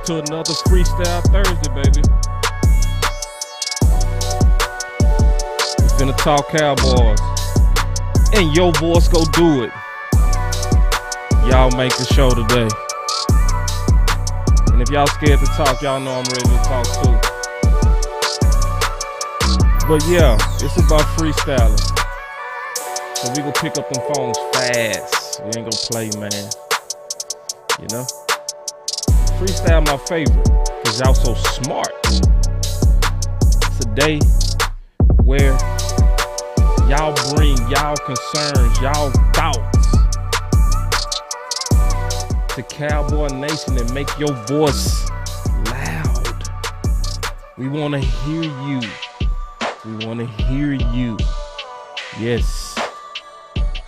to another Freestyle Thursday, baby. We finna talk Cowboys. And your voice go do it. Y'all make the show today. And if y'all scared to talk, y'all know I'm ready to talk too. But yeah, it's about freestyling. So we gonna pick up them phones fast. We ain't gonna play, man. You know? Freestyle my favorite, cause y'all so smart. It's a day where y'all bring y'all concerns, y'all thoughts to Cowboy Nation and make your voice loud. We wanna hear you. We wanna hear you. Yes.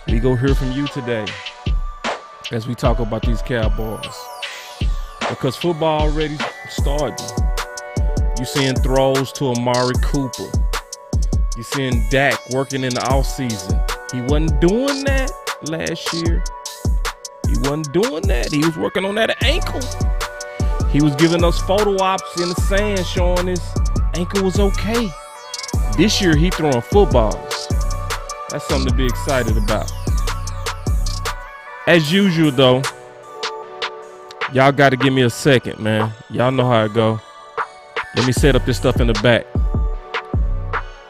We go hear from you today as we talk about these Cowboys. Because football already started. You seeing throws to Amari Cooper. You seeing Dak working in the offseason. He wasn't doing that last year. He wasn't doing that. He was working on that ankle. He was giving us photo ops in the sand showing his ankle was okay. This year he throwing footballs. That's something to be excited about. As usual though, y'all got to give me a second, man. Y'all know how it go. Let me set up this stuff in the back.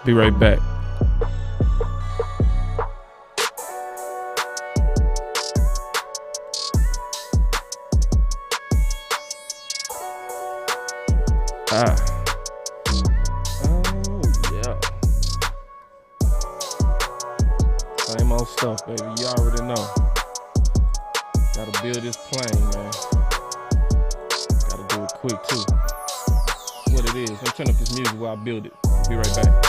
Be right back. Oh, yeah. Same old stuff, baby. You already know. Gotta build this plane, man. Gotta do it quick too. What it is. Let me turn up this music while I build it. Be right back.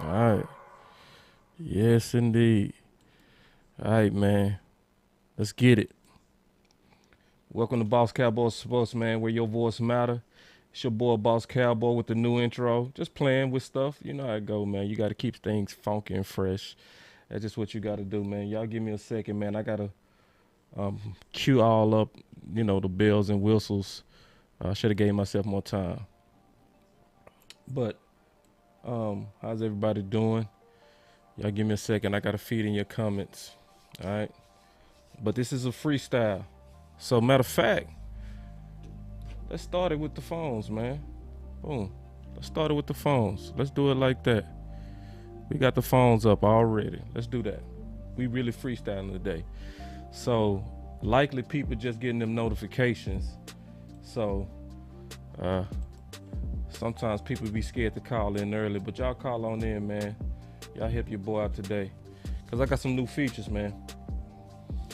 All right. Yes, indeed. All right, man. Let's get it. Welcome to Boss CowboySports, man, where your voice matter. It's your boy, Boss Cowboy, with the new intro. Just playing with stuff. You know how it go, man. You got to keep things funky and fresh. That's just what you got to do, man. Y'all give me a second, man. I got to cue all up, you know, the bells and whistles. I should have gave myself more time. But how's everybody doing? Y'all give me a second. I got to feed in your comments. All right. But this is a freestyle. So matter of fact, let's start it with the phones, man. Boom. Let's start it with the phones. Let's do it like that. We got the phones up already. Let's do that. We really freestyling today. So likely people just getting them notifications. So sometimes people be scared to call in early, but y'all call on in, man. Y'all help your boy out today. Because I got some new features, man.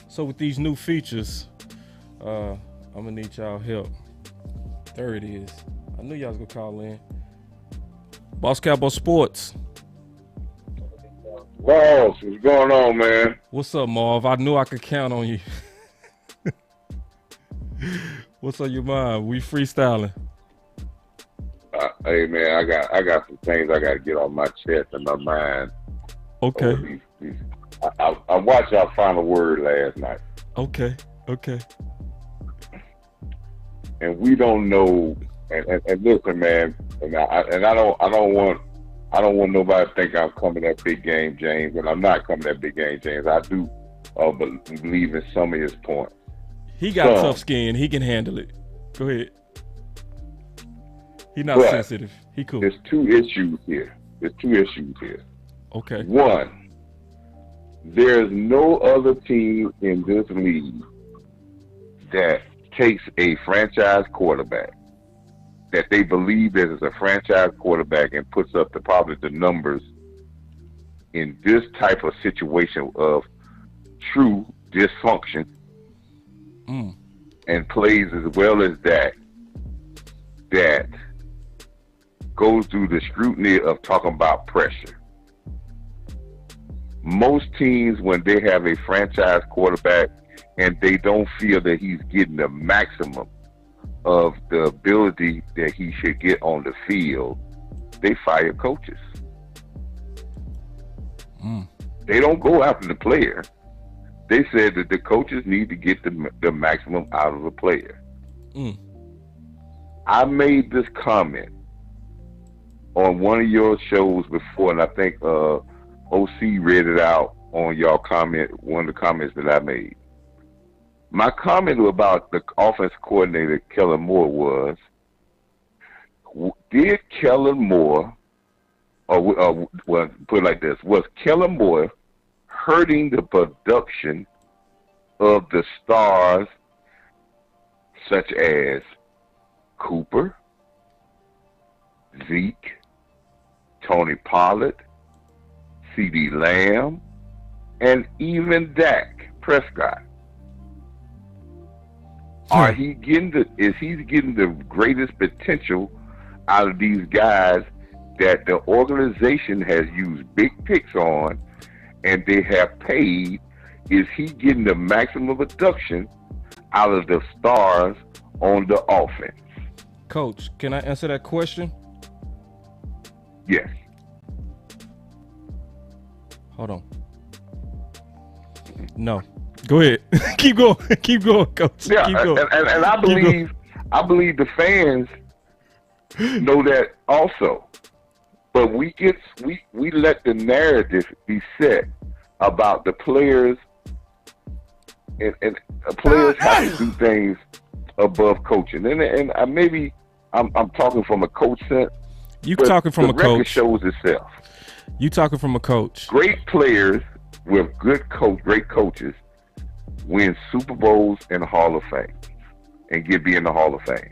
So with these new features, I'm going to need y'all help. There it is. I knew y'all was going to call in. Boss Cowboy Sports. Boss, what's going on, man? What's up, Marv? I knew I could count on you. What's on your mind? We freestyling. Hey man, I got some things I got to get off my chest and my mind. Okay. I watched our final word last night. Okay. And we don't know. And listen, man. And I don't want nobody to think I'm coming that big game, James. And I'm not coming that big game, James. I do believe in some of his points. He got tough skin. He can handle it. Go ahead. He not sensitive. He cool. There's two issues here. Okay. One, there's no other team in this league that takes a franchise quarterback that they believe is a franchise quarterback and puts up probably the numbers in this type of situation of true dysfunction and plays as well as that goes through the scrutiny of talking about pressure. Most teams, when they have a franchise quarterback and they don't feel that he's getting the maximum of the ability that he should get on the field, they fire coaches. They don't go after the player. They said that the coaches need to get the maximum out of the player. I made this comment on one of your shows before, and I think OC read it out on y'all comment, one of the comments that I made. My comment about the offense coordinator, Kellen Moore, was, did Kellen Moore, or well, put it like this, was Kellen Moore hurting the production of the stars such as Cooper, Zeke, Tony Pollard, CeeDee Lamb, and even Dak Prescott? Is he getting the greatest potential out of these guys that the organization has used big picks on and they have paid? Is he getting the maximum production out of the stars on the offense? Coach, can I answer that question? Yes. Hold on. No. Go ahead. Keep going. Keep going, Coach. Yeah, Keep going. And I believe the fans know that also. But we let the narrative be set about the players, and players have to do things above coaching. And maybe I'm talking from a coach sense. You talking from a coach. The record shows itself. You talking from a coach. Great players with great coaches win Super Bowls and Hall of Fame and be in the Hall of Fame.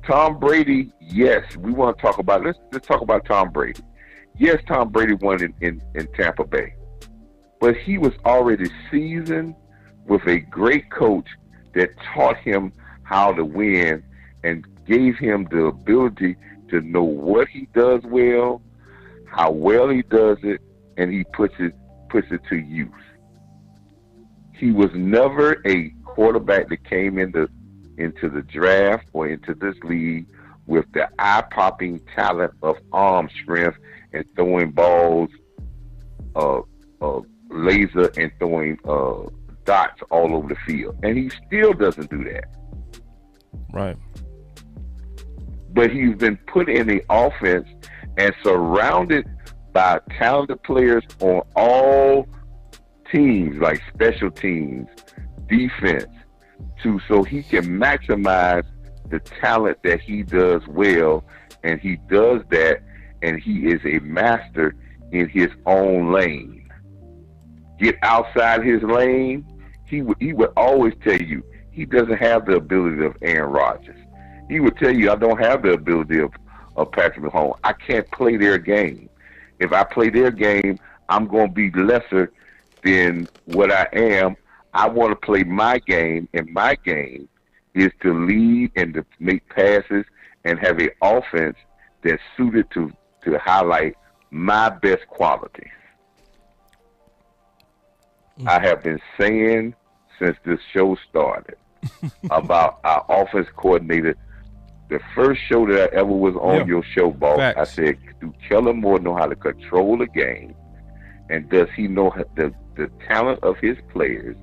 Tom Brady, yes, we want to talk about. Let's talk about Tom Brady. Yes, Tom Brady won in Tampa Bay, but he was already seasoned with a great coach that taught him how to win and gave him the ability to know what he does well, how well he does it, and he puts it to use. He was never a quarterback that came into the draft or into this league with the eye-popping talent of arm strength and throwing balls, laser and throwing dots all over the field. And he still doesn't do that. Right. But he's been put in the offense and surrounded by talented players on all teams, like special teams, defense, so he can maximize the talent that he does well, and he does that, and he is a master in his own lane. Get outside his lane, he would always tell you he doesn't have the ability of Aaron Rodgers. He would tell you, I don't have the ability of Patrick Mahomes. I can't play their game. If I play their game, I'm going to be lesser than what I am. I want to play my game, and my game is to lead and to make passes and have an offense that's suited to highlight my best qualities. I have been saying since this show started about our offense coordinator. The first show that I ever was on your show, Boss, Facts. I said, do Kellen Moore know how to control the game? And does he know the talent of his players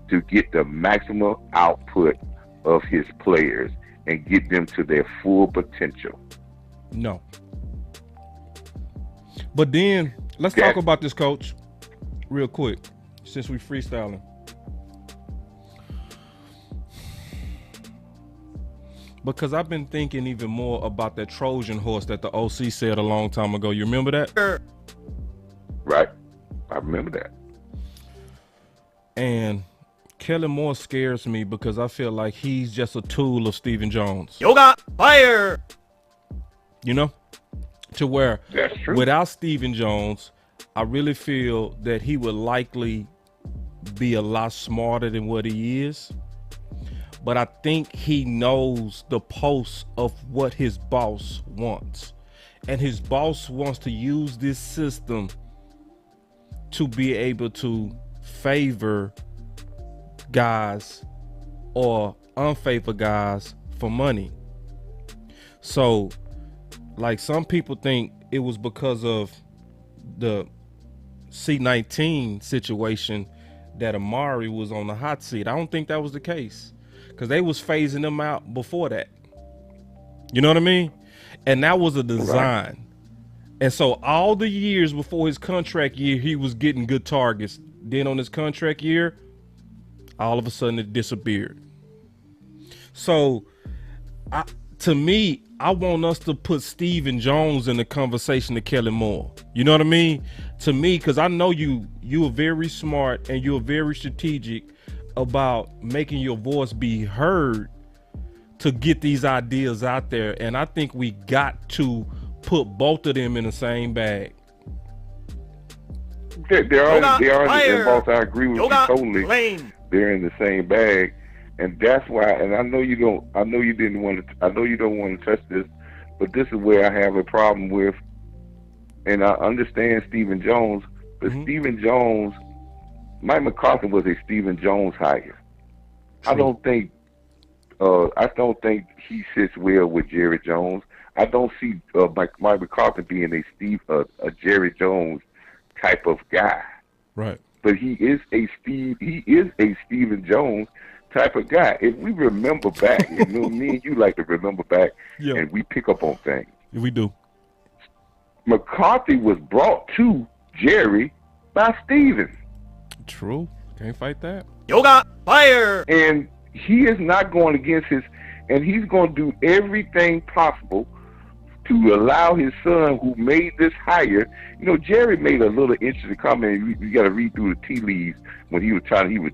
to get the maximum output of his players and get them to their full potential? No. But then let's talk about this, Coach, real quick, since we freestyling. Because I've been thinking even more about that Trojan horse that the OC said a long time ago. You remember that? Right. I remember that. And Kellen Moore scares me because I feel like he's just a tool of Stephen Jones. Yoga fire. You know? To where That's true. Without Stephen Jones, I really feel that he would likely be a lot smarter than what he is. But I think he knows the pulse of what his boss wants. and his boss wants to use this system to be able to favor guys or unfavor guys for money. So, like, some people think it was because of the C-19 situation that Amari was on the hot seat. I don't think that was the case, because they was phasing them out before that. You know what I mean? And that was a design. Right. And so all the years before his contract year, he was getting good targets. Then on his contract year, all of a sudden it disappeared. So to me, I want us to put Stephen Jones in the conversation to Kellen Moore. You know what I mean? To me, because I know you are very smart and you're very strategic about making your voice be heard to get these ideas out there. And I think we got to put both of them in the same bag. They're involved. I agree with you totally. Lane. They're in the same bag. And that's why, and I know you don't want to touch this, but this is where I have a problem with, and I understand Stephen Jones, but Stephen Jones, Mike McCarthy was a Stephen Jones hire. True. I don't think he sits well with Jerry Jones. I don't see Mike McCarthy being a Jerry Jones type of guy. Right. But he is a Stephen Jones type of guy. If we remember back, me and you like to remember back, and we pick up on things. We do. McCarthy was brought to Jerry by Stephen. True. Can't fight that. Yoga fire. And he is not going against and he's going to do everything possible to allow his son, who made this hire. Jerry made a little interesting comment. You got to read through the tea leaves when he was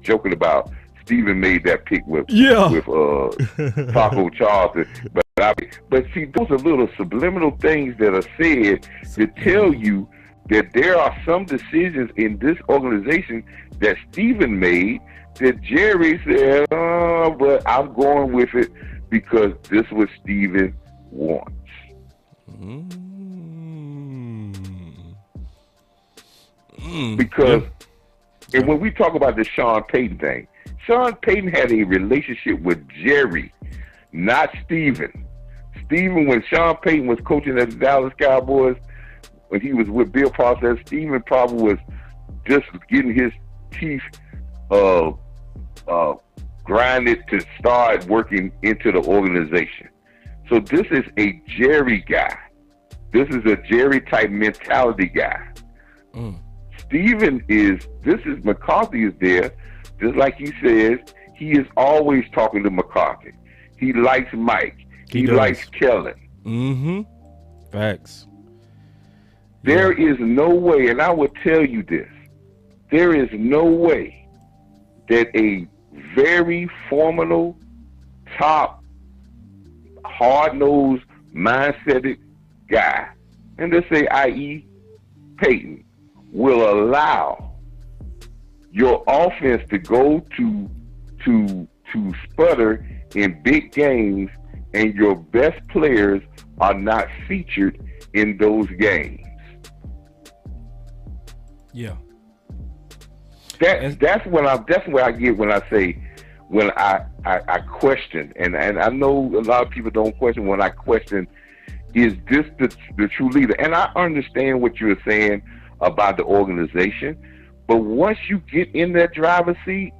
joking about Stephen made that pick with Paco Charlton. But see, those are little subliminal things that are said to tell you that there are some decisions in this organization that Stephen made that Jerry said, but I'm going with it because this is what Stephen wants. Because, and when we talk about the Sean Payton thing, Sean Payton had a relationship with Jerry, not Stephen. Stephen, when Sean Payton was coaching at the Dallas Cowboys, when he was with Bill Parcells, Stephen probably was just getting his teeth grinded to start working into the organization. So this is a Jerry guy. This is a Jerry type mentality guy. McCarthy is there, just like he says, he is always talking to McCarthy. He likes Mike. He likes Kellen. Facts. There is no way, and I will tell you this, there is no way that a very formidable, top, hard-nosed, mindseted guy, and let's say i.e. Peyton, will allow your offense to go to sputter in big games and your best players are not featured in those games. Yeah. That's what I get when I say, when I question, and I know a lot of people don't question. When I question, is this the true leader? And I understand what you're saying about the organization, but once you get in that driver's seat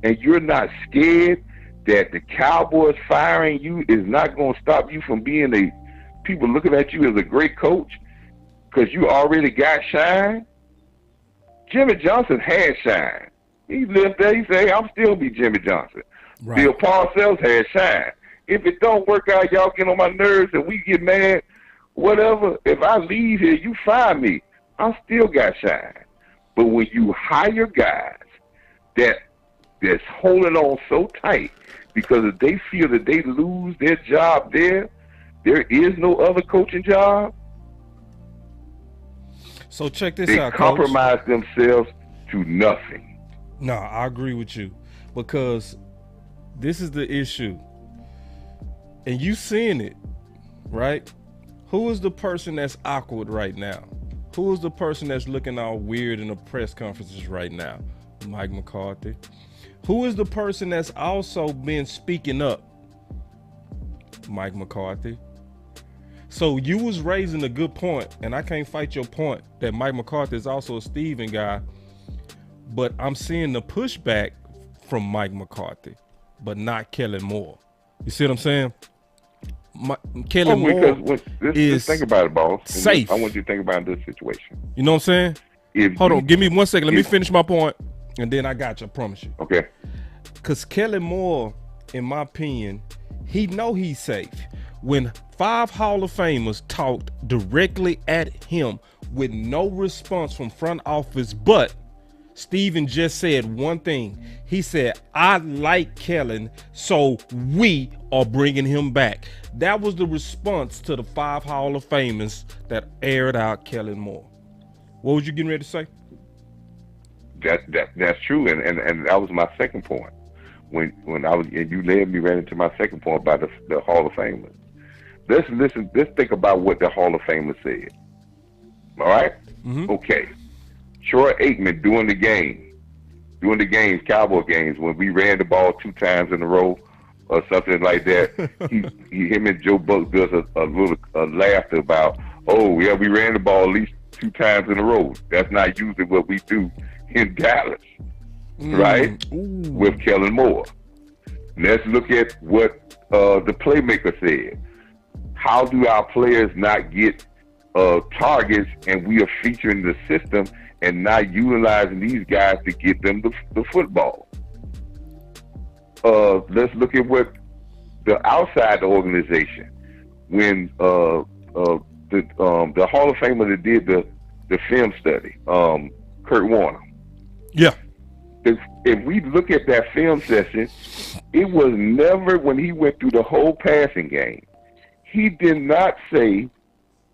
and you're not scared that the Cowboys firing you is not going to stop you from being people looking at you as a great coach because you already got shine. Jimmy Johnson had shine. He lived there. He said, hey, I'm still be Jimmy Johnson. Right. Bill Parcells had shine. If it don't work out, y'all get on my nerves and we get mad, whatever. If I leave here, you fire me. I still got shine. But when you hire guys that's holding on so tight because if they feel that they lose their job there is no other coaching job. So check this They out, compromise themselves to nothing. No, I agree with you because this is the issue. And you seeing it, right? Who is the person that's awkward right now? Who is the person that's looking all weird in the press conferences right now? Mike McCarthy. Who is the person that's also been speaking up? Mike McCarthy. So you was raising a good point, and I can't fight your point that Mike McCarthy is also a Steven guy, but I'm seeing the pushback from Mike McCarthy, but not Kellen Moore. You see what I'm saying? Kellen Moore is think about it, boss. Safe. I want you to think about this situation. You know what I'm saying? Hold on, give me 1 second. Let me finish my point, and then I got you. I promise you. Okay. Because Kellen Moore, in my opinion, he know he's safe. When 5 Hall of Famers talked directly at him with no response from front office, but Steven just said one thing. He said, I like Kellen, so we are bringing him back. That was the response to the 5 Hall of Famers that aired out Kellen Moore. What was you getting ready to say? That's true, and that was my second point. When I was, and you led me right into my second point about the Hall of Famers. Let's think about what the Hall of Famers said. All right? Mm-hmm. Okay. Troy Aikman during the games, Cowboy games, when we ran the ball 2 times in a row or something like that, him and Joe Buck does a little laughter about, oh yeah, we ran the ball at least 2 times in a row. That's not usually what we do in Dallas, right? Ooh. With Kellen Moore. Let's look at what the playmaker said. How do our players not get targets, and we are featuring the system and not utilizing these guys to get them the football? Let's look at what the outside the organization, when the Hall of Famer that did the film study, Kurt Warner. Yeah. If we look at that film session, it was never, when he went through the whole passing game, he did not say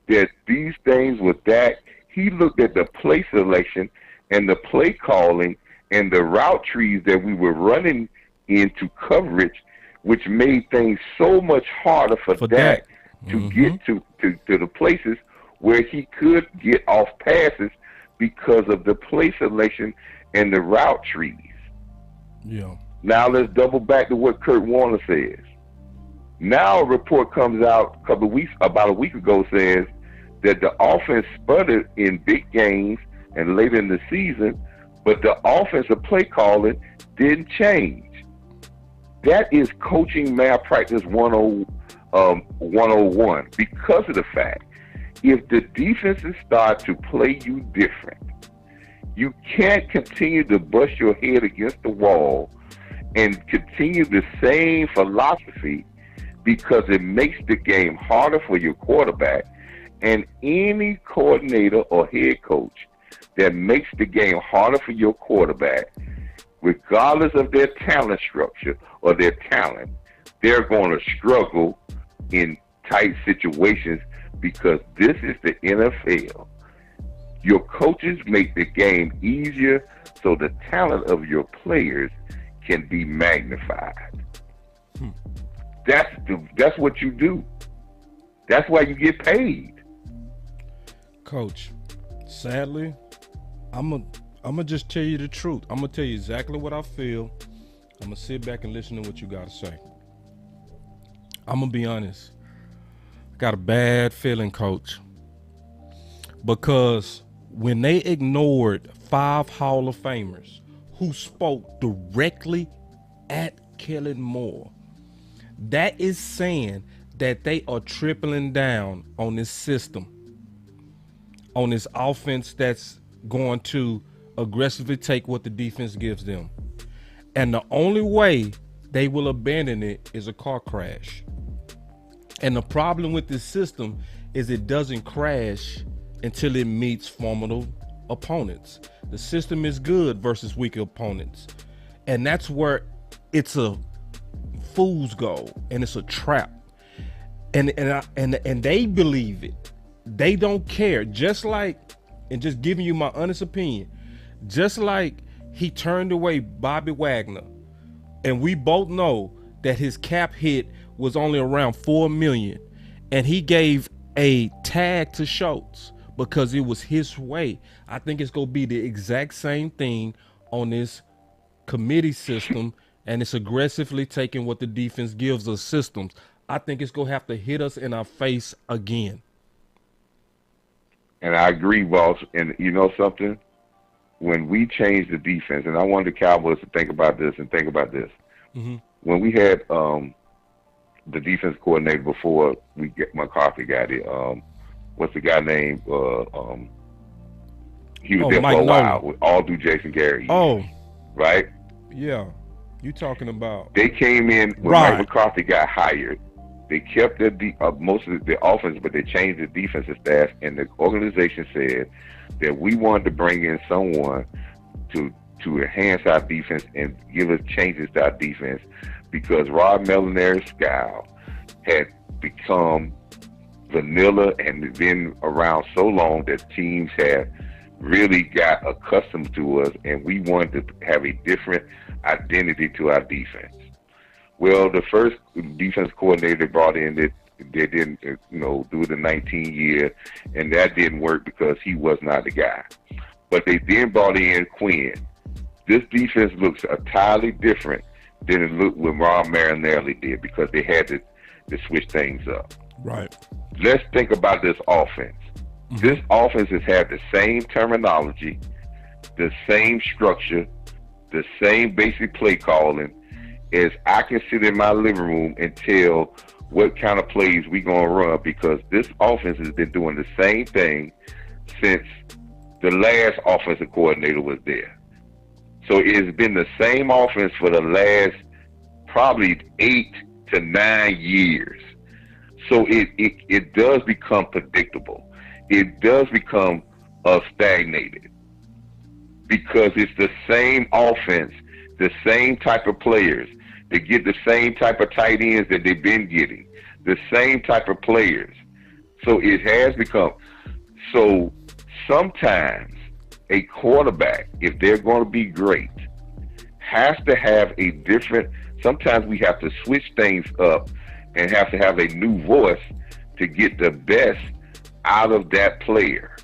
that these things were that. He looked at the play selection and the play calling and the route trees that we were running into coverage, which made things so much harder for Dak to get to the places where he could get off passes because of the play selection and the route trees. Yeah. Now let's double back to what Kurt Warner says. Now a report comes out about a week ago, says that the offense sputtered in big games and later in the season, but the offensive play calling didn't change. That is coaching malpractice 101, because of the fact, if the defenses start to play you different, you can't continue to bust your head against the wall and continue the same philosophy, because it makes the game harder for your quarterback. And any coordinator or head coach that makes the game harder for your quarterback, regardless of their talent structure or their talent, they're going to struggle in tight situations, because this is the NFL. Your coaches make the game easier so the talent of your players can be magnified. That's what you do. That's why you get paid. Coach, sadly, I'm gonna just tell you the truth. I'm gonna tell you exactly what I feel. I'm gonna sit back and listen to what you gotta say. I'm gonna be honest. I got a bad feeling, Coach, because when they ignored 5 Hall of Famers who spoke directly at Kellen Moore, that is saying that they are tripling down on this system, on this offense that's going to aggressively take what the defense gives them. And the only way they will abandon it is a car crash. And the problem with this system is it doesn't crash until it meets formidable opponents. The system is good versus weaker opponents. And that's where it's a fool's goal, and it's a trap. And they believe it. They don't care. Just like, and just giving you my honest opinion, just like he turned away Bobby Wagner, and we both know that his cap hit was only around $4 million, and he gave a tag to Schultz because it was his way. I think it's going to be the exact same thing on this committee system, and it's aggressively taking what the defense gives us systems. I think it's going to have to hit us in our face again. And I agree, boss. And you know something? When we changed the defense, and I want the Cowboys to think about this and think about this. Mm-hmm. When we had the defense coordinator before McCarthy got it, what's the guy named? He was there Mike for a while, Nolan. with all through Jason Garrett. Oh, right? yeah. You talking about? They came in when Mike McCarthy got hired. They kept most of the offense, but they changed the defensive staff, and the organization said that we wanted to bring in someone to enhance our defense and give us changes to our defense because Rod Melinari's style had become vanilla and been around so long that teams had really got accustomed to us, and we wanted to have a different identity to our defense. Well, the first defense coordinator they brought in, they didn't, do the 19-year, and that didn't work because he was not the guy. But they then brought in Quinn. This defense looks entirely different than it looked when Ron Marinelli did because they had to switch things up. Right. Let's think about this offense. Mm-hmm. This offense has had the same terminology, the same structure, the same basic play calling as I can sit in my living room and tell what kind of plays we going to run because this offense has been doing the same thing since the last offensive coordinator was there. So it's been the same offense for the last probably 8 to 9 years. So it does become predictable. It does become stagnated because it's the same offense, the same type of players. They get the same type of tight ends that they've been getting, the same type of players. So it has become. So sometimes a quarterback, if they're going to be great, has to have a different, sometimes we have to switch things up and have to have a new voice to get the best out of that player.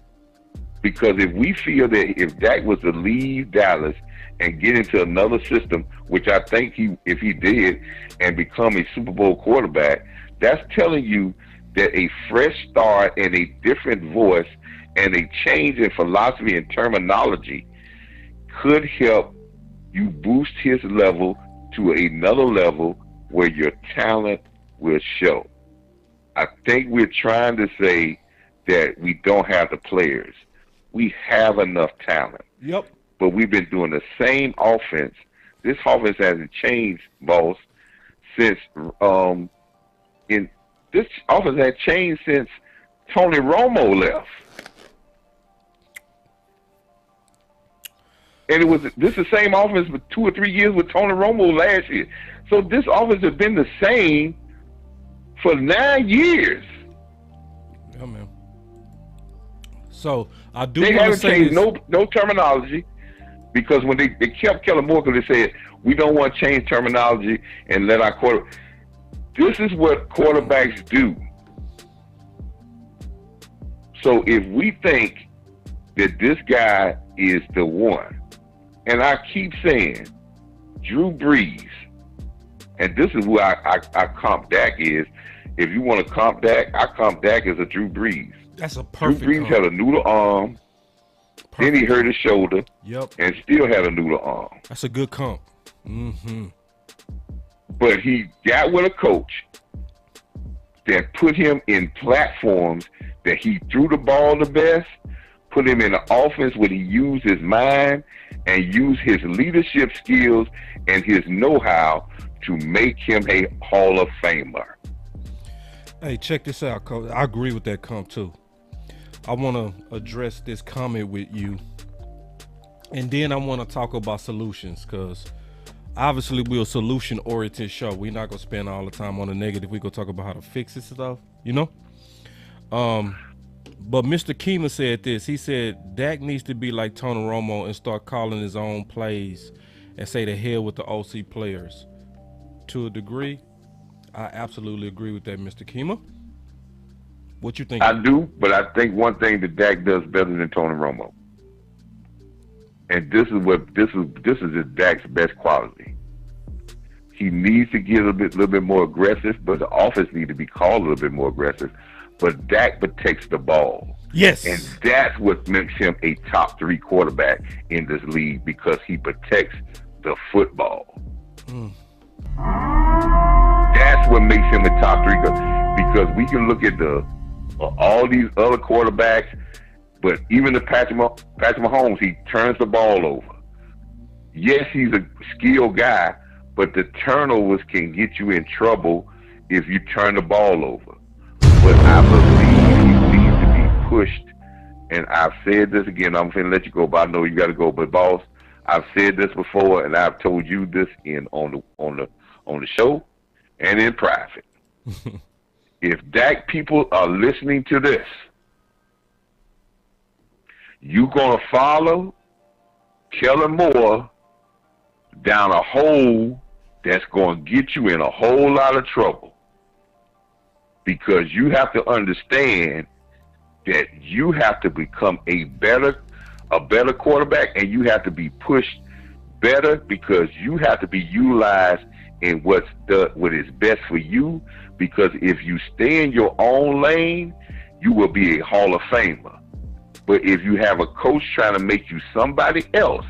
Because if we feel that if Dak was to leave Dallas and get into another system, which I think if he did, and become a Super Bowl quarterback, that's telling you that a fresh start and a different voice and a change in philosophy and terminology could help you boost his level to another level where your talent will show. I think we're trying to say that we don't have the players. We have enough talent. Yep. But we've been doing the same offense. This offense hasn't changed, boss, since this offense had changed since Tony Romo left. And this is the same offense for 2 or 3 years with Tony Romo last year. So this offense has been the same for 9 years. Yeah, man. So I do. They haven't changed no terminology because when they kept Kellen Moore, because they said we don't want to change terminology and let our quarter. This is what quarterbacks do. So if we think that this guy is the one, and I keep saying Drew Brees, and this is who I comp Dak is. If you want to comp Dak, I comp Dak as a Drew Brees. That's a perfect Drew Brees had a noodle arm. Perfect. Then he hurt his shoulder. Yep. And still had a noodle arm. That's a good comp. Mm-hmm. But he got with a coach that put him in platforms that he threw the ball the best, put him in an offense where he used his mind and used his leadership skills and his know-how to make him a Hall of Famer. Hey, check this out, Coach. I agree with that comp, too. I want to address this comment with you, and then I want to talk about solutions, because obviously we're a solution-oriented show. We're not going to spend all the time on the negative. We're going to talk about how to fix this stuff, you know? But Mr. Keema said this. He said, Dak needs to be like Tony Romo and start calling his own plays and say the hell with the OC players. To a degree, I absolutely agree with that, Mr. Keema. What you think? I do, but I think one thing that Dak does better than Tony Romo, and this is Dak's best quality. He needs to get a little bit more aggressive, but the offense needs to be called a little bit more aggressive. But Dak protects the ball. Yes. And that's what makes him a top 3 quarterback in this league, because he protects the football. That's what makes him a top 3, because we can look at all these other quarterbacks, but even the Patrick Mahomes, he turns the ball over. Yes, he's a skilled guy, but the turnovers can get you in trouble if you turn the ball over. But I believe he needs to be pushed, and I've said this again. I'm going to let you go, but I know you got to go. But boss, I've said this before, and I've told you this on the show and in private. If Dak people are listening to this, you're going to follow Kellen Moore down a hole that's going to get you in a whole lot of trouble, because you have to understand that you have to become a better quarterback, and you have to be pushed better, because you have to be utilized in what is best for you. Because if you stay in your own lane, you will be a Hall of Famer. But if you have a coach trying to make you somebody else,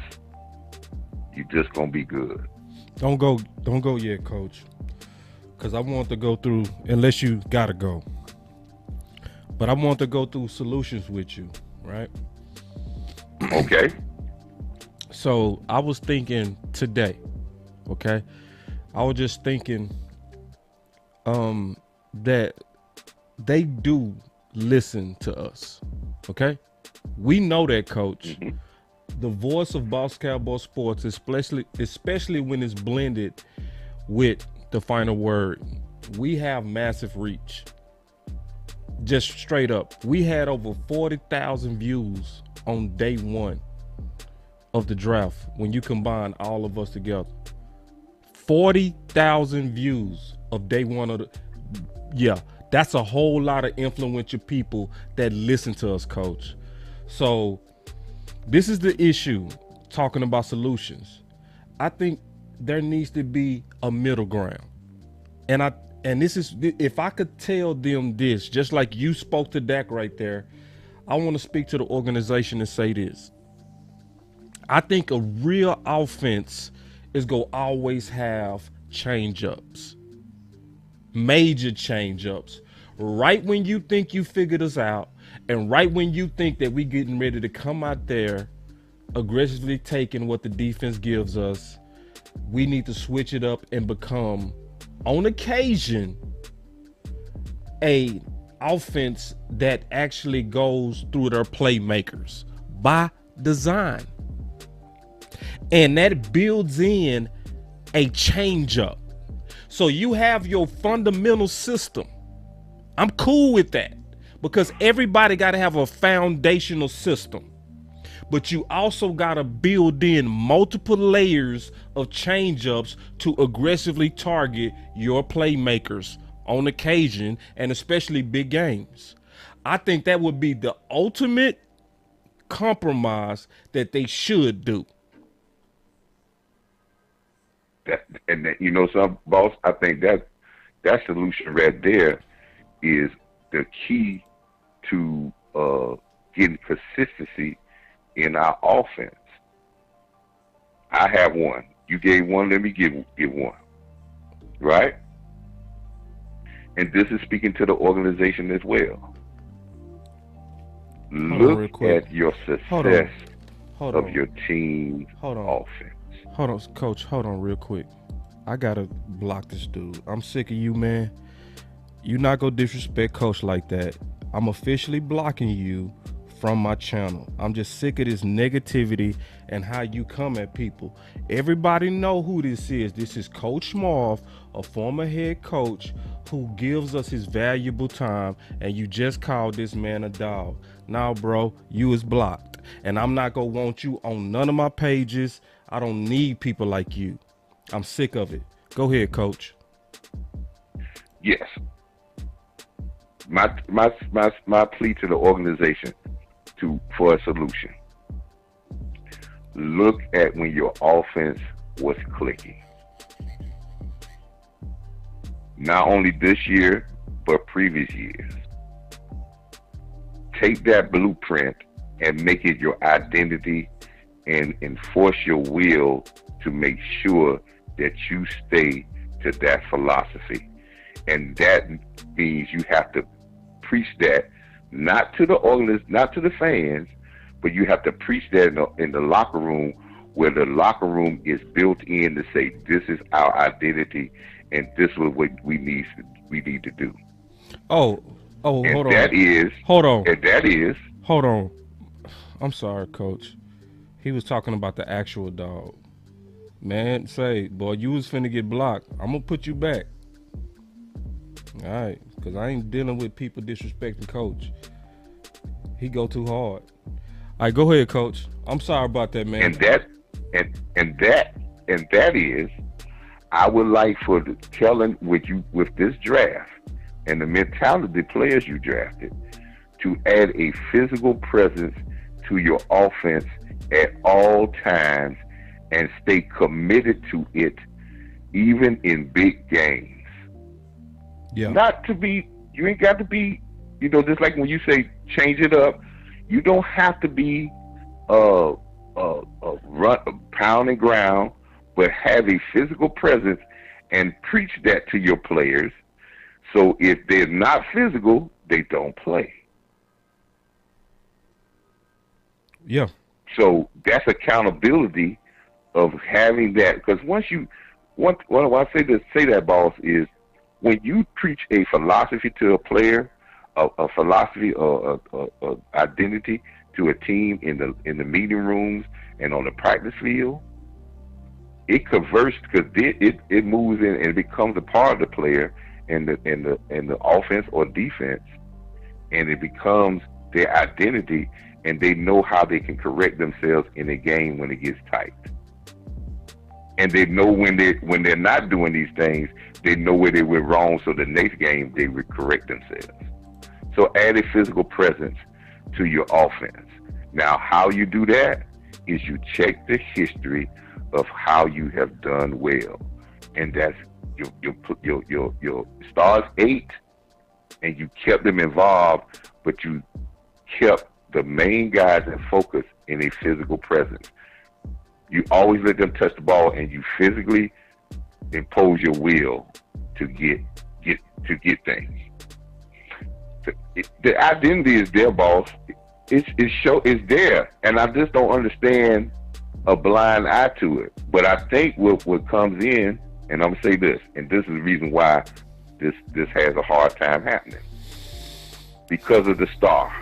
you're just gonna be good. Don't go yet, Coach, because I want to go through, unless you gotta go, but I want to go through solutions with you, right? Okay. So I was thinking today, okay? I was just thinking that they do listen to us, okay? We know that, Coach. Mm-hmm. The voice of Boss Cowboy Sports, especially when it's blended with the final word, we have massive reach. Just straight up, we had over 40,000 views on day 1 of the draft when you combine all of us together. 40,000 views of day 1 of that's a whole lot of influential people that listen to us, Coach. So this is the issue, talking about solutions. I think there needs to be a middle ground. And this is, if I could tell them this, just like you spoke to Dak right there, I want to speak to the organization and say this. I think a real offense is going to always have change-ups. Major change-ups. Right when you think you figured us out, and right when you think that we getting ready to come out there aggressively taking what the defense gives us, we need to switch it up and become, on occasion, a offense that actually goes through their playmakers by design. And that builds in a change up. So you have your fundamental system. I'm cool with that, because everybody got to have a foundational system. But you also got to build in multiple layers of change-ups to aggressively target your playmakers on occasion, and especially big games. I think that would be the ultimate compromise that they should do. You know something, boss? I think that solution right there is the key to getting consistency in our offense. I have one. You gave one. Let me give one. Right? And this is speaking to the organization as well. Look at your success of your team's offense. Hold on, Coach. Hold on real quick. I got to block this dude. I'm sick of you, man. You're not going to disrespect Coach like that. I'm officially blocking you from my channel. I'm just sick of this negativity and how you come at people. Everybody know who this is. This is Coach Marv, a former head coach who gives us his valuable time, and you just called this man a dog. Now, bro, you is blocked, and I'm not gonna want you on none of my pages. I don't need people like you. I'm sick of it. Go ahead, Coach. Yes. my plea to the organization for a solution. Look at when your offense was clicking. Not only this year, but previous years. Take that blueprint and make it your identity and enforce your will to make sure that you stay to that philosophy. And that means you have to preach that not to the fans, but you have to preach that in the locker room, where the locker room is built in to say, this is our identity and this is what we need to do. Oh, and hold that on. is Hold on. and that is Hold on. I'm sorry, Coach. He was talking about the actual dog. Man, say, boy, you was finna get blocked. I'm gonna put you back. All right, because I ain't dealing with people disrespecting Coach. He go too hard. All right, go ahead, Coach. I'm sorry about that, man. and that is, I would like for the Kellen with this draft and the mentality of the players you drafted to add a physical presence to your offense at all times and stay committed to it, even in big games. Yeah. You ain't got to be, just like when you say change it up, you don't have to be run, pound and ground, but have a physical presence and preach that to your players. So if they're not physical, they don't play. Yeah. So that's accountability of having that. Because when I say that, boss, is when you preach a philosophy to a player, a philosophy or a identity to a team in the meeting rooms and on the practice field, it converts, because it moves in and it becomes a part of the player in the offense or defense, and it becomes their identity, and they know how they can correct themselves in a game when it gets tight. And they know when they're not doing these things, they know where they went wrong, so the next game they would correct themselves. So add a physical presence to your offense. Now, how you do that is you check the history of how you have done well, and that's your stars 8, and you kept them involved, but you kept the main guys in focus in a physical presence. You always let them touch the ball, and you physically impose your will to get things. The identity is there, boss. It's there, and I just don't understand a blind eye to it. But I think what comes in, and I'm gonna say this, and this is the reason why this has a hard time happening, because of the star.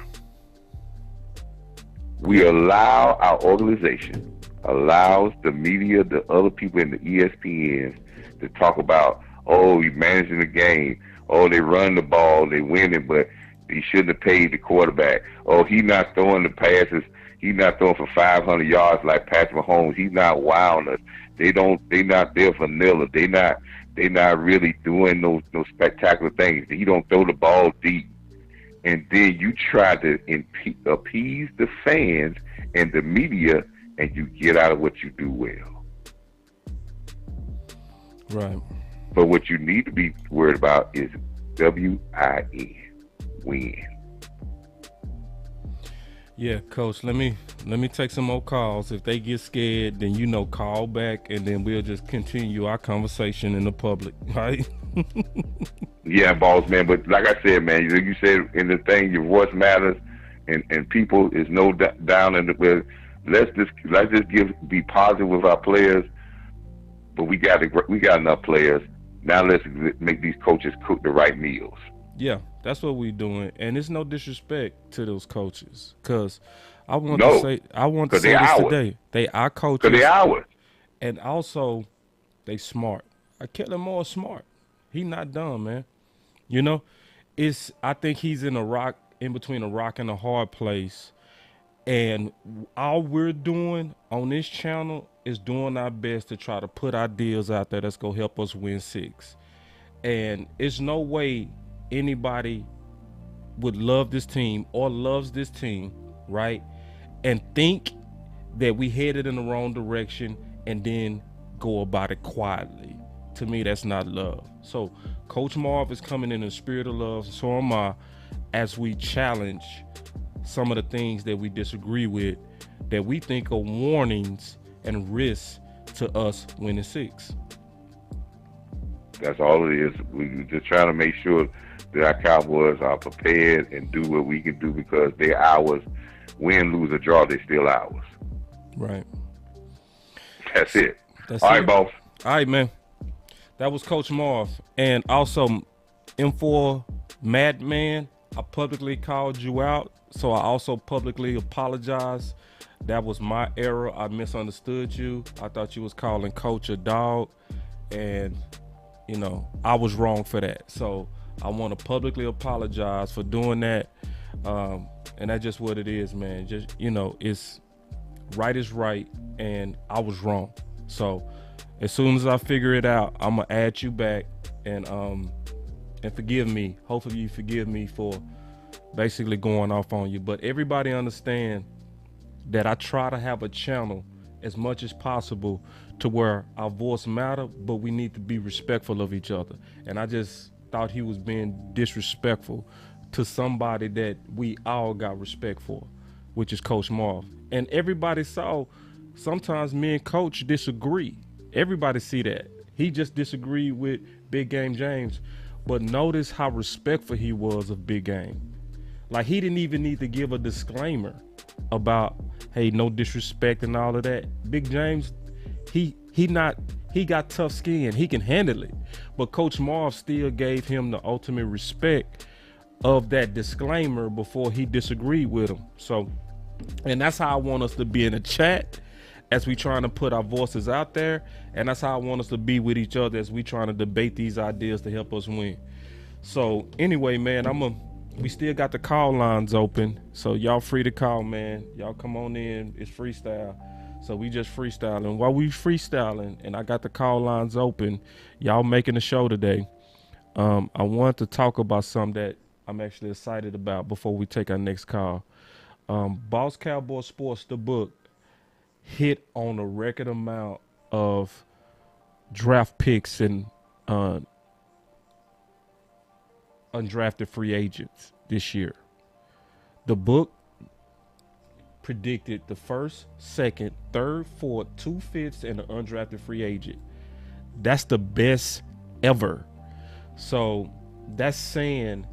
We allow our organization, allows the media, the other people in the ESPNs to talk about, oh, you're managing the game, oh, they run the ball, they win it, but he shouldn't have paid the quarterback. Oh, he's not throwing the passes. He's not throwing for 500 yards like Patrick Mahomes. He's not wowing us. They not there vanilla. They not really doing those spectacular things. He don't throw the ball deep. And then you try to appease the fans and the media, and you get out of what you do well. Right. But what you need to be worried about is WIN. Win. Yeah, Coach, let me take some more calls. If they get scared, then call back, and then we'll just continue our conversation in the public, right? Yeah, boss, man. But like I said, man, you said in the thing, your voice matters, and people is no down in the. Let's just be positive with our players. But we got enough players. Now let's make these coaches cook the right meals. Yeah, that's what we're doing, and it's no disrespect to those coaches, because I want to say this today. They are coaches. Because they ours. And also, they smart. Kellen Moore is smart. He not dumb, man. I think he's in between a rock and a hard place, and all we're doing on this channel is doing our best to try to put ideas out there that's gonna help us win 6. And it's no way anybody would love this team or loves this team, right, and think that we headed in the wrong direction and then go about it quietly. To me, that's not love. So Coach Marv is coming in the spirit of love. So am I, as we challenge some of the things that we disagree with, that we think are warnings and risks to us winning 6. That's all it is. We're just trying to make sure that our Cowboys are prepared and do what we can do, because they're ours. Win, lose, or draw, they're still ours. Right. That's it. That's all it. right, boss. All right, man. That was Coach Marv. And also, M4 Madman, I publicly called you out. So I also publicly apologize. That was my error. I misunderstood you. I thought you was calling Coach a dog. And, you know, I was wrong for that. So I want to publicly apologize for doing that. And that's just what it is, man. Just, you know, it's right is right, and I was wrong. So as soon as I figure it out, I'm gonna add you back and forgive me. Hopefully you forgive me for basically going off on you. But everybody understand that I try to have a channel as much as possible to where our voice matter, but we need to be respectful of each other. And I just thought he was being disrespectful to somebody that we all got respect for, which is Coach Marv. And everybody saw sometimes me and Coach disagree. Everybody see that. He just disagreed with Big Game James. But notice how respectful he was of Big Game. Like, he didn't even need to give a disclaimer about, hey, no disrespect and all of that. Big James, he got tough skin. He can handle it. But Coach Marv still gave him the ultimate respect of that disclaimer before he disagreed with him. So, and that's how I want us to be in the chat as we trying to put our voices out there. And that's how I want us to be with each other as we trying to debate these ideas to help us win. So anyway, man, we still got the call lines open. So y'all free to call, man. Y'all come on in. It's freestyle. So we just freestyling. While we freestyling and I got the call lines open, y'all making the show today. I want to talk about something that I'm actually excited about before we take our next call. Boss Cowboy Sports, the book, hit on a record amount of draft picks and undrafted free agents this year. The book predicted the first, second, third, fourth, 2/5, and an undrafted free agent. That's the best ever. So that's saying,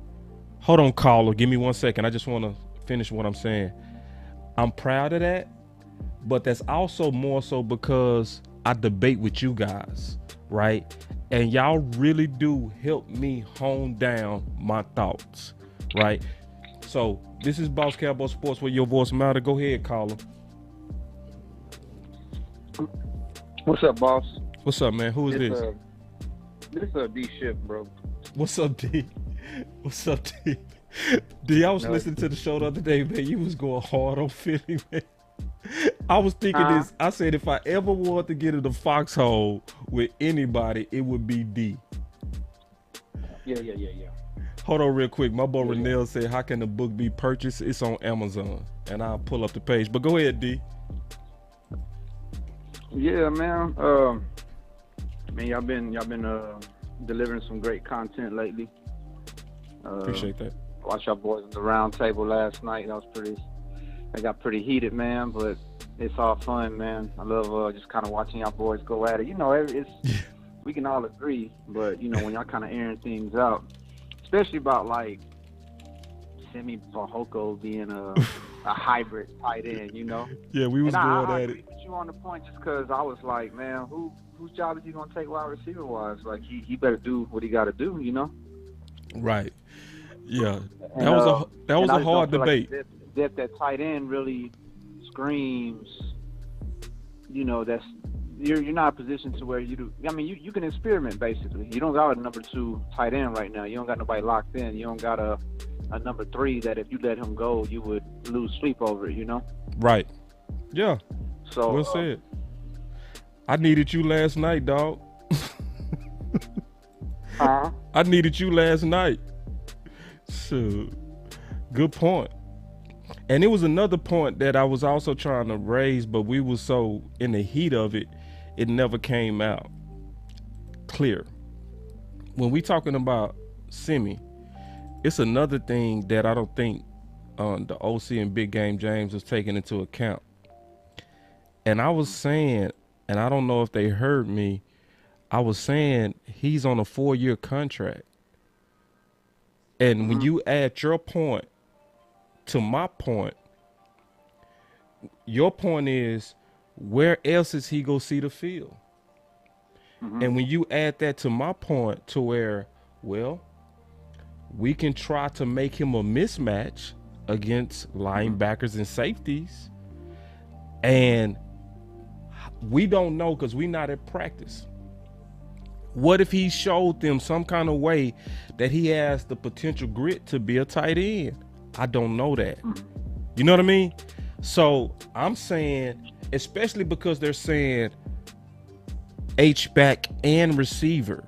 hold on, caller, give me 1 second. I just want to finish what I'm saying. I'm proud of that, but that's also more so because I debate with you guys, right? And y'all really do help me hone down my thoughts, right? So this is Boss Cowboy Sports, where your voice matter. Go ahead, caller. What's up, boss? What's up, man? Who is this? This is D Shift, bro. What's up, D? What's up, D? D, I was listening to the show the other day, man. You was going hard on Philly, man. I was thinking this. I said if I ever wanted to get in the foxhole with anybody, it would be D. Yeah. Hold on real quick. My boy Renell said, how can the book be purchased? It's on Amazon. And I'll pull up the page. But go ahead, D. Yeah, man. Y'all been delivering some great content lately. Appreciate that. Watched y'all boys on the round table last night. I got pretty heated, man, but it's all fun, man. I love just kind of watching y'all boys go at it. You know, we can all agree, but, you know, when y'all kind of airing things out, especially about, like, Semi Fahoko being a hybrid tight end, you know? Yeah, we was going at it. I agree with you on the point just because I was like, man, whose job is he going to take wide receiver-wise? Like, he better do what he got to do, you know? Right. Yeah. That was a hard debate. Like that tight end really screams, you know, that's you're not in a position to where you do. I mean, you can experiment basically. You don't got a number 2 tight end right now. You don't got nobody locked in. You don't got a number 3 that if you let him go, you would lose sleep over it. You know. Right. Yeah. So well said. I needed you last night, dog. I needed you last night. So Good point. And it was another point that I was also trying to raise, but we were so in the heat of it, it never came out clear. When we talking about Simi, it's another thing that I don't think the OC and Big Game James was taking into account. And I was saying, and I don't know if they heard me, I was saying he's on a 4-year contract. And when you add your point to my point, your point is, where else is he going to see the field? And when you add that to my point to where, well, we can try to make him a mismatch against linebackers and safeties. And we don't know because we're not at practice. What if he showed them some kind of way that he has the potential grit to be a tight end? I don't know that. You know what I mean? So I'm saying, especially because they're saying H-back and receiver,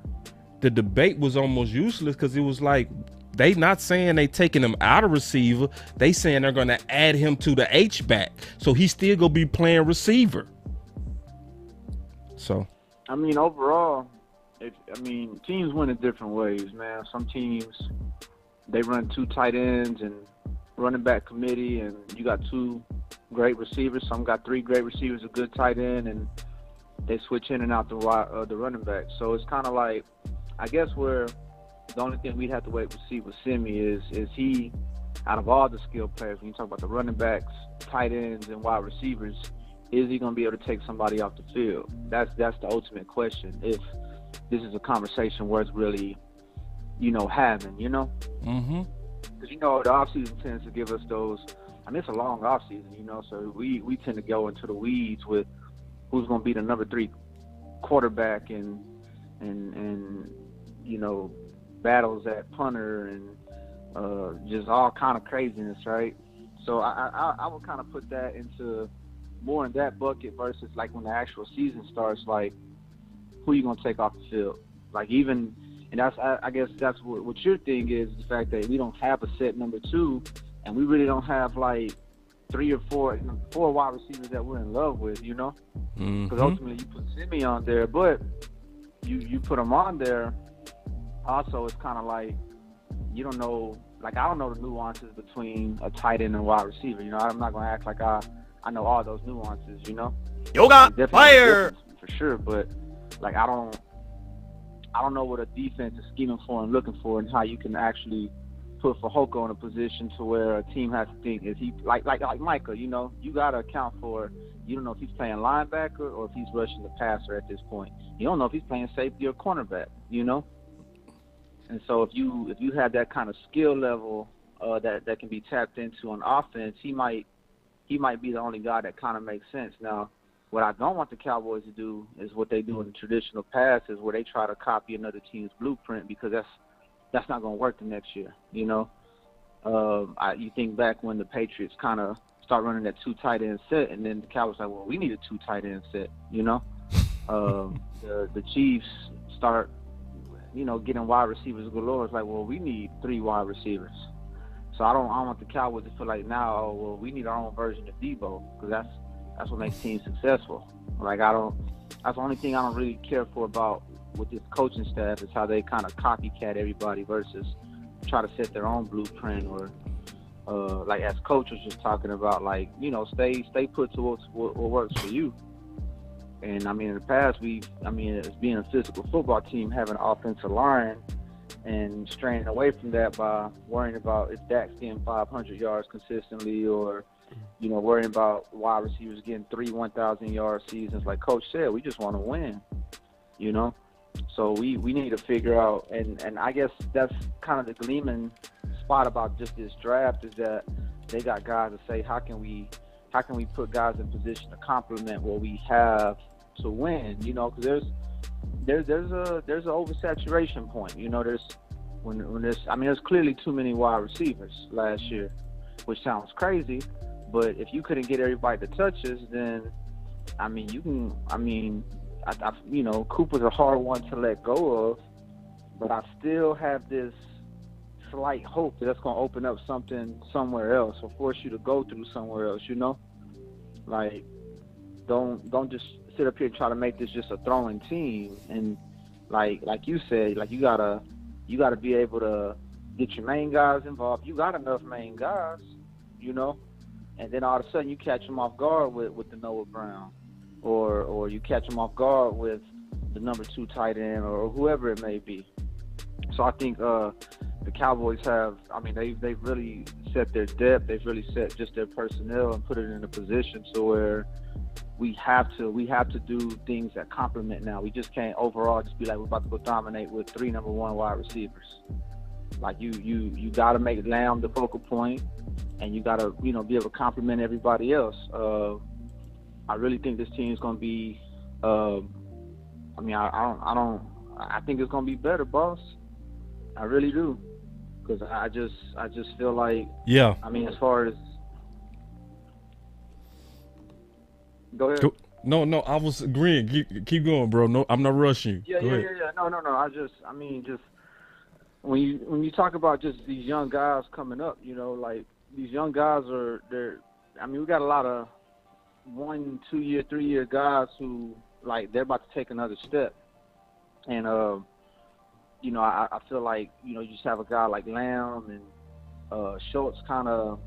the debate was almost useless because it was like, they not saying they taking him out of receiver. They saying they're going to add him to the H-back. So he's still going to be playing receiver. So, I mean, overall, teams win in different ways, man. Some teams, they run 2 tight ends and running back committee, and you got 2 great receivers. Some got 3 great receivers, a good tight end, and they switch in and out the running back. So it's kind of like, I guess where the only thing we'd have to wait to see with Simi is he, out of all the skill players, when you talk about the running backs, tight ends, and wide receivers, is he going to be able to take somebody off the field? That's the ultimate question. If this is a conversation where it's really, having, Mm-hmm. Because, the offseason tends to give us those, it's a long offseason, so we tend to go into the weeds with who's going to be the number 3 quarterback and battles at punter and just all kind of craziness, right? So I would kind of put that into more in that bucket versus like when the actual season starts, like who you gonna take off the field? Like even, and that's I guess that's what your thing is, the fact that we don't have a set number 2, and we really don't have like 3 or 4 wide receivers that we're in love with, Because ultimately you put Simi on there, but you put him on there. Also, it's kind of like you don't know. Like I don't know the nuances between a tight end and a wide receiver. I'm not gonna act like I know all those nuances. Yoga fire for sure, but like I don't know what a defense is scheming for and looking for, and how you can actually put Fehoko in a position to where a team has to think, is he like Micah? You gotta account for. You don't know if he's playing linebacker or if he's rushing the passer at this point. You don't know if he's playing safety or cornerback. And so if you have that kind of skill level that can be tapped into on offense, he might be the only guy that kind of makes sense. Now, what I don't want the Cowboys to do is what they do in the traditional passes, where they try to copy another team's blueprint, because that's not going to work the next year. You think back when the Patriots kind of start running that 2 tight end set, and then the Cowboys like, well, we need a 2 tight end set. The Chiefs start, getting wide receivers galore. It's like, well, we need 3 wide receivers. So I don't want the Cowboys to feel like now, oh, well, we need our own version of Debo, because that's what makes teams successful. Like that's the only thing I don't really care for about with this coaching staff, is how they kind of copycat everybody versus try to set their own blueprint, or like as Coach was just talking about, like, stay put to what works for you. And in the past, as being a physical football team, having an offensive line and straying away from that by worrying about if Dak's getting 500 yards consistently, or, worrying about wide receivers getting 3 1,000-yard seasons. Like Coach said, we just want to win, So we need to figure out, and I guess that's kind of the gleaming spot about just this draft, is that they got guys to say, how can we put guys in position to complement what we have to win? Because there's an oversaturation point. There's clearly too many wide receivers last year, which sounds crazy, but if you couldn't get everybody to touches, then Cooper's a hard one to let go of, but I still have this slight hope that that's going to open up something somewhere else or force you to go through somewhere else, you know? Like, don't just sit up here and try to make this just a throwing team. And like you said, like you gotta be able to get your main guys involved. You got enough main guys, you know? And then all of a sudden you catch them off guard with the Noah Brown, or you catch them off guard with the number 2 tight end or whoever it may be. So I think the Cowboys have, I mean, they've really set their depth. They've really set just their personnel and put it in a position so where we have to do things that complement now. We just can't overall just be like, we're about to go dominate with 3 number 1 wide receivers. Like you got to make Lamb the focal point, and you got to, you know, be able to complement everybody else. I really think this team is going to be, I think it's going to be better, boss. I really do. Because I just feel like, yeah. I mean, as far as, go ahead. No, I was agreeing. Keep going, bro. No, I'm not rushing you. Yeah. No. Just when you talk about just these young guys coming up, you know, like these young guys we got a lot of 1, 2 year, 3 year guys who, like, they're about to take another step. And, you know, I feel like, you know, you just have a guy like Lamb and Schultz kind of,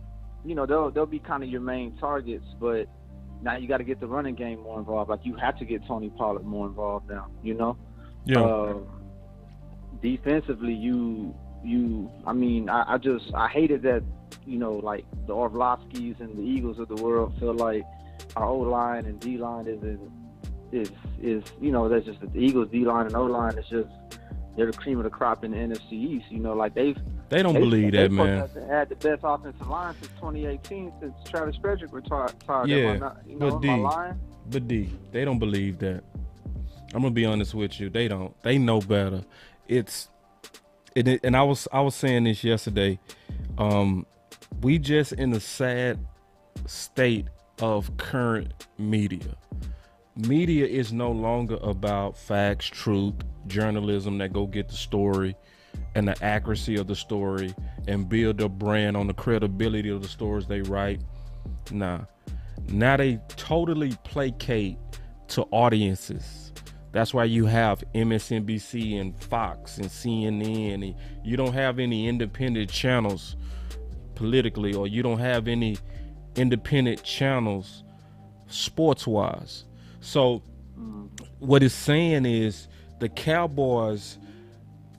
you know, they'll be kind of your main targets, but now you got to get the running game more involved. Like, you have to get Tony Pollard more involved now, you know? Yeah. Defensively, I hated that, you know, like the Orlovskis and the Eagles of the world feel like our O-line and D-line is you know, that's just the Eagles D-line and O-line is just, they're the cream of the crop in the NFC East. You know, like they don't believe that, man. They had the best offensive line since 2018, since Travis Frederick retired. Yeah, but D, they don't believe that. I'm gonna be honest with you. They don't. They know better. And I was saying this yesterday. We just in a sad state of current media. Media is no longer about facts, truth, journalism that go get the story and the accuracy of the story and build a brand on the credibility of the stories they write. Nah. Now they totally placate to audiences. That's why you have MSNBC and Fox and CNN. And you don't have any independent channels politically, or you don't have any independent channels sports-wise. So what it's saying is the Cowboys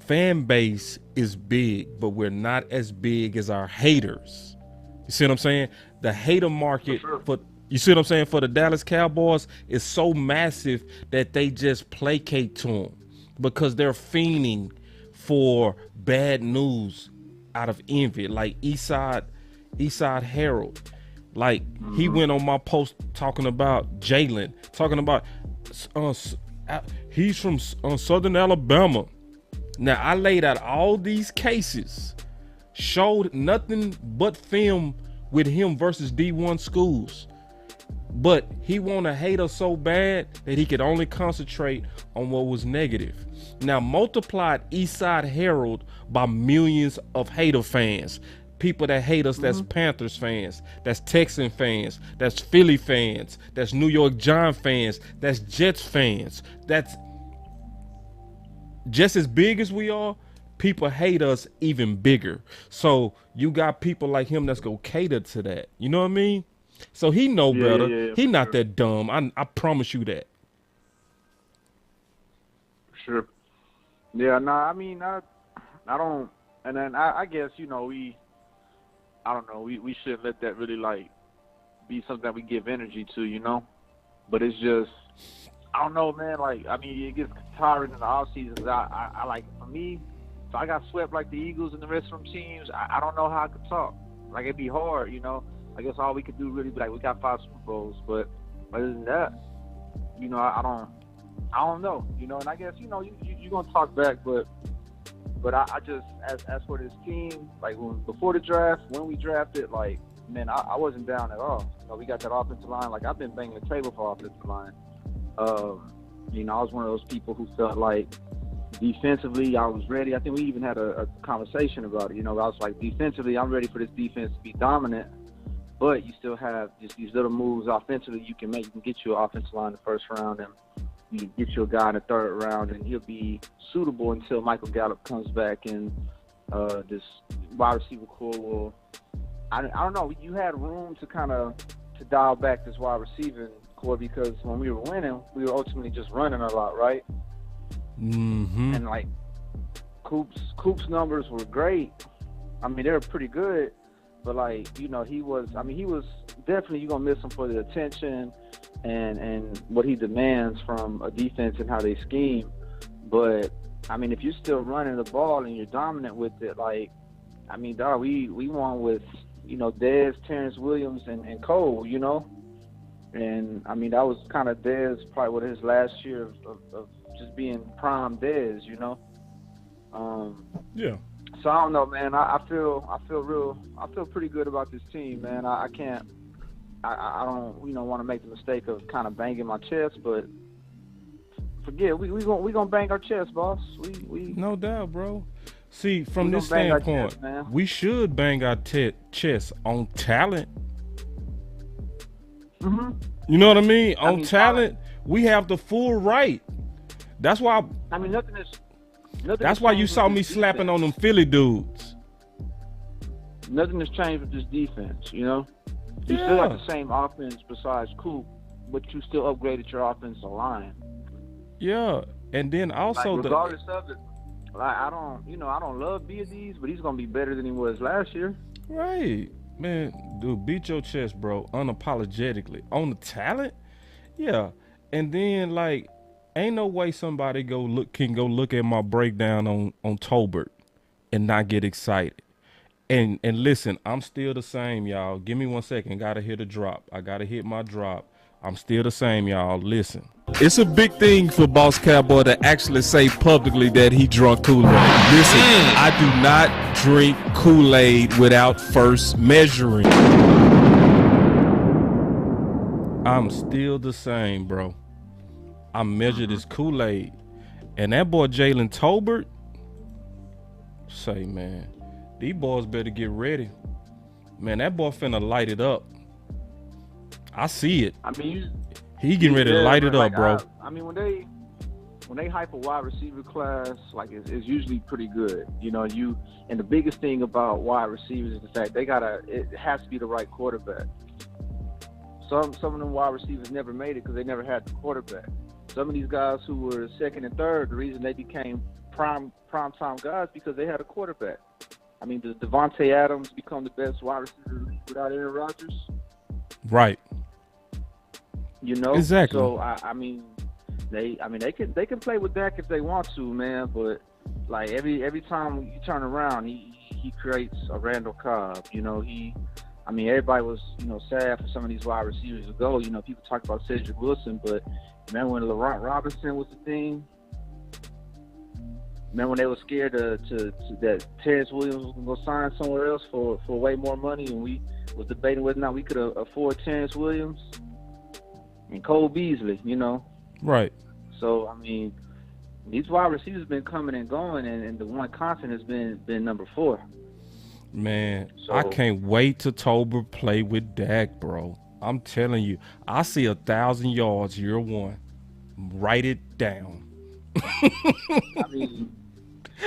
fan base is big, but we're not as big as our haters. You see what I'm saying? The hater market for the Dallas Cowboys is so massive that they just placate to them because they're fiending for bad news out of envy. Like Eastside Herald. Like, he went on my post talking about Jalen, talking about he's from Southern Alabama. Now, I laid out all these cases, showed nothing but film with him versus D1 schools. But he want to hate us so bad that he could only concentrate on what was negative. Now, multiplied Eastside Herald by millions of hater fans. People that hate us, that's Panthers fans, that's Texan fans, that's Philly fans, that's New York Giants fans, that's Jets fans. That's just as big as we are. People hate us even bigger. So you got people like him that's gonna cater to that. You know what I mean? So he know better. Yeah, he not that dumb. I promise you that. Sure. Yeah. No. I mean, I don't. And then I guess, you know, I don't know. We shouldn't let that really, like, be something that we give energy to, you know? But it's just, I don't know, man. Like, I mean, it gets tiring in the offseason. I like, for me, if I got swept like the Eagles and the rest of them teams, I don't know how I could talk. Like, it'd be hard, you know? I guess all we could do really be like, we got 5 Super Bowls. But other than that, you know, I don't know, you know? And I guess, you know, you're going to talk back, but I just, as for this team, like, before the draft, when we drafted, like, man, I wasn't down at all. You know, we got that offensive line. Like, I've been banging the table for offensive line. You know, I was one of those people who felt like defensively, I was ready. I think we even had a conversation about it. You know, I was like, defensively, I'm ready for this defense to be dominant, but you still have just these little moves offensively you can make. You can get you an offensive line in the first round, and you can get you a guy in the third round, and he'll be suitable until Michael Gallup comes back, and this wide receiver core will. I don't know. You had room to kind of to dial back this wide receiving core because when we were winning, we were ultimately just running a lot, right? Mm-hmm. And like Coop's numbers were great. I mean, they were pretty good, but like, you know, he was definitely, you're gonna miss him for the attention and what he demands from a defense and how they scheme. But I mean, if you're still running the ball and you're dominant with it, like, I mean, dog, we won with, you know, Dez, Terrence Williams, and Cole, you know? And, I mean, that was kind of Dez, probably what his last year of just being prime Dez, you know? Yeah. So, I don't know, man. I feel pretty good about this team, man. I don't, you know, want to make the mistake of kind of banging my chest, but forget, we gonna bang our chest, boss. We No doubt, bro. See, from this standpoint, we should bang our chest on talent. Mm-hmm. You know what I mean? On talent, we have the full right. That's why. I mean, nothing That's why you saw me slapping on them Philly dudes. Nothing has changed with this defense. You know, you still got the same offense besides Coop, but you still upgraded your offensive line. Yeah, and then also like, regardless of it. Like, I don't love BDs, but he's gonna be better than he was last year. Right, man, dude, beat your chest, bro, unapologetically on the talent. Yeah, and then like, ain't no way somebody can go look at my breakdown on Tolbert and not get excited. And listen, I'm still the same, y'all. Give me 1 second. Gotta hit a drop. I gotta hit my drop. I'm still the same, y'all. Listen. It's a big thing for Boss Cowboy to actually say publicly that he drunk Kool-Aid. Listen, I do not drink Kool-Aid without first measuring. I'm still the same, bro. I measured this Kool-Aid. And that boy Jalen Tolbert, say, man, these boys better get ready. Man, that boy finna light it up. I see it. I mean, he getting ready to light it up, bro. I mean, when they hype a wide receiver class, like it's usually pretty good. You know, and the biggest thing about wide receivers is the fact it has to be the right quarterback. Some of them wide receivers never made it because they never had the quarterback. Some of these guys who were second and third, the reason they became prime time guys because they had a quarterback. I mean, does Devontae Adams become the best wide receiver without Aaron Rodgers? Right. You know, exactly. So I mean, they can play with Dak if they want to, man. But like every time you turn around, he creates a Randall Cobb. You know, everybody was, you know, sad for some of these wide receivers to go. You know, people talk about Cedric Wilson, but remember when Laurent Robinson was the thing? Remember when they were scared that Terrence Williams was going to go sign somewhere else for way more money, and we was debating whether or not we could afford Terrence Williams and Cole Beasley, you know? Right. So, I mean, these wide receivers have been coming and going, and the one constant has been number 4. Man, so, I can't wait to Tolbert play with Dak, bro. I'm telling you, I see 1,000 yards year one. Write it down. I mean,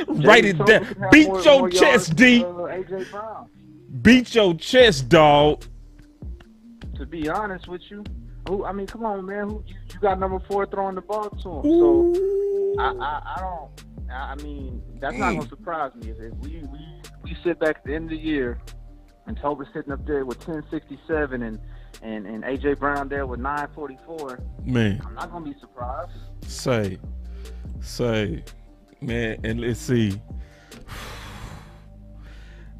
write it down. Beat your chest, D. AJ Brown. Beat your chest, dog. To be honest with you, I mean, come on, man. You got number 4 throwing the ball to him. Ooh. So I don't. I mean, that's not gonna surprise me if we sit back at the end of the year and Tolbert sitting up there with 1067 and AJ Brown there with 944. Man, I'm not gonna be surprised. Say, man, and let's see.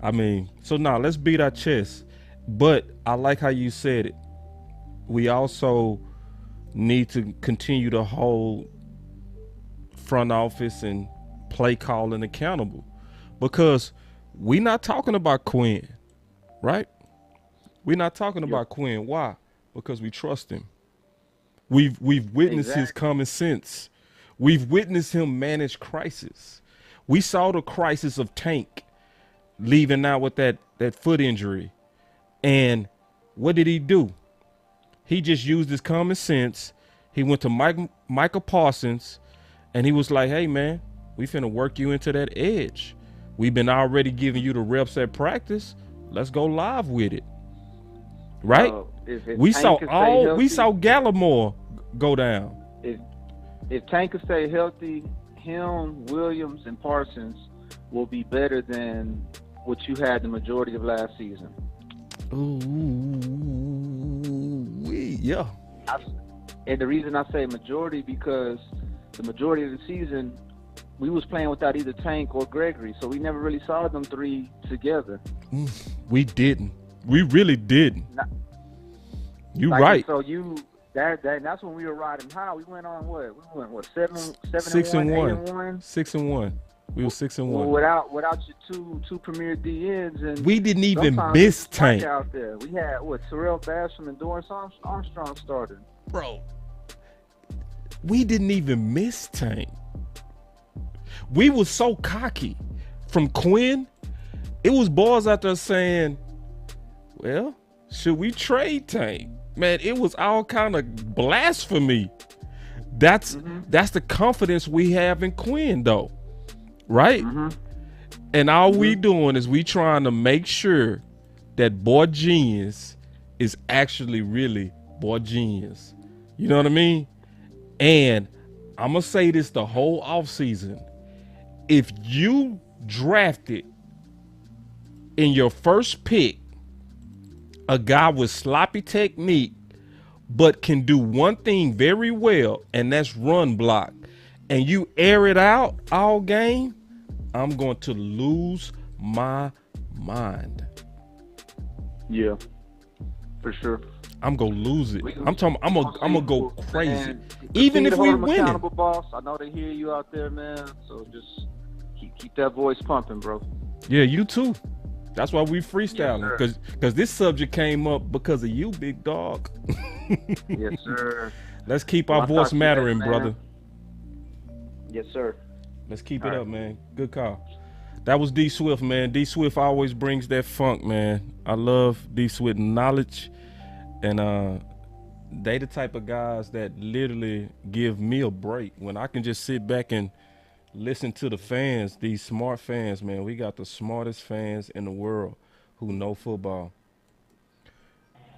I mean, so now let's beat our chest. But I like how you said it. We also need to continue to hold front office and play calling accountable, because we're not talking about Quinn, right? We're not talking about Quinn. Why? Because we trust him. We've witnessed his common sense. We've witnessed him manage crisis. We saw the crisis of Tank leaving out with that foot injury. And what did he do? He just used his common sense. He went to Micah Parsons, and he was like, hey, man, we finna work you into that edge. We've been already giving you the reps at practice. Let's go live with it. Right? We saw Gallimore go down. If Tank could stay healthy, him, Williams, and Parsons will be better than what you had the majority of last season. Yeah. And the reason I say majority, because the majority of the season, we was playing without either Tank or Gregory, so we never really saw them three together. We didn't. We really didn't. You right. So that's when we were riding high. We went on what? We went what? 6-1. 6-1. We were 6-1. Without your two premier DNs, and we didn't even miss Tank out there. We had Terrell Basham and Doris Armstrong started. Bro, we didn't even miss Tank. We was so cocky from Quinn. It was boys out there saying, well, should we trade Tank? Man, it was all kind of blasphemy. That's the confidence we have in Quinn, though. Right? And all we doing is we trying to make sure that Boy Genius is actually really Boy Genius. You know what I mean? And I'm going to say this the whole offseason. If you drafted in your first pick a guy with sloppy technique but can do one thing very well, and that's run block, and you air it out all game, I'm going to lose my mind. Yeah, for sure. I'm gonna lose it. I'm gonna go crazy. Man, even if we win. Boss, I know they hear you out there, man. So just keep that voice pumping, bro. Yeah, you too. That's why we freestyling, because this subject came up because of you, big dog. Yes, sir. Let's keep our voice mattering, brother. Yes, sir. Let's keep it up, man. Good call. That was D Swift, man. D Swift always brings that funk, man. I love D Swift knowledge, and they the type of guys that literally give me a break when I can just sit back and listen to the fans, these smart fans, man. We got the smartest fans in the world who know football.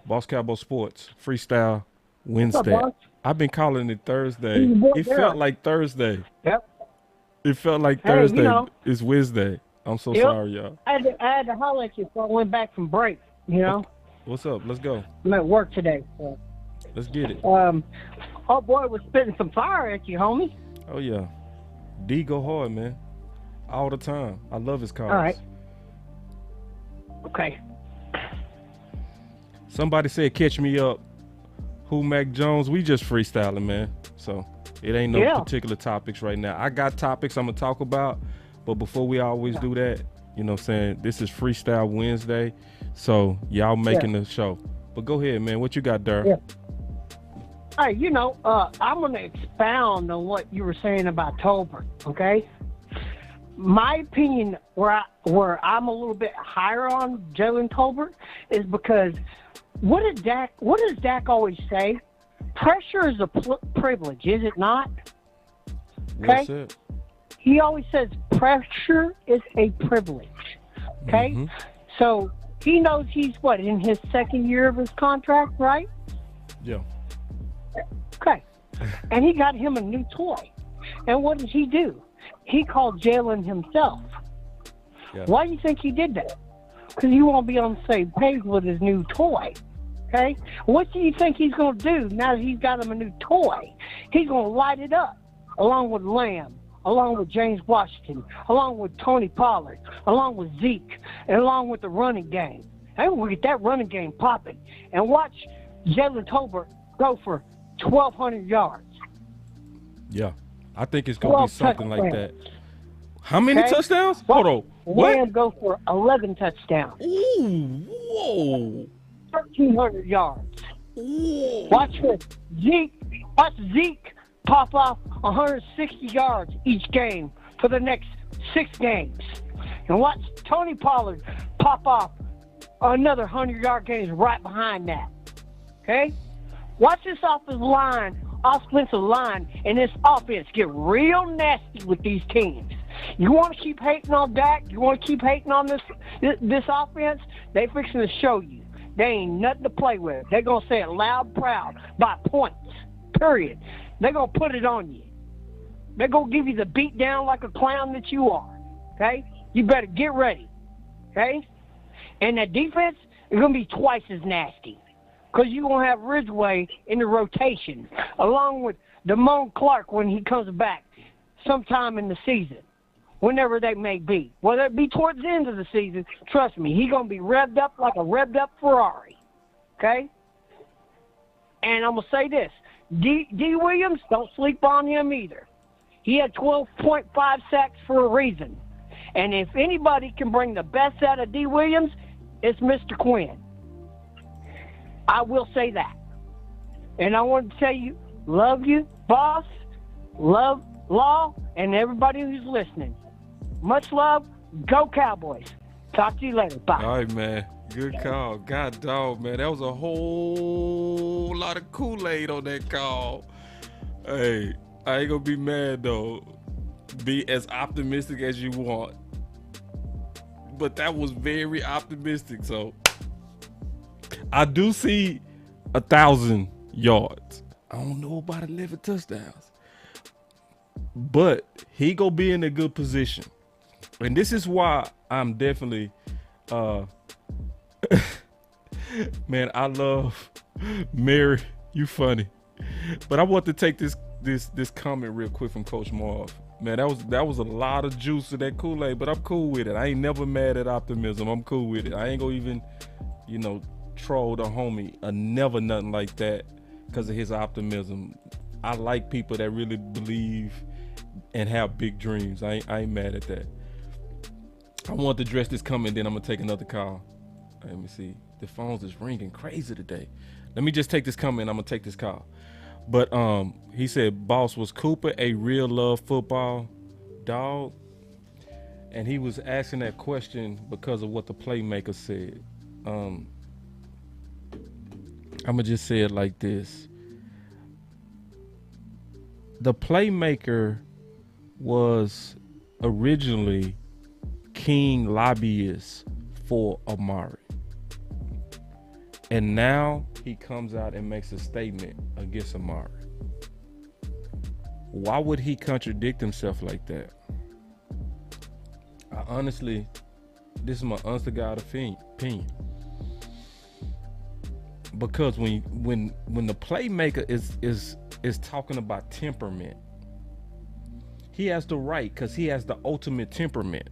Boss Cowboy Sports, Freestyle Wednesday. What's up, boss? I've been calling it Thursday. It felt like Thursday. Yep. It felt like Thursday. It's Wednesday. I'm so sorry, y'all. I had to holler at you before I went back from break, you know? What's up? Let's go. I'm at work today. So. Let's get it. Oh, boy, was spitting some fire at you, homie. Oh, yeah. D go hard, man. All the time. I love his calls. All right. Okay. Somebody said, catch me up. Who, Mac Jones? We just freestyling, man. So it ain't no particular topics right now. I got topics I'm going to talk about, but before we always do that, you know what I'm saying, this is Freestyle Wednesday, so y'all making the show. But go ahead, man. What you got, Durr? Yeah. All right, I'm going to expound on what you were saying about Tolbert, okay? My opinion, where I'm a little bit higher on Jalen Tolbert, is because what does Dak always say? Pressure is a privilege, is it not? Okay? What's it? He always says pressure is a privilege, okay? Mm-hmm. So he knows he's, in his second year of his contract, right? Yeah. Okay. And he got him a new toy. And what did he do? He called Jalen himself. Yeah. Why do you think he did that? Because he won't be on the same page with his new toy. Okay? What do you think he's going to do now that he's got him a new toy? He's going to light it up, along with Lamb, along with James Washington, along with Tony Pollard, along with Zeke, and along with the running game. And we'll get that running game popping. And watch Jalen Tolbert go for 1,200 yards. Yeah. I think it's going to be something like that. How many touchdowns? Hold on. What? Lamb go for 11 touchdowns. Ooh, whoa. 1,300 yards. Ooh. Watch Zeke pop off 160 yards each game for the next 6 games. And watch Tony Pollard pop off another 100-yard games right behind that. Okay? Watch this offensive line, and this offense get real nasty with these teams. You want to keep hating on Dak? You want to keep hating on this offense? They fixing to show you. They ain't nothing to play with. They're going to say it loud and proud by points, period. They're going to put it on you. They're going to give you the beat down like a clown that you are, okay? You better get ready, okay? And that defense is going to be twice as nasty because you're going to have Ridgeway in the rotation along with Damone Clark when he comes back sometime in the season, whenever they may be. Whether it be towards the end of the season, trust me, he's going to be revved up like a revved-up Ferrari, okay? And I'm going to say this. D. Williams, don't sleep on him either. He had 12.5 sacks for a reason. And if anybody can bring the best out of D. Williams, it's Mr. Quinn. I will say that. And I want to tell you, love you, boss, love Law, and everybody who's listening. Much love. Go Cowboys. Talk to you later. Bye. All right, man. Good call. God dog, man. That was a whole lot of Kool-Aid on that call. Hey, I ain't gonna be mad though. Be as optimistic as you want. But that was very optimistic. So I do see 1,000 yards. I don't know about 11 touchdowns. But he gonna be in a good position. And this is why I'm definitely man, I love Mary. You funny. But I want to take this comment real quick from Coach Marv. Man, that was a lot of juice in that Kool-Aid, but I'm cool with it. I ain't never mad at optimism. I'm cool with it. I ain't gonna even, troll the homie or never nothing like that because of his optimism. I like people that really believe and have big dreams. I ain't mad at that. I want to address this comment, then I'm gonna take another call. Let me see. The phones is ringing crazy today. Let me just take this comment. I'm gonna take this call. But he said, "Boss, was Cooper a real love football dog?" And he was asking that question because of what the playmaker said. I'm gonna just say it like this: the playmaker was originally king lobbyist for Amari. And now he comes out and makes a statement against Amari. Why would he contradict himself like that? Honestly, this is my honest to God opinion. Because when the playmaker is talking about temperament, he has the right because he has the ultimate temperament.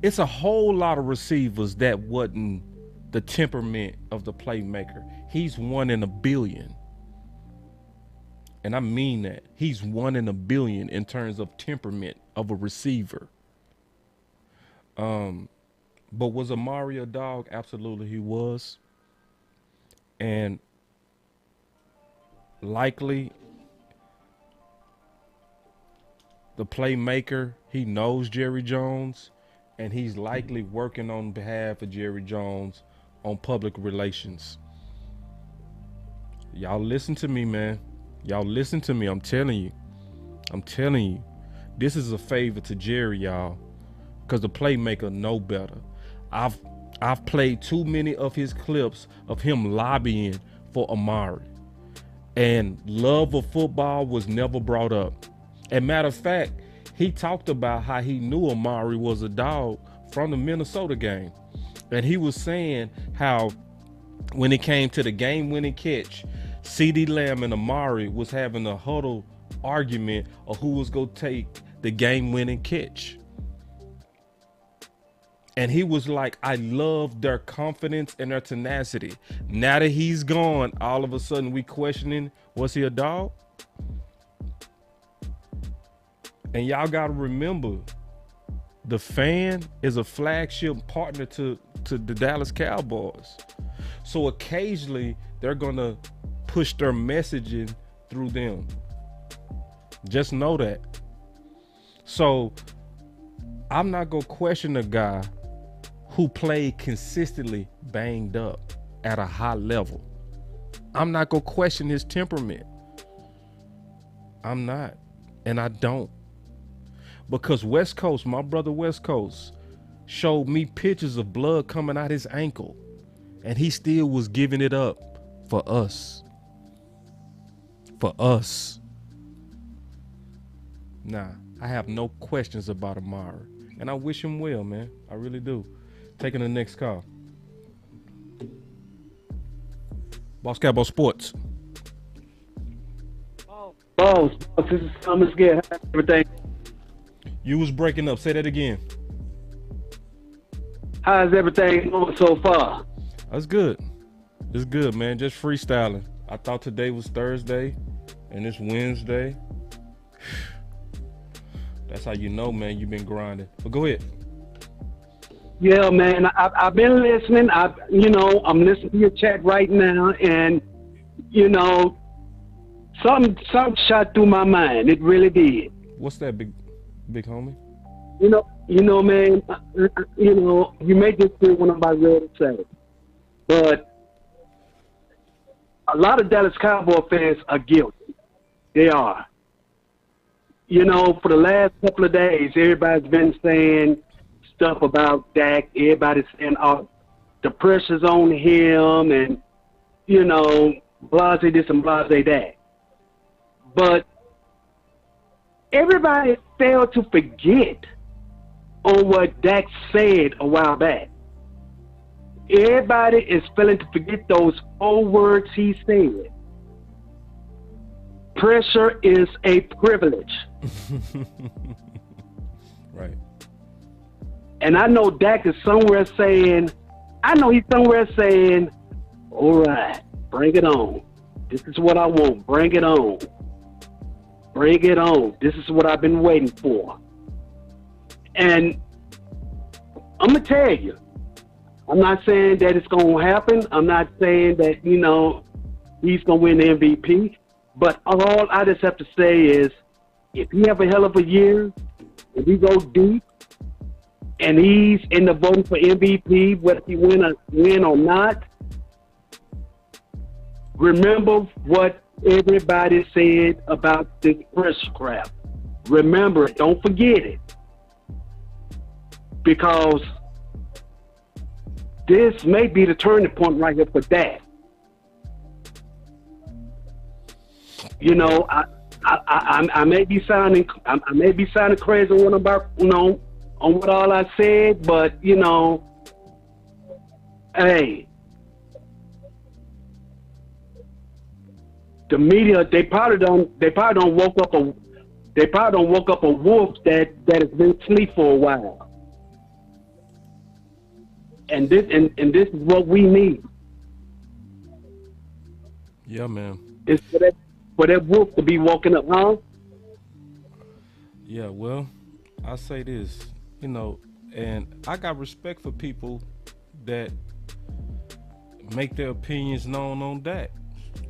It's a whole lot of receivers that wasn't the temperament of the playmaker. He's 1 in a billion. And I mean that. He's 1 in a billion in terms of temperament of a receiver. But was Amari a dog? Absolutely he was. And likely the playmaker, he knows Jerry Jones. And he's likely working on behalf of Jerry Jones on public relations. Y'all listen to me, man. Y'all listen to me. I'm telling you. This is a favor to Jerry, y'all. Because the playmaker know better. I've played too many of his clips of him lobbying for Amari. And love of football was never brought up. As a matter of fact, he talked about how he knew Amari was a dog from the Minnesota game. And he was saying how when it came to the game-winning catch, CeeDee Lamb and Amari was having a huddle argument of who was going to take the game-winning catch. And he was like, I love their confidence and their tenacity. Now that he's gone, all of a sudden we questioning, was he a dog? And y'all got to remember, the fan is a flagship partner to the Dallas Cowboys. So occasionally they're going to push their messaging through them. Just know that. So I'm not gonna question a guy who played consistently banged up at a high level. I'm not gonna question his temperament. I'm not, and I don't. Because West Coast, my brother West Coast, showed me pictures of blood coming out his ankle, and he still was giving it up for us. For us. Nah, I have no questions about Amari, and I wish him well, man. I really do. Taking the next call. Boss Cowboy Sports. Boss, this is Thomas again. Everything. You was breaking up. Say that again. How's everything going so far? That's good. It's good, man. Just freestyling. I thought today was Thursday, and it's Wednesday. That's how you know, man, you've been grinding. But go ahead. Yeah, man. I've been listening. I'm listening to your chat right now, and something shot through my mind. It really did. What's that, big homie? Man. You may just hear what I'm about ready to say, but a lot of Dallas Cowboy fans are guilty. They are. For the last couple of days, everybody's been saying stuff about Dak. Everybody's saying, the pressure's on him, and, blase this and blase that. But everybody failed to forget on what Dak said a while back. Everybody is failing to forget those 4 words he said. Pressure is a privilege. Right. And I know Dak is somewhere saying, all right, bring it on. This is what I want. Bring it on. Bring it on. This is what I've been waiting for. And I'm going to tell you, I'm not saying that it's going to happen. I'm not saying that, he's going to win the MVP. But all I just have to say is, if he have a hell of a year, if he goes deep, and he's in the voting for MVP, whether he win or not, remember what everybody said about this pressure crap. Remember it. Don't forget it. Because this may be the turning point right here for Dak. I may be sounding crazy on what about on what all I said, but hey, the media they probably don't woke up a wolf that has been asleep for a while. And this is what we need. Yeah, man. It's for that wolf to be woken up, huh? Yeah, well, I say this, and I got respect for people that make their opinions known on Dak,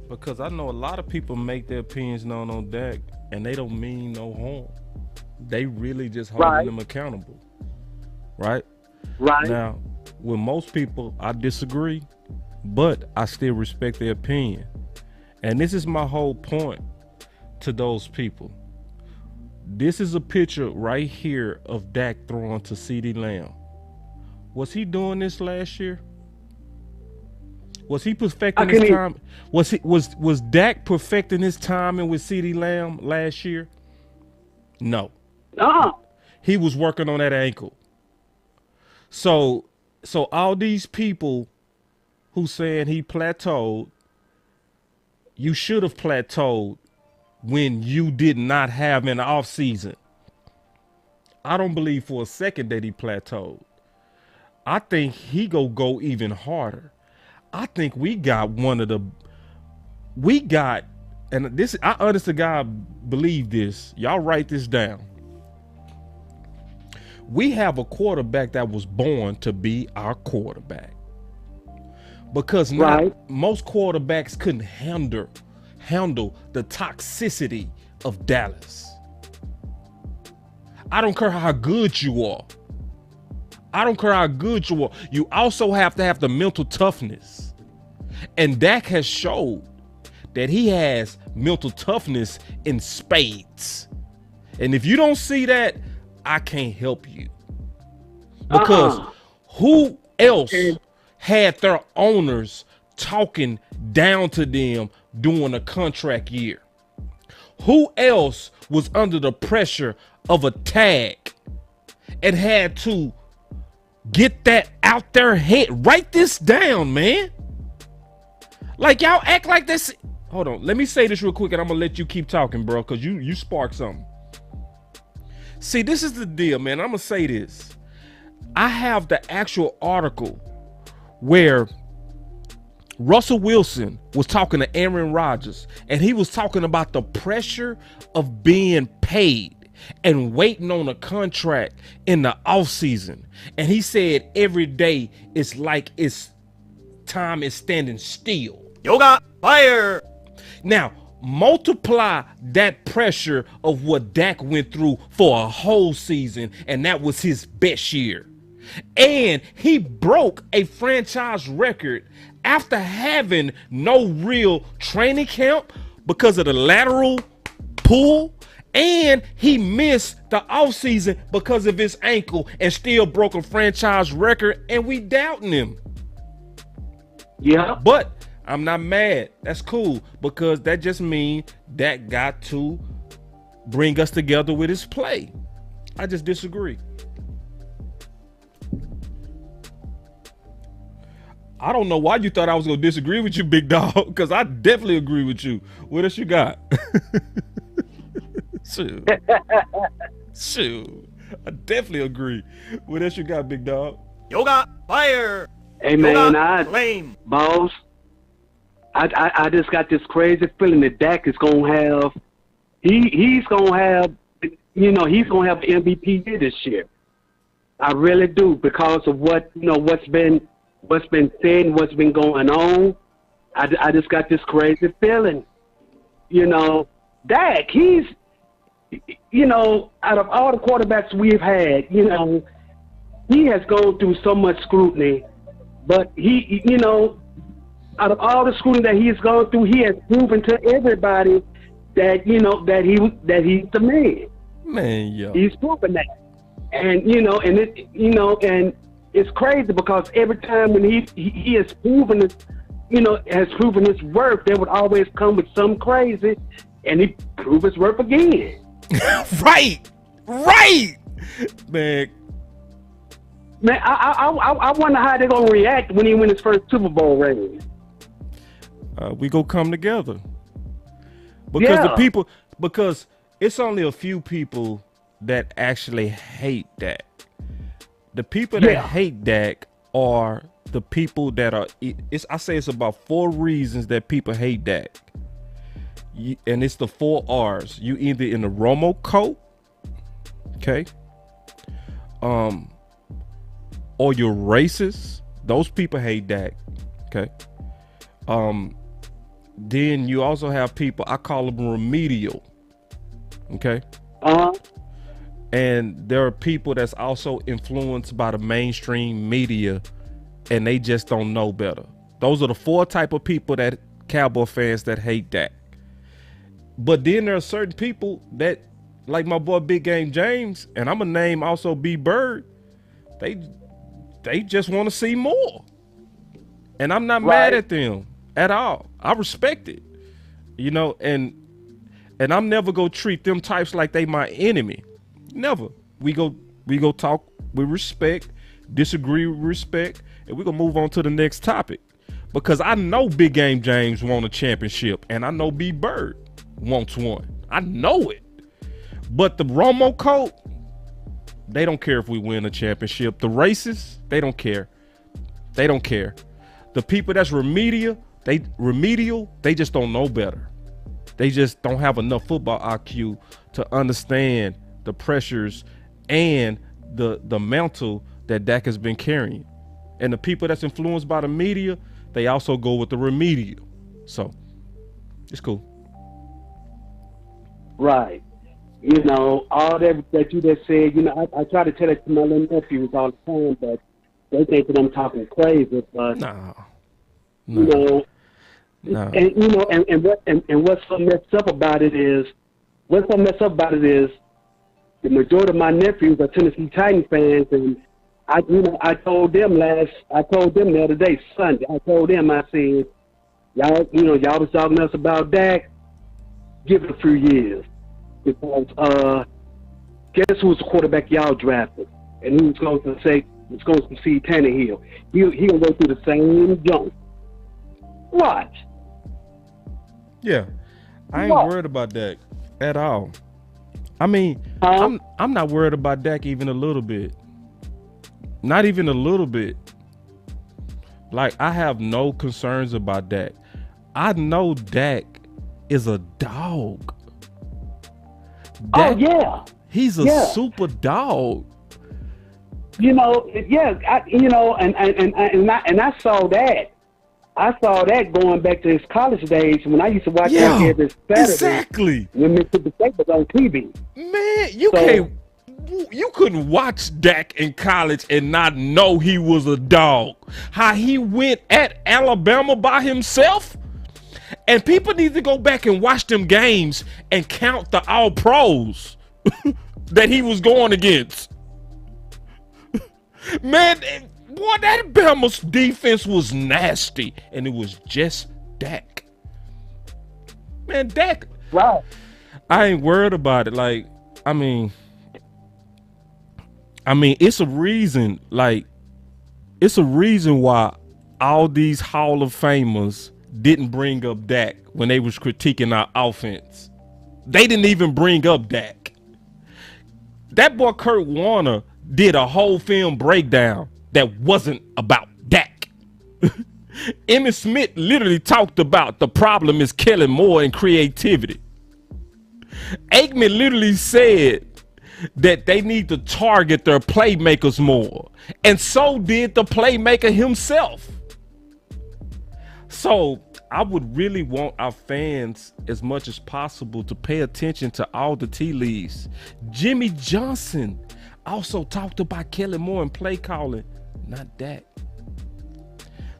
because I know a lot of people make their opinions known on Dak and they don't mean no harm. They really just holding them accountable, right? Right. Now, with most people, I disagree, but I still respect their opinion. And this is my whole point to those people. This is a picture right here of Dak throwing to CeeDee Lamb. Was he doing this last year? Was he perfecting his time? Was Dak perfecting his timing with CeeDee Lamb last year? No. He was working on that ankle. So all these people who saying he plateaued, you should have plateaued when you did not have an off season. I don't believe for a second that he plateaued. I think he go even harder. I think and this, I honest to God believe this. Y'all write this down. We have a quarterback that was born to be our quarterback. because most quarterbacks couldn't handle the toxicity of Dallas. I don't care how good you are. You also have to have the mental toughness. And Dak has showed that he has mental toughness in spades. And if you don't see that, I can't help you. Because who else had their owners talking down to them during a contract year? Who else was under the pressure of a tag and had to get that out their head? Write this down, man. Like, y'all act like this. Hold on. Let me say this real quick and I'm going to let you keep talking, bro, because you sparked something. See, this is the deal, man. I'm going to say this. I have the actual article where Russell Wilson was talking to Aaron Rodgers, and he was talking about the pressure of being paid and waiting on a contract in the offseason. And he said every day it's like time is standing still. Yoga fire. Now, multiply that pressure of what Dak went through for a whole season, and that was his best year. And he broke a franchise record after having no real training camp because of the lateral pull, and he missed the offseason because of his ankle and still broke a franchise record, and we doubting him. Yeah. But I'm not mad. That's cool, because that just means Dak got to bring us together with his play. I just disagree. I don't know why you thought I was going to disagree with you, big dog, because I definitely agree with you. What else you got? Shoot. I definitely agree. What else you got, big dog? Yoga fire. Hey, man, flame. Boss, I just got this crazy feeling that Dak is going to have, he's going to have, he's going to have the MVP year this year. I really do, because of what's been said and what's been going on. I just got this crazy feeling. Dak, he's, out of all the quarterbacks we've had, he has gone through so much scrutiny, but he, out of all the scrutiny that he's gone through, he has proven to everybody that, that he's the man. Man, yeah. He's proven that. And, and it's crazy because every time when he has proven his worth, they would always come with some crazy, and he proved his worth again. Right, man. I wonder how they're gonna react when he win his first Super Bowl ring. We go come together because it's only a few people that actually hate Dak. The people that hate Dak are the people that are. I say it's about 4 reasons that people hate Dak, and it's the 4 R's. You either in the Romo coat, okay, or you're racist. Those people hate Dak, okay. Then you also have people, I call them remedial, okay. And there are people that's also influenced by the mainstream media, and they just don't know better. Those are the 4 type of people that Cowboy fans that hate Dak. But then there are certain people that, like my boy Big Game James, and I'm gonna name also B Bird. They just want to see more, and I'm not mad at them at all. I respect it, and I'm never gonna treat them types like they my enemy. Never. We go talk with respect, disagree with respect, and we're gonna move on to the next topic. Because I know Big Game James won a championship, and I know B Bird wants one. I know it. But the Romo coat, they don't care if we win a championship. The racists, they don't care. They don't care. The people that's remedial, they just don't know better. They just don't have enough football IQ to understand the pressures and the mantle that Dak has been carrying. And the people that's influenced by the media, they also go with the remedial. So it's cool. Right. You know, all that you just said, you know, I try to tell it to my little nephews all the time, but they think that I'm talking crazy. But No. you know, No. and you know, and what's so messed up about it is, the majority of my nephews are Tennessee Titans fans, and I told them the other day, Sunday, I said, y'all was talking to us about Dak. Give it a few years, because guess who's the quarterback y'all drafted, and who's going to succeed Tannehill? He'll go through the same jump. Watch. Yeah, I ain't worried about Dak at all. I mean, I'm not worried about Dak even a little bit. Not even a little bit. Like, I have no concerns about Dak. I know Dak is a dog. Dak, he's a super dog. You know, and I saw that. I saw that going back to his college days when I used to watch him every Saturday. Exactly. When Mississippi State was on TV. Man, you couldn't watch Dak in college and not know he was a dog. How he went at Alabama by himself. And people need to go back and watch them games and count the all-pros that he was going against. Man, boy, that Bama's defense was nasty, and it was just Dak. Man, Dak. Right. I ain't worried about it. Like, I mean, it's a reason. Like, it's a reason why all these Hall of Famers didn't bring up Dak when they was critiquing our offense. They didn't even bring up Dak. That boy Kurt Warner did a whole film breakdown that wasn't about Dak. Emmitt Smith literally talked about the problem is Kellen Moore and creativity. Aikman literally said that they need to target their playmakers more. And so did the playmaker himself. So I would really want our fans as much as possible to pay attention to all the tea leaves. Jimmy Johnson also talked about Kellen Moore and play calling, not Dak.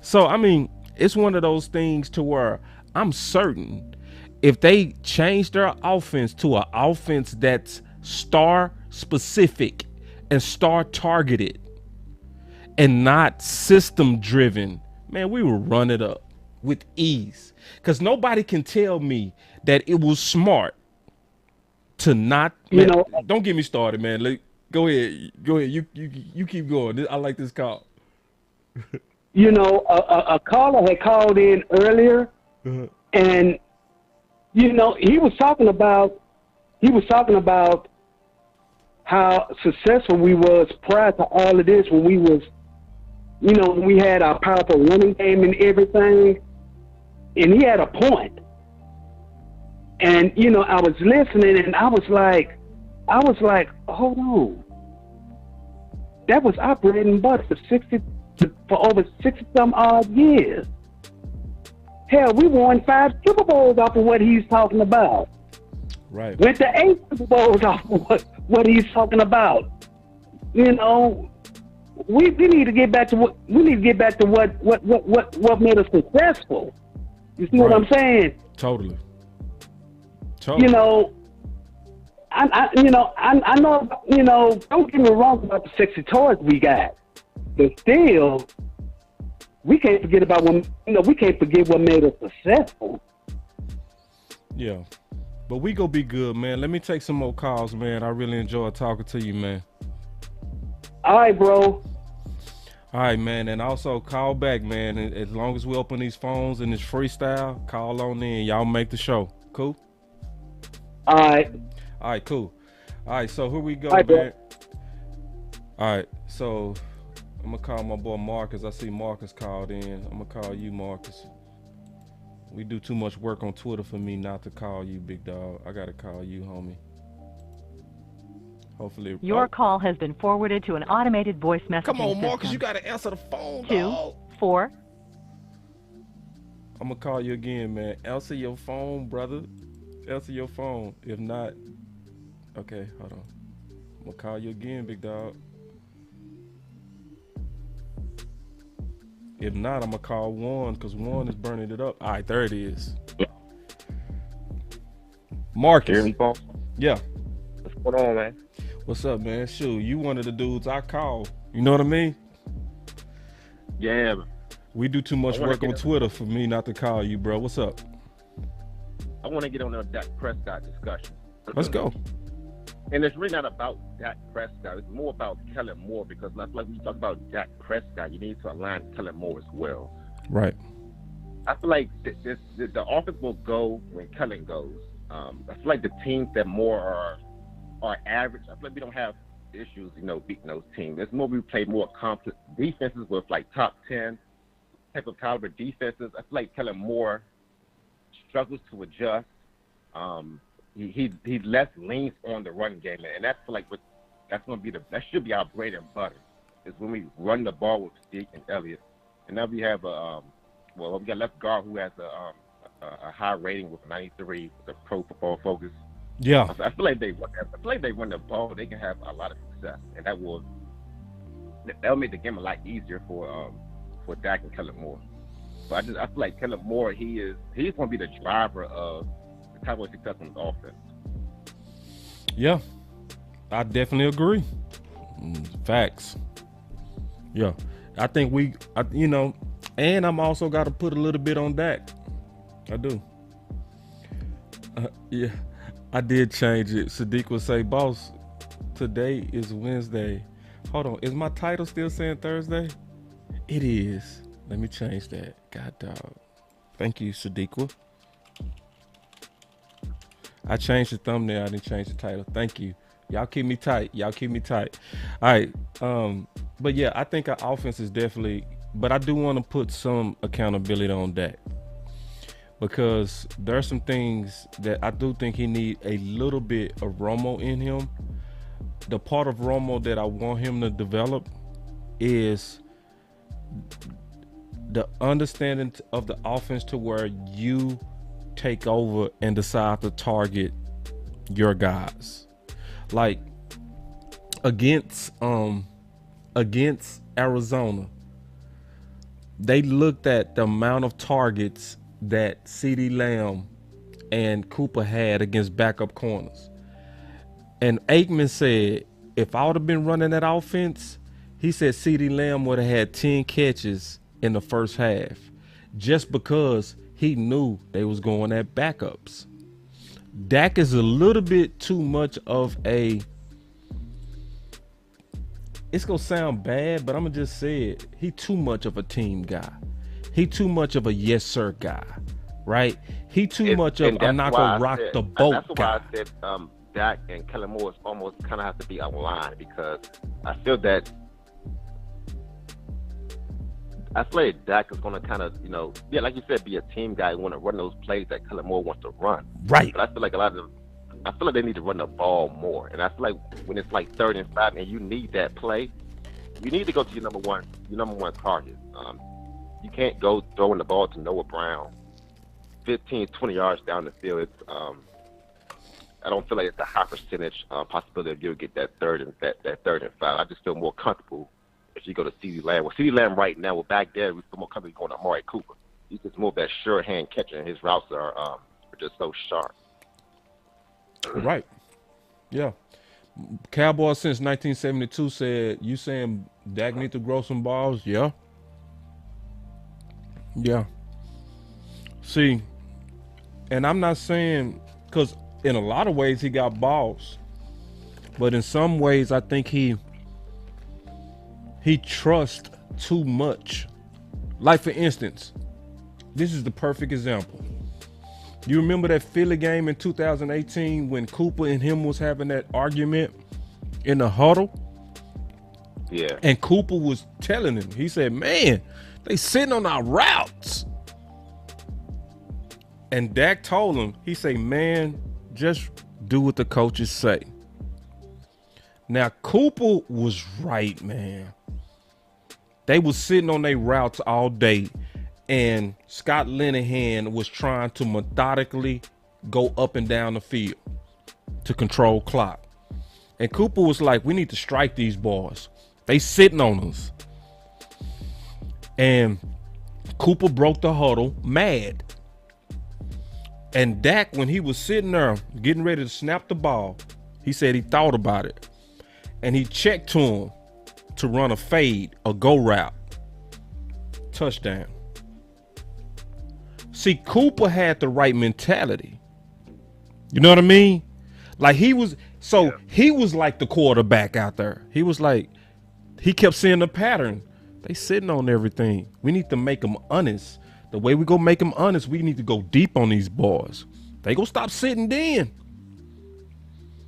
So, I mean, it's one of those things to where I'm certain if they change their offense to an offense that's star specific and star targeted and not system driven, man, we will run it up with ease. Because nobody can tell me that it was smart to not. Don't get me started, man. Go ahead. You keep going. I like this call. You know, a caller had called in earlier, and you know, he was talking about how successful we was prior to all of this when we had our powerful running game and everything. And he had a point. And, you know, I was listening and I was like, hold on. That was our bread and butter for over 60-some odd years. Hell, we won 5 Super Bowls off of what he's talking about. Right. Went to 8 Super Bowls off of what he's talking about. You know, we need to get back to what made us successful. You see what I'm saying? Totally. You know, I know, you know, don't get me wrong about the sexy toys we got, but still, we can't forget about what made us successful. Yeah, but we gonna be good, man. Let me take some more calls, man. I really enjoyed talking to you, man. All right, bro. All right, man, and also call back, man. As long as we open these phones and it's freestyle, call on in. Y'all make the show. Cool? All right. All right, cool. All right, so here we go, right, man. All right, so I'm going to call my boy Marcus. I see Marcus called in. I'm going to call you, Marcus. We do too much work on Twitter for me not to call you, big dog. I got to call you, homie. Hopefully. Your call has been forwarded to an automated voice messaging Come on, Marcus, system. you got to answer the phone, 2 dog. 4 I'm gonna call you again, man. Answer your phone, brother. Answer your phone. If not, okay, hold on. I'm gonna call you again, big dog. If not, I'm gonna call Juan because Juan is burning it up. All right, there it is. Marcus. Hear me, Paul? Yeah. What's going on, man? What's up, man? Shoot, you one of the dudes I call. You know what I mean? Yeah. We do too much work on Twitter for me not to call you, bro. What's up? I want to get on that Prescott discussion. Let's go. And it's really not about Dak Prescott. It's more about Kellen Moore because, like when you talk about Dak Prescott, you need to align Kellen Moore as well. Right. I feel like the offense will go when Kellen goes. I feel like the teams that more are average. I feel like we don't have issues, beating those teams. It's more we play more complex defenses with like top 10 type of caliber defenses. I feel like Kellen Moore struggles to adjust. He less leans on the run game, and that's like that should be our bread and butter. Is when we run the ball with Zeke and Elliott, and now we have we got left guard who has a high rating with 93, the Pro Football Focus. Yeah, I feel like they run the ball, they can have a lot of success, and that'll make the game a lot easier for Dak and Kellen Moore. So I feel like Kellen Moore, he's going to be the driver of the Cowboys' success on the offense. Yeah, I definitely agree. Facts. Yeah, I think and I'm also got to put a little bit on Dak. I do. Yeah, I did change it. Sadiq would say, boss, today is Wednesday. Hold on, is my title still saying Thursday? It is. Let me change that. God dog. Thank you, Sadiqa. I changed the thumbnail. I didn't change the title. Thank you. Y'all keep me tight. All right. But yeah, I think our offense is definitely, but I do want to put some accountability on Dak because there are some things that I do think he need a little bit of Romo in him. The part of Romo that I want him to develop is the understanding of the offense to where you take over and decide to target your guys. Like against Arizona, they looked at the amount of targets that CeeDee Lamb and Cooper had against backup corners. And Aikman said, if I would have been running that offense, he said CeeDee Lamb would have had 10 catches in the first half just because he knew they was going at backups. Dak is a little bit too much of a, it's going to sound bad, but I'm going to just say it. He too much of a team guy. He too much of a yes, sir guy, right? He too much of, I'm not going to rock the boat guy. That's why I said Dak and Kellen Moore almost kind of have to be aligned because I feel like Dak is going to kind of, like you said, be a team guy who want to run those plays that Kellen Moore wants to run. Right. But I feel like they need to run the ball more. And I feel like when it's like 3rd and 5 and you need that play, you need to go to your number one target. You can't go throwing the ball to Noah Brown 15, 20 yards down the field. It's, I don't feel like it's a high percentage possibility of you'll get that 3rd and 5. I just feel more comfortable if you go to CeeDee Lamb. Well, CeeDee Lamb right now, back there, we feel more comfortable going to Amari Cooper. He's just more of that sure hand catcher, and his routes are just so sharp. Right. Yeah. Cowboys since 1972 said, you saying Dak need to grow some balls? Yeah. Yeah. See, and I'm not saying, because in a lot of ways he got balls, but in some ways I think he trusts too much. Like for instance, this is the perfect example. You remember that Philly game in 2018 when Cooper and him was having that argument in the huddle? Yeah. And Cooper was telling him, he said, man, they sitting on our routes. And Dak told him, he said, man, just do what the coaches say. Now, Cooper was right, man. They was sitting on their routes all day. and Scott Linehan was trying to methodically go up and down the field to control clock. And Cooper was like, we need to strike these boys. They sitting on us. And Cooper broke the huddle mad. And Dak, when he was sitting there getting ready to snap the ball, he said he thought about it. And he checked to him to run a fade, a go route. Touchdown. See, Cooper had the right mentality. You know what I mean? Like he was like the quarterback out there. He was like, he kept seeing the pattern. They sitting on everything. We need to make them honest. The way we go make them honest, we need to go deep on these boys. They gonna stop sitting then.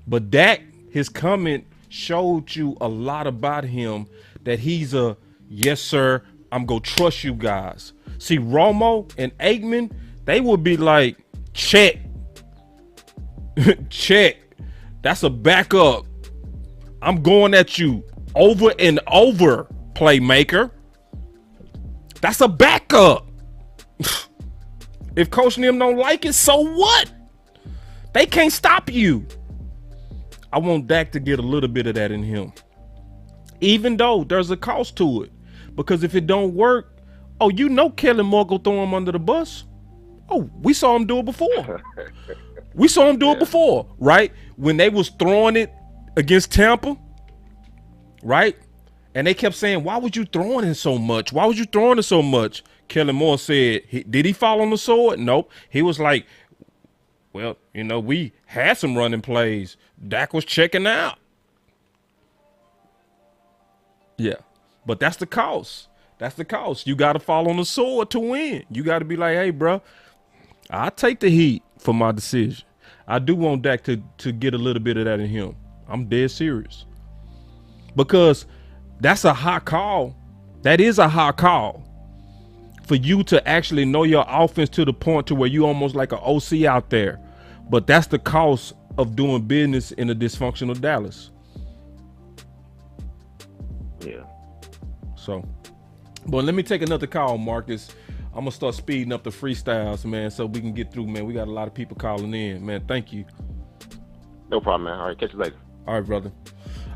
But Dak, his comment showed you a lot about him, that he's a, yes, sir, I'm gonna trust you guys. See, Romo and Aikman, they would be like, check. Check. That's a backup. I'm going at you over and over, playmaker. That's a backup. If Coach and them don't like it, so what? They can't stop you. I want Dak to get a little bit of that in him. Even though there's a cost to it. Because if it don't work, oh, you know Kellen Moore go throw him under the bus. Oh, we saw him do it before. We saw him do it before, right? When they was throwing it against Tampa, right? And they kept saying, why would you throwing it so much? Why would you throwing it so much? Kellen Moore said, did he fall on the sword? Nope. He was like, well, you know, we had some running plays. Dak was checking out. Yeah, but that's the cost. That's the cost. You got to fall on the sword to win. You got to be like, hey, bro, I take the heat for my decision. I do want Dak to get a little bit of that in him. I'm dead serious. Because that's a high call. That is a high call. For you to actually know your offense to the point to where you almost like an OC out there. But that's the cost of doing business in a dysfunctional Dallas. Yeah. So, but let me take another call, Marcus. I'm going to start speeding up the freestyles, man, so we can get through, man. We got a lot of people calling in, man. Thank you. No problem, man. All right, catch you later. All right, brother.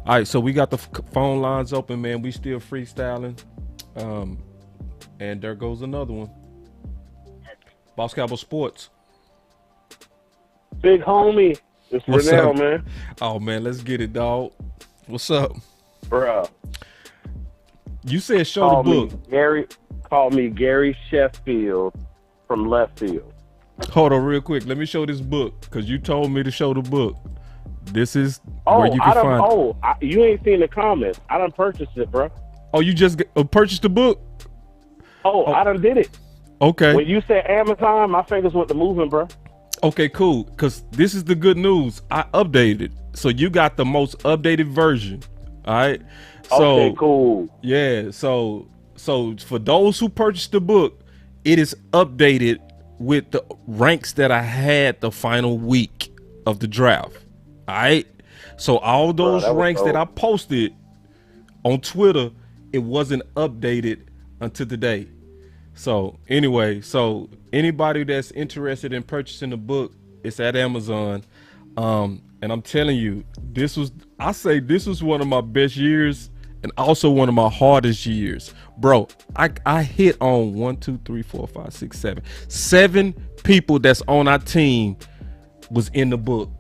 All right, so we got the phone lines open, man. We still freestyling. And there goes another one. Boss Cowboy Sports. Big homie. It's Renell, man. Oh, man, let's get it, dog. What's up? Bruh. You said show the book. Call me Gary Sheffield from left field. Hold on real quick. Let me show this book because you told me to show the book. This is where you can find it. You ain't seen the comments. I done purchased it, bro. Oh, you just purchased the book? Oh, I done did it. Okay. When you said Amazon, my fingers went to moving, bro. Okay, cool. Because this is the good news. I updated it. So you got the most updated version. All right. So, okay, cool. Yeah. So for those who purchased the book, it is updated with the ranks that I had the final week of the draft. All right. So all those ranks that I posted on Twitter, it wasn't updated until today. So anyway, so anybody that's interested in purchasing the book, it's at Amazon. And I'm telling you, this was one of my best years and also one of my hardest years. Bro, I hit on 1, 2, 3, 4, 5, 6, 7. 7 people that's on our team was in the book.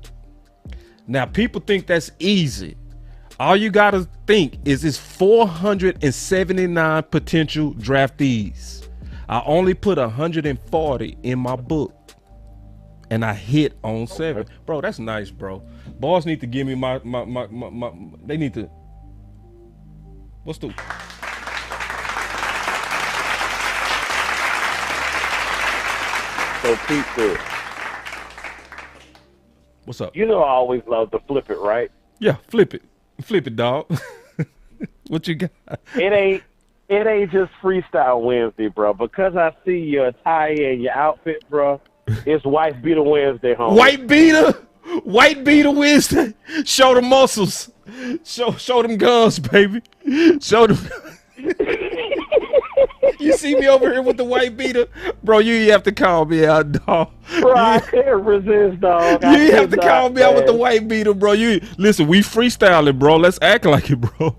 Now, people think that's easy. All you got to think is it's 479 potential draftees. I only put 140 in my book. And I hit on 7. Bro, that's nice, bro. Boss need to give me my they need to. What's the... So Pete said, what's up? You know I always love to flip it, right? Yeah, flip it, dog. What you got? It ain't just Freestyle Wednesday, bro. Because I see your attire and your outfit, bro. It's White Beater Wednesday, homie. White Beater Wednesday. Show the muscles. Show them guns, baby. Show them. You see me over here with the white beater, bro. You have to call me out, dog. Bro, I couldn't resist, dog. You have to call me out with the white beater, bro. You listen. We freestyling, bro. Let's act like it, bro.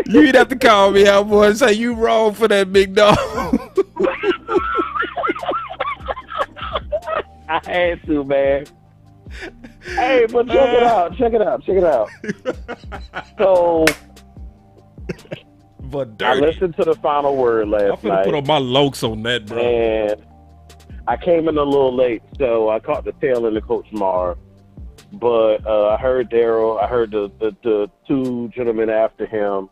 You'd have to call me out, boy, and say you wrong for that, big dog. I had to, man. Hey, but check it out. So, but I listened to the final word last I'm gonna night. put on my lokes on that, bro. And I came in a little late, so I caught the tail end of Coach Marr. But I heard Daryl. I heard the two gentlemen after him.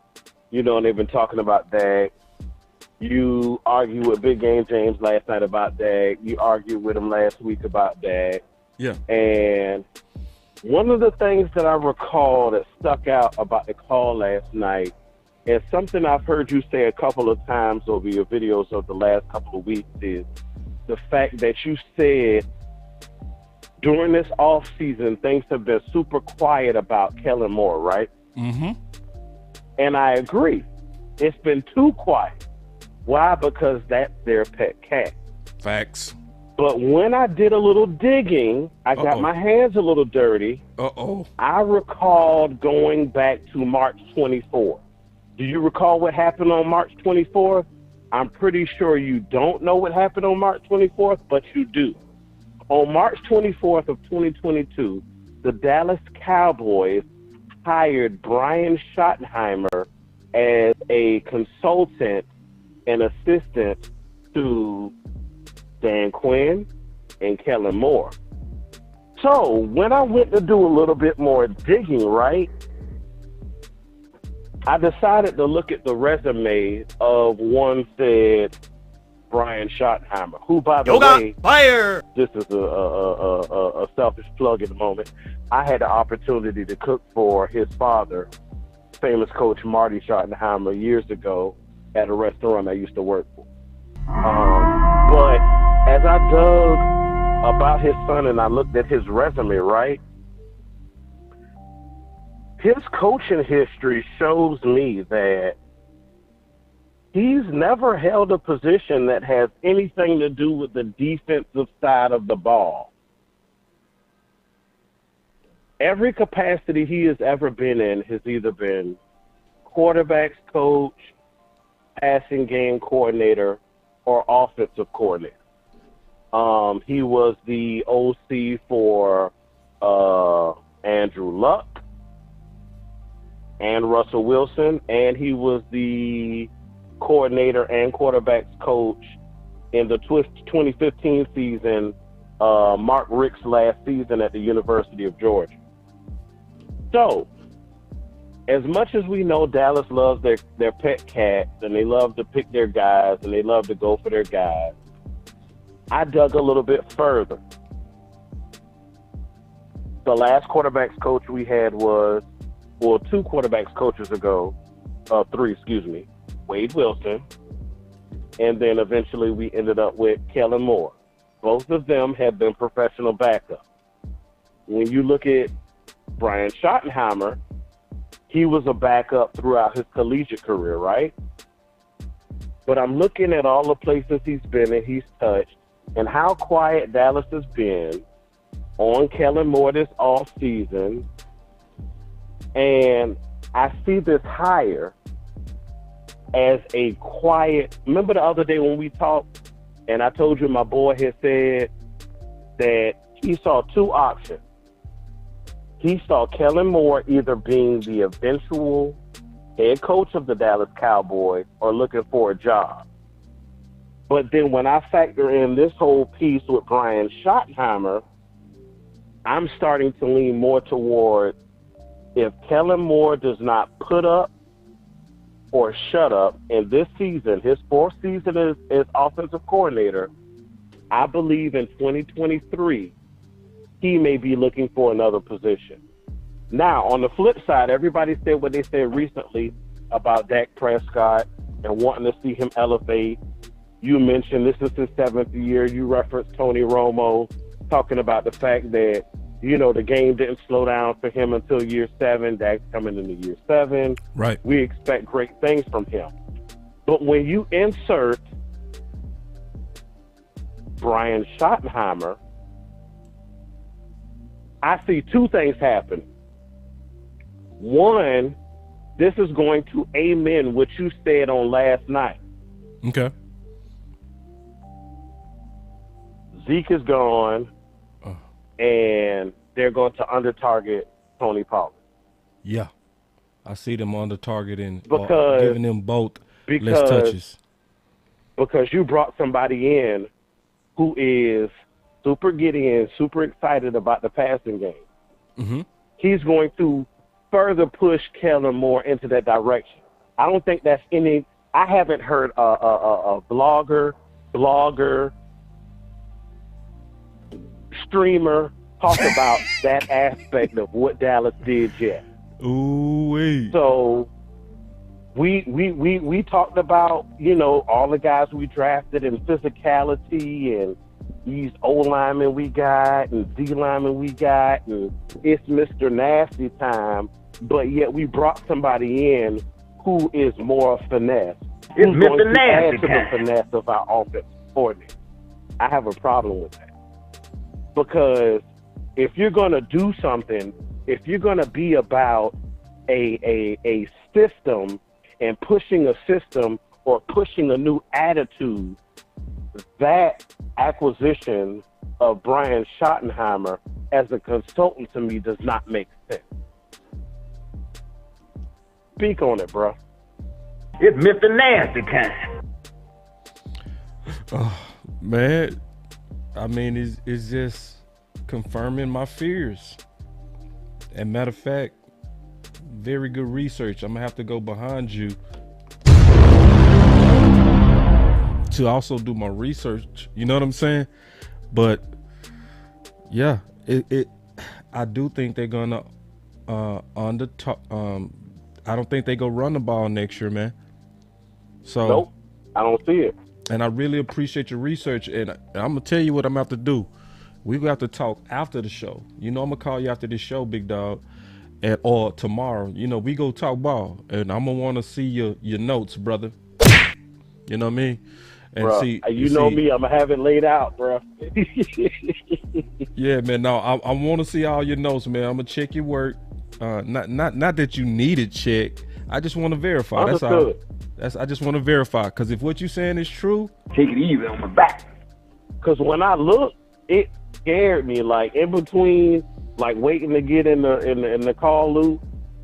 And they've been talking about Dak. You argued with Big Game James last night about Dak. You argued with him last week about Dak. Yeah. And one of the things that I recall that stuck out about the call last night is something I've heard you say a couple of times over your videos of the last couple of weeks is the fact that you said during this off season, things have been super quiet about Kellen Moore, right? Mm-hmm. And I agree. It's been too quiet. Why? Because that's their pet cat. Facts. But when I did a little digging, I got my hands a little dirty. I recalled going back to March 24th. Do you recall what happened on March 24th? I'm pretty sure you don't know what happened on March 24th, but you do. On March 24th of 2022, the Dallas Cowboys hired Brian Schottenheimer as a consultant and assistant to Dan Quinn and Kellen Moore. So when I went to do a little bit more digging, right, I decided to look at the resume of one said Brian Schottenheimer, who, by the way, fire. This is a selfish plug at the moment. I had the opportunity to cook for his father, famous coach Marty Schottenheimer, years ago at a restaurant I used to work for. But as I dug about his son and I looked at his resume, right, his coaching history shows me that he's never held a position that has anything to do with the defensive side of the ball. Every capacity he has ever been in has either been quarterbacks coach, passing game coordinator, or offensive coordinator. He was the OC for Andrew Luck and Russell Wilson, and he was the coordinator and quarterbacks coach in the 2015 season, Mark Richt's last season at the University of Georgia. So, as much as we know Dallas loves their pet cats and they love to pick their guys and they love to go for their guys, I dug a little bit further. The last quarterbacks coach we had was, well, two quarterbacks coaches ago, three, excuse me, Wade Wilson, and then eventually we ended up with Kellen Moore. Both of them have been professional backups. When you look at Brian Schottenheimer, he was a backup throughout his collegiate career, right? But I'm looking at all the places he's been and he's touched and how quiet Dallas has been on Kellen Moore this offseason. And I see this hire as a quiet. Remember the other day when we talked and I told you my boy had said that he saw two options. He saw Kellen Moore either being the eventual head coach of the Dallas Cowboys or looking for a job. But then when I factor in this whole piece with Brian Schottenheimer, I'm starting to lean more toward if Kellen Moore does not put up or shut up in this season, his fourth season as offensive coordinator, I believe in 2023, he may be looking for another position. Now, on the flip side, everybody said what they said recently about Dak Prescott and wanting to see him elevate. You mentioned this is his 7th year. You referenced Tony Romo talking about the fact that, you know, the game didn't slow down for him until year 7. Dak's coming into year 7. Right. We expect great things from him. But when you insert Brian Schottenheimer, I see two things happen. One, this is going to amen what you said on last night. Okay. Zeke is gone, and they're going to under-target Tony Pollard. Yeah. I see them under targeting, because giving them both less touches. Because you brought somebody in who is super giddy and super excited about the passing game. Mm-hmm. He's going to further push Kellen more into that direction. I don't think that's any. I haven't heard a blogger, streamer talk about that aspect of what Dallas did yet. Ooh wait. So we talked about, you know, all the guys we drafted and physicality and these O linemen we got and D linemen we got, and it's Mr. Nasty time, but yet we brought somebody in who is more finesse. It's Who's going Mr. to add Nasty to the time. finesse of our offensive coordinator. I have a problem with that. Because if you're going to do something, if you're going to be about a system and pushing a system or pushing a new attitude, that acquisition of Brian Schottenheimer as a consultant to me does not make sense. Speak on it, bro. It's Mr. Nasty time. Oh, man, I mean, it's just confirming my fears. And matter of fact, very good research. I'm gonna have to go behind you to also do my research. You know what I'm saying? But yeah, I do think they're gonna I don't think they go run the ball next year, man. So nope, I don't see it. And I really appreciate your research. And I'm gonna tell you what I'm gonna have to do. We gonna have to talk after the show. You know, I'm gonna call you after this show, big dog, or tomorrow. You know, we go talk ball, and I'm gonna want to see your notes, brother. You know what I mean? And bruh, see, you know me, I'm gonna have it laid out, bro. Yeah, man. No, I want to see all your notes, man. I'm gonna check your work. Not that you need it checked. I just want to verify. Understood. That's all. I just want to verify, because if what you're saying is true, Take it easy on my back. Because when I looked, it scared me. Like in between, like waiting to get in the call loop,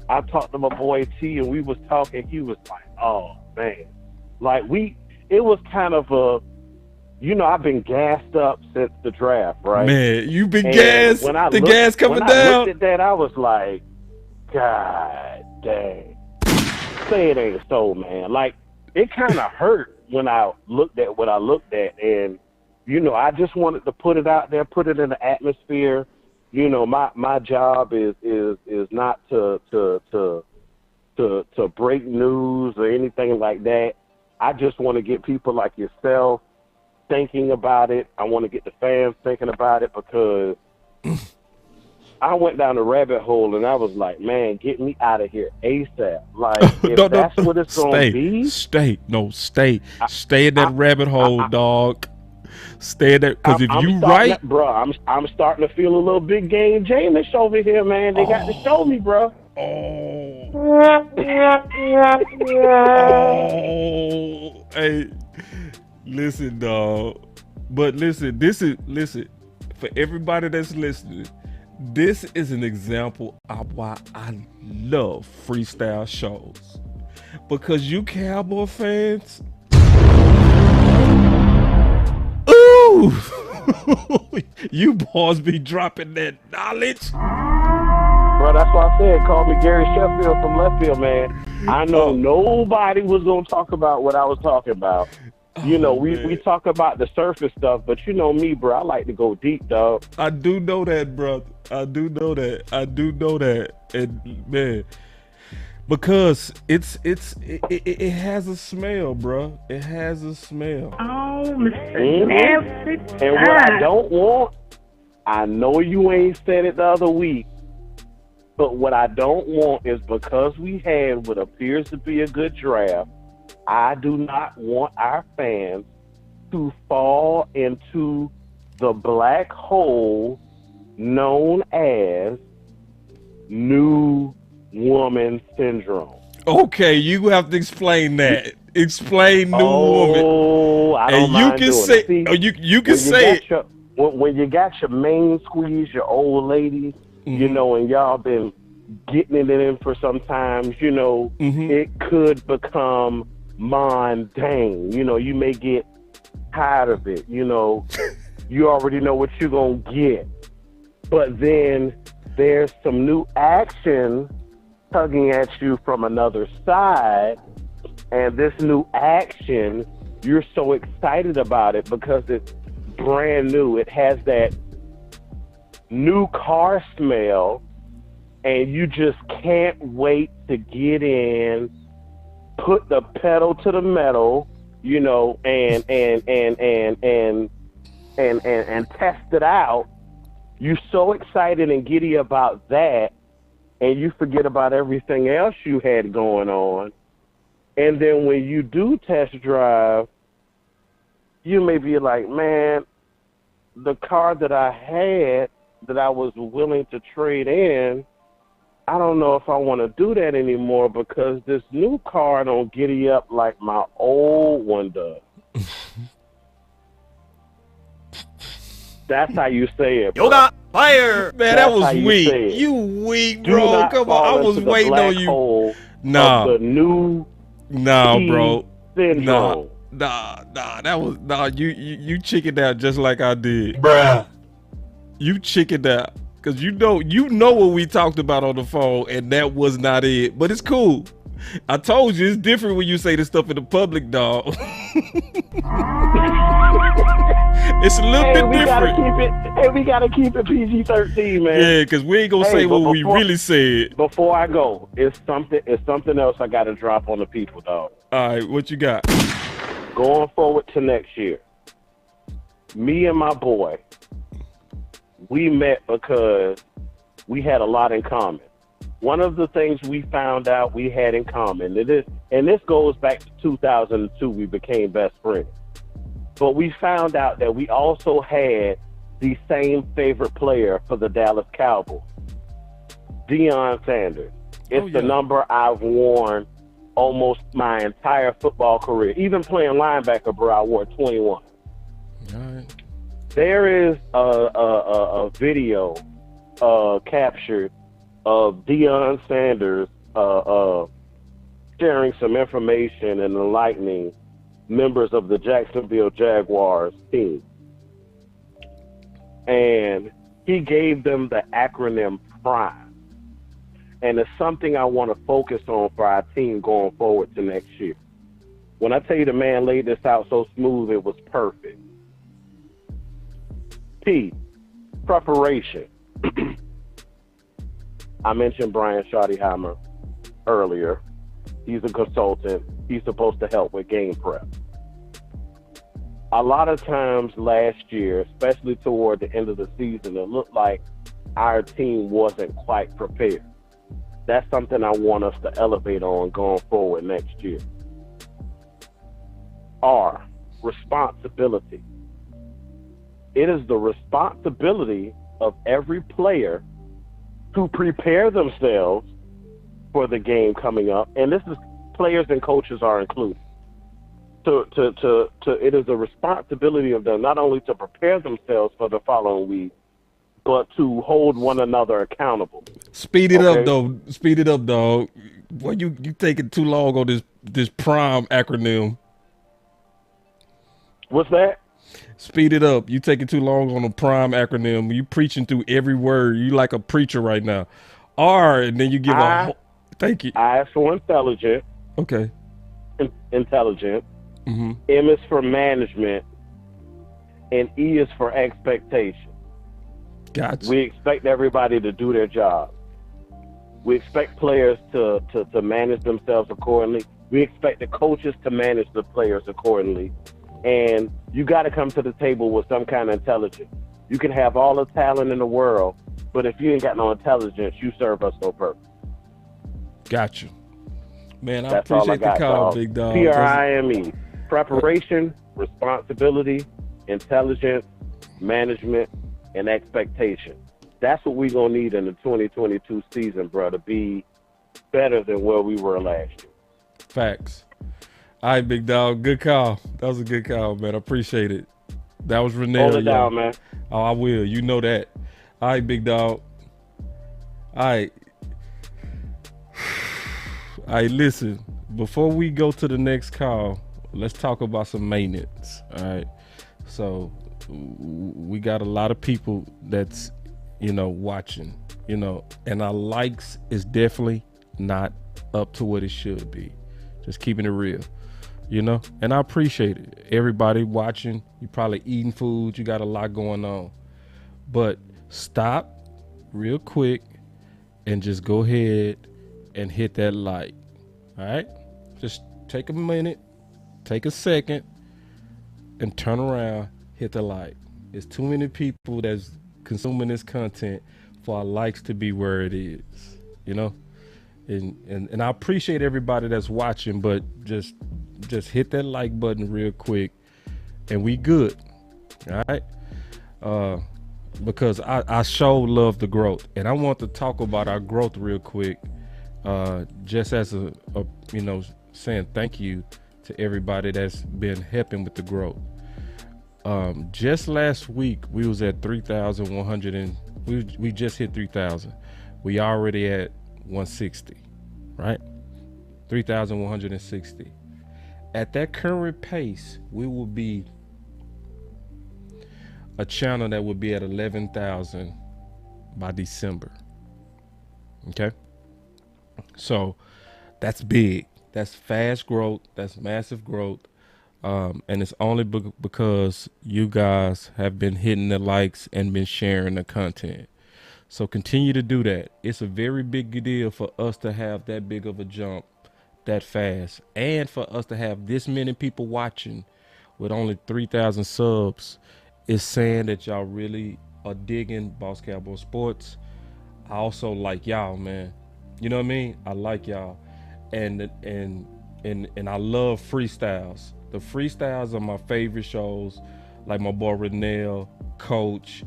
I talked to my boy T, and we was talking. He was like, "Oh man," like it was kind of a, you know, I've been gassed up since the draft, right? man, you've been And gassed. when I The looked- gas coming when down. I looked at that, I was like, God dang. Say it ain't so, man. Like, it kind of hurt when I looked at what I looked at. And, you know, I just wanted to put it out there, put it in the atmosphere. You know, my job is not to break news or anything like that. I just want to get people like yourself thinking about it. I want to get the fans thinking about it, because I went down the rabbit hole and I was like, man, get me out of here ASAP. Like, if that's what it's going to be. Stay in that rabbit hole, dog. Stay in that, because if you right, bro, I'm starting to feel a little big game Jameis over here, man. They got to show me, bro. Hey, listen, dog. But listen, for everybody that's listening, this is an example of why I love freestyle shows. Because you Cowboy fans, ooh, you boys be dropping that knowledge. Bro, that's why I said, call me Gary Sheffield from left field, man. I know nobody was going to talk about what I was talking about. You know, we talk about the surface stuff, but you know me, bro. I like to go deep, dog. I do know that, brother. I do know that. And man, because it has a smell, bro. It has a smell. Oh, Mr. Nasty. And what I don't want, I know you ain't said it the other week, but what I don't want is, because we had what appears to be a good draft, I do not want our fans to fall into the black hole known as new woman syndrome. Okay, you have to explain that. Explain new woman. Oh, I don't and mind you can doing say, it. See, you can say it. When you got your main squeeze, your old lady, you know, and y'all been getting it in for some time, you know, it could become mundane. You know, you may get tired of it. You know, you already know what you're going to get. But then there's some new action tugging at you from another side. And this new action, you're so excited about it because it's brand new. It has that new car smell, and you just can't wait to get in, put the pedal to the metal, you know, and test it out. You're so excited and giddy about that, and you forget about everything else you had going on. And then when you do test drive, you may be like, man, the car that I had that I was willing to trade in, I don't know if I want to do that anymore because this new car don't giddy up like my old one does. That's how you say it, bro. Yoga fire. Man, that was weak. You weak, bro. Come on, I was waiting on you. Nah, the new. Nah, bro. Syndrome. Nah. That was You chickened out just like I did, Bruh. You chickened out because you know what we talked about on the phone, and that was not it. But it's cool. I told you it's different when you say this stuff in the public, dog. It's a little bit different. We gotta keep it PG-13, man. Yeah, because we ain't gonna say what we really said. Before I go, it's something else I gotta drop on the people, dog. All right, what you got? Going forward to next year, me and my boy, we met because we had a lot in common. One of the things we found out we had in common, and this goes back to 2002, we became best friends. But we found out that we also had the same favorite player for the Dallas Cowboys, Deion Sanders. It's the number I've worn almost my entire football career. Even playing linebacker, bro, I wore 21. All right. There is a video captured of Deion Sanders sharing some information and enlightening members of the Jacksonville Jaguars team. And he gave them the acronym PRIME. And it's something I want to focus on for our team going forward to next year. When I tell you the man laid this out so smooth, it was perfect. P, preparation. I mentioned Brian Schottenheimer earlier. He's a consultant. He's supposed to help with game prep. A lot of times last year, especially toward the end of the season, it looked like our team wasn't quite prepared. That's something I want us to elevate on going forward next year. R, responsibility. It is the responsibility of every player to prepare themselves for the game coming up, and this is players and coaches are included. It is a responsibility of them not only to prepare themselves for the following week, but to hold one another accountable. Speed it up, though. Speed it up, dog. Boy, you taking too long on this PRIME acronym. What's that? Speed it up. You taking too long on a PRIME acronym. You preaching through every word. You like a preacher right now. R, and then you give thank you. I is for intelligent. Okay. Intelligent. Mm-hmm. M is for management, and E is for expectation. Gotcha. We expect everybody to do their job. We expect players to manage themselves accordingly. We expect the coaches to manage the players accordingly. And you got to come to the table with some kind of intelligence. You can have all the talent in the world, but if you ain't got no intelligence, you serve us no purpose. Gotcha. Man, I That's all I appreciate the got, call, dog. big dog. PRIME. Preparation, responsibility, intelligence, management, and expectation. That's what we're going to need in the 2022 season, bro, to be better than where we were last year. Facts. All right, big dog. Good call. That was a good call, man. I appreciate it. That was Renell. Hold it down, man. Oh, I will. You know that. All right, big dog. All right. All right, listen. Before we go to the next call, let's talk about some maintenance. All right. So we got a lot of people that's, watching, and our likes is definitely not up to what it should be. Just keeping it real, and I appreciate it. Everybody watching, you probably eating food, you got a lot going on, but stop real quick and just go ahead and hit that like. All right, just take a minute, take a second, and turn around, hit the like. It's too many people that's consuming this content for our likes to be where it is, and I appreciate everybody that's watching, but just hit that like button real quick, and we good. All right, because I sure love the growth, and I want to talk about our growth real quick. Just as a saying thank you to everybody that's been helping with the growth. Just last week we was at 3,100 and we just hit 3,000. We already at 160, right? 3,160. At that current pace, we will be a channel that will be at 11,000 by December. Okay. So that's big. That's fast growth. That's massive growth. And it's only because you guys have been hitting the likes and been sharing the content. So continue to do that. It's a very big deal for us to have that big of a jump that fast, and for us to have this many people watching with only 3,000 subs is saying that y'all really are digging Boss Cowboy Sports. I also like y'all, man. You know what I mean? I like y'all, and I love freestyles. The freestyles are my favorite shows, like my boy Renell, Coach,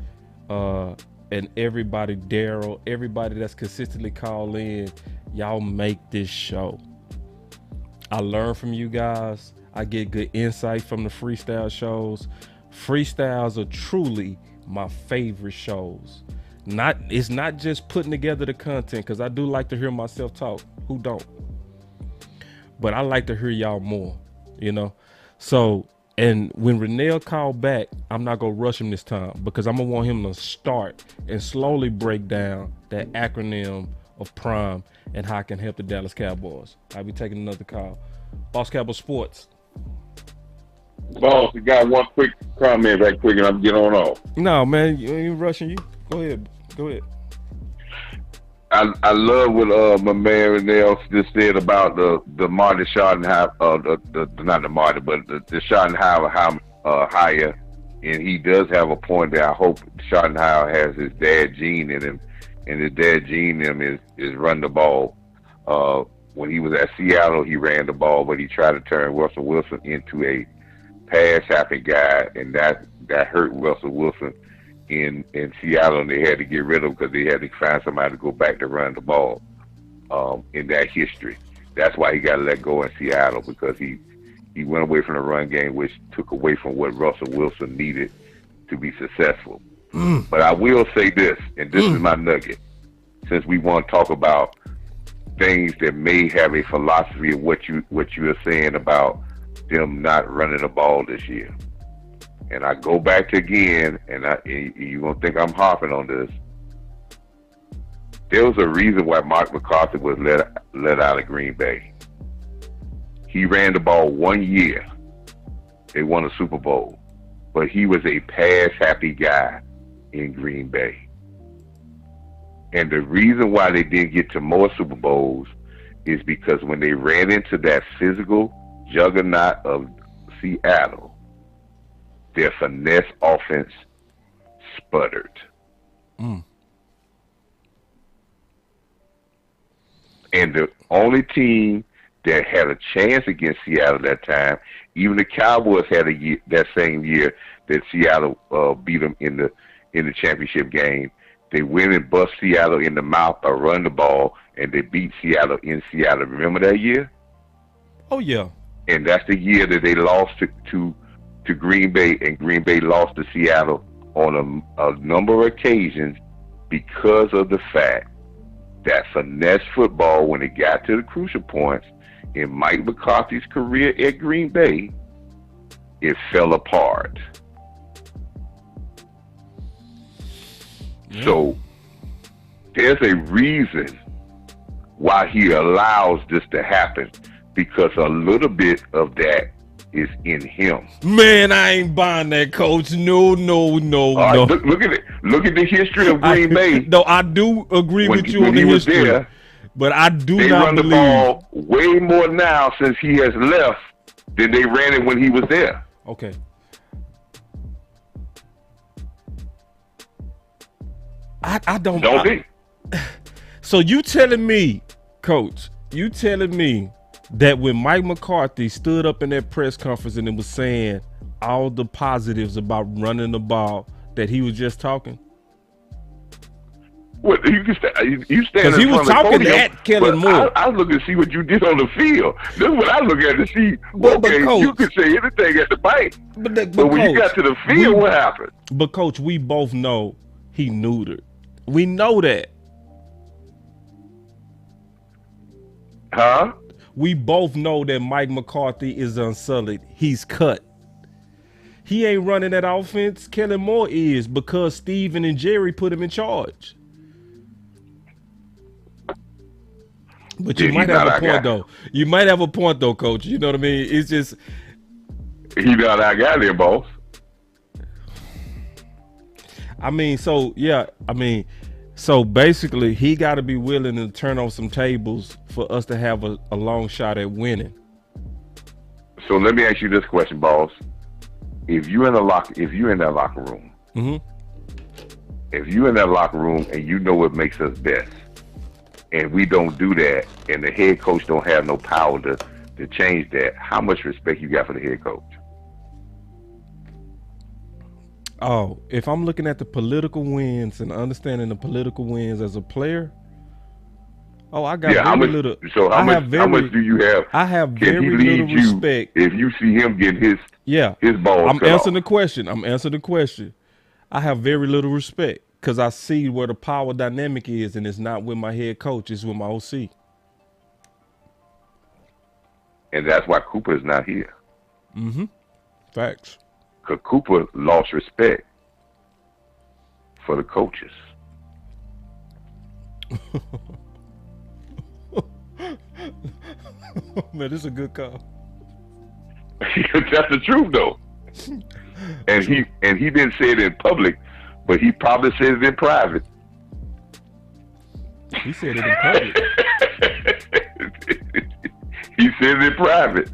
and everybody, Daryl, everybody that's consistently call in. Y'all make this show. I learn from you guys. I get good insight from the freestyle shows. Freestyles are truly my favorite shows. It's not just putting together the content, because I do like to hear myself talk. Who don't? But I like to hear y'all more, So, and when Renell called back, I'm not gonna rush him this time, because I'm gonna want him to start and slowly break down that acronym of PRIME and how I can help the Dallas Cowboys. I'll be taking another call. Boss Cowboy Sports. Boss, you got one quick comment right quick and I'm get on off. No, man, you ain't rushing you. Go ahead. I love what my man Renell just said about the Marty Schottenheimer, not the Marty, but the Schottenheimer hire, and he does have a point there. I hope Schottenheimer has his dad gene in him, and his dad gene in him is run the ball. When he was at Seattle, he ran the ball, but he tried to turn Russell Wilson into a pass-happy guy, and that hurt Russell Wilson in Seattle, and they had to get rid of him because they had to find somebody to go back to run the ball in that history. That's why he got let go in Seattle, because he went away from the run game, which took away from what Russell Wilson needed to be successful. But I will say this, and this is my nugget, since we want to talk about things that may have a philosophy of what you are saying about them not running the ball this year. And I go back to again, and you're going to think I'm harping on this. There was a reason why Mark McCarthy was let out of Green Bay. He ran the ball 1 year. They won a Super Bowl. But he was a pass-happy guy in Green Bay. And the reason why they didn't get to more Super Bowls is because when they ran into that physical juggernaut of Seattle, their finesse offense sputtered. And the only team that had a chance against Seattle that time. Even the Cowboys had a year, that same year that Seattle beat them in the championship game. They went and bust Seattle in the mouth or run the ball, and they beat Seattle in Seattle. Remember that year? Oh yeah. And that's the year that they lost to Green Bay, and Green Bay lost to Seattle on a number of occasions because of the fact that finesse football, when it got to the crucial points in Mike McCarthy's career at Green Bay, it fell apart. Yeah. So there's a reason why he allows this to happen, because a little bit of that is in him. Man, I ain't buying that, Coach. No. Right, look at it. Look at the history of Green Bay. No, I do agree with you on the history. There, but I do not believe. They run the ball way more now since he has left than they ran it when he was there. Okay. I don't. Don't think. So you telling me, Coach? You telling me that when Mike McCarthy stood up in that press conference and it was saying all the positives about running the ball, that he was just talking? Well, you stand because he was talking at Kellen Moore. I look and see what you did on the field. This is what I look at to see. But Coach, you can say anything at the bank, but when Coach, you got to the field, what happened? But Coach, we both know he neutered. We know that. Huh? We both know that Mike McCarthy is unsullied. He's cut. He ain't running that offense. Kellen Moore is, because Steven and Jerry put him in charge. But you might have a point, though. You might have a point, though, Coach. You know what I mean? It's just... He not our guy there, boss. I mean, so, yeah. I mean, so basically, he got to be willing to turn on some tables for us to have a long shot at winning. So let me ask you this question, boss. If you're in that locker room, mm-hmm. If you're in that locker room and you know what makes us best, and we don't do that, and the head coach don't have no power to change that, how much respect you got for the head coach? Oh, if I'm looking at the political wins and understanding the political wins as a player, I got very little. So how much do you have? I have very little respect. If you see him getting his ball, I'm answering the question. I have very little respect because I see where the power dynamic is, and it's not with my head coach; it's with my OC. And that's why Cooper is not here. Mm-hmm. Facts. Because Cooper lost respect for the coaches. Man, this is a good call. That's the truth, though. And he didn't say it in public, but he probably said it in private. He said it in public. He said it in private,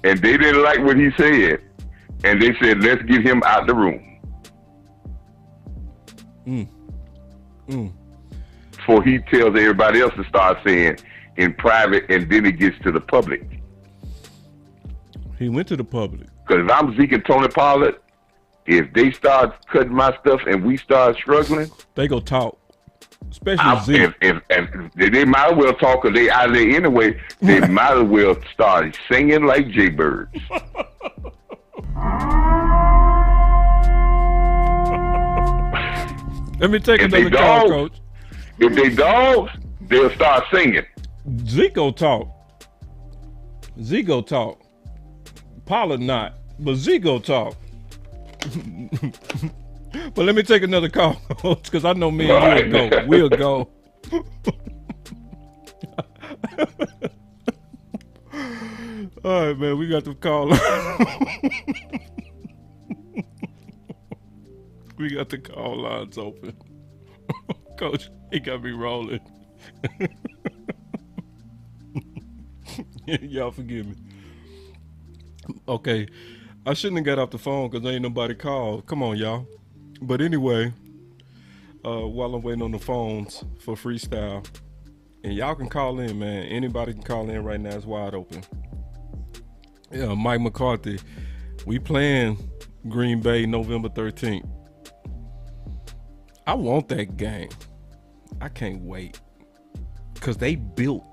and they didn't like what he said, and they said, "Let's get him out the room." Before he tells everybody else to start saying in private, and then it gets to the public. He went to the public. Because if I'm Zeke and Tony Pollard, if they start cutting my stuff and we start struggling, they go talk. Especially Zeke. If they might as well talk, because they out there anyway. They might as well start singing like jaybirds. Let me take another call, Coach. If they dogs, they'll start singing. Zeke go talk. Pollard not, but Zeke go talk. But let me take another call, because I know me and you will go. All right, man, we got the call. We got the call lines open. Coach, he got me rolling. Y'all forgive me. Okay, I shouldn't have got off the phone because ain't nobody called. Come on, y'all. But anyway, while I'm waiting on the phones for Freestyle, And y'all can call in, man. Anybody can call in right now. It's wide open. Yeah, Mike McCarthy. We playing Green Bay November 13th. I want that game. I can't wait. Because they built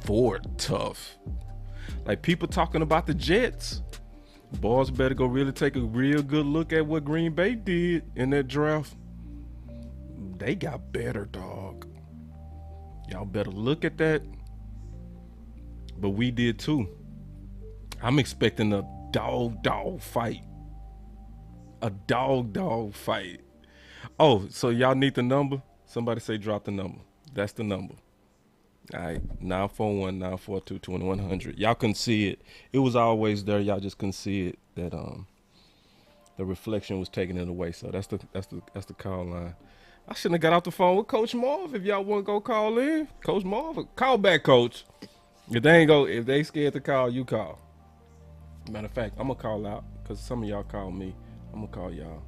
for it tough. Like people talking about the Jets. Boys better go really take a real good look at what Green Bay did in that draft. They got better, dog. Y'all better look at that. But we did too. I'm expecting a dog fight. A dog fight. Oh, so y'all need the number? Somebody say drop the number. That's the number. All right, 941-942-2100. Y'all couldn't see it. It was always there. Y'all just couldn't see it. That the reflection was taking it away. So that's the call line. I shouldn't have got off the phone with Coach Marv. If y'all want to go call in, Coach Marv, call back, Coach. If they scared to call, you call. Matter of fact, I'm gonna call out because some of y'all call me. I'm gonna call y'all.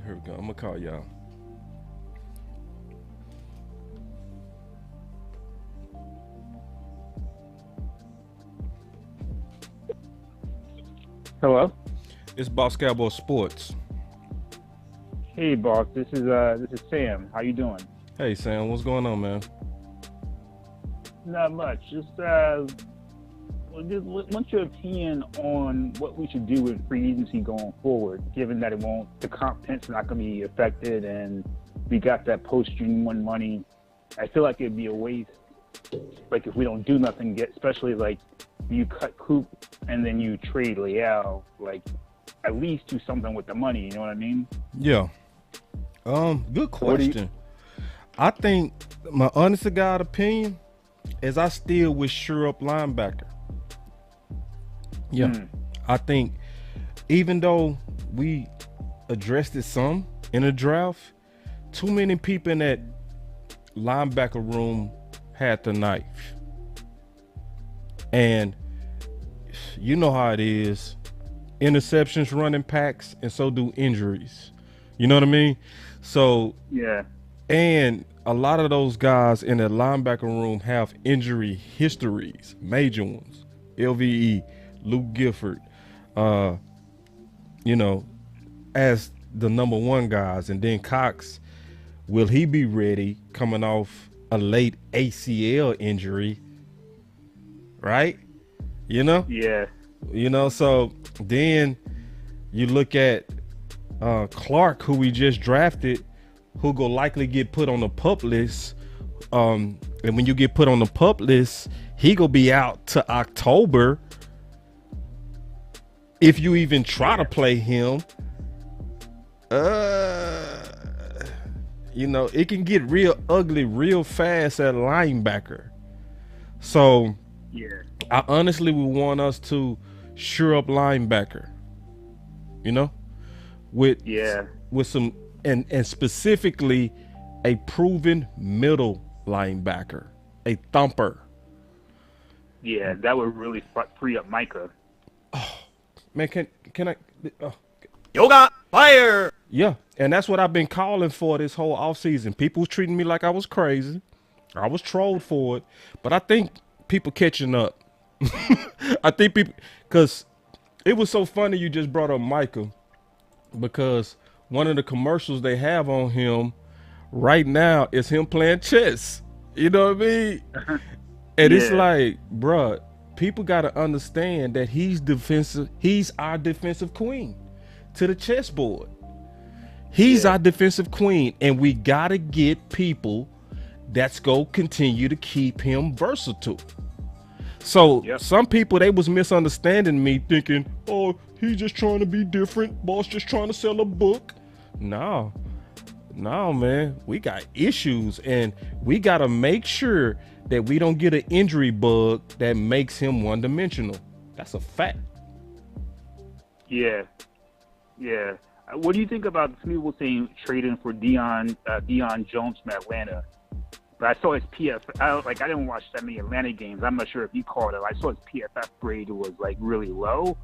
Here we go. I'm gonna call y'all. Hello. It's Boss Cowboy Sports. Hey, boss. This is Sam. How you doing? Hey, Sam. What's going on, man? Not much. Just what's your opinion on what we should do with free agency going forward, given that the competence not going to be affected, and we got that post-June 1 money. I feel like it'd be a waste. Like if we don't do nothing, especially like you cut Coop and then you trade Leal, like at least do something with the money. You know what I mean? Yeah. Good question. I think my honest to God opinion is I still would sure up linebacker. Yeah. I think even though we addressed it some in the draft, too many people in that linebacker room had the knife. And you know how it is. Interceptions, running packs, and so do injuries. You know what I mean? So yeah. And a lot of those guys in the linebacker room have injury histories, major ones. LVE, Luke Gifford, as the number one guys. And then Cox, will he be ready coming off a late ACL injury? Right? Yeah. So then you look at Clark, who we just drafted, who will likely get put on the PUP list. And when you get put on the PUP list, he gonna be out to October. If you even try to play him, it can get real ugly real fast at linebacker. So yeah, I honestly would want us to sure up linebacker, with some and specifically a proven middle linebacker, a thumper. Yeah, that would really free up Micah. Oh man, can I? Yoga fire. Yeah, and that's what I've been calling for this whole offseason. People was treating me like I was crazy. I was trolled for it, but I think people catching up. I think people, because it was so funny you just brought up Micah, because one of the commercials they have on him right now is him playing chess. You know what I mean? And it's like, bruh, people got to understand that he's defensive. He's our defensive queen to the chessboard. He's our defensive queen, and we got to get people that's going to continue to keep him versatile. So some people, they was misunderstanding me, thinking, oh, he's just trying to be different. Boss just trying to sell a book. No, man. We got issues, and we got to make sure that we don't get an injury bug that makes him one-dimensional. That's a fact. Yeah. What do you think about some people saying trading for Deion Jones from Atlanta? But I saw his PFF. I didn't watch that many Atlanta games. I'm not sure if you called it. I saw his PFF grade was like really low,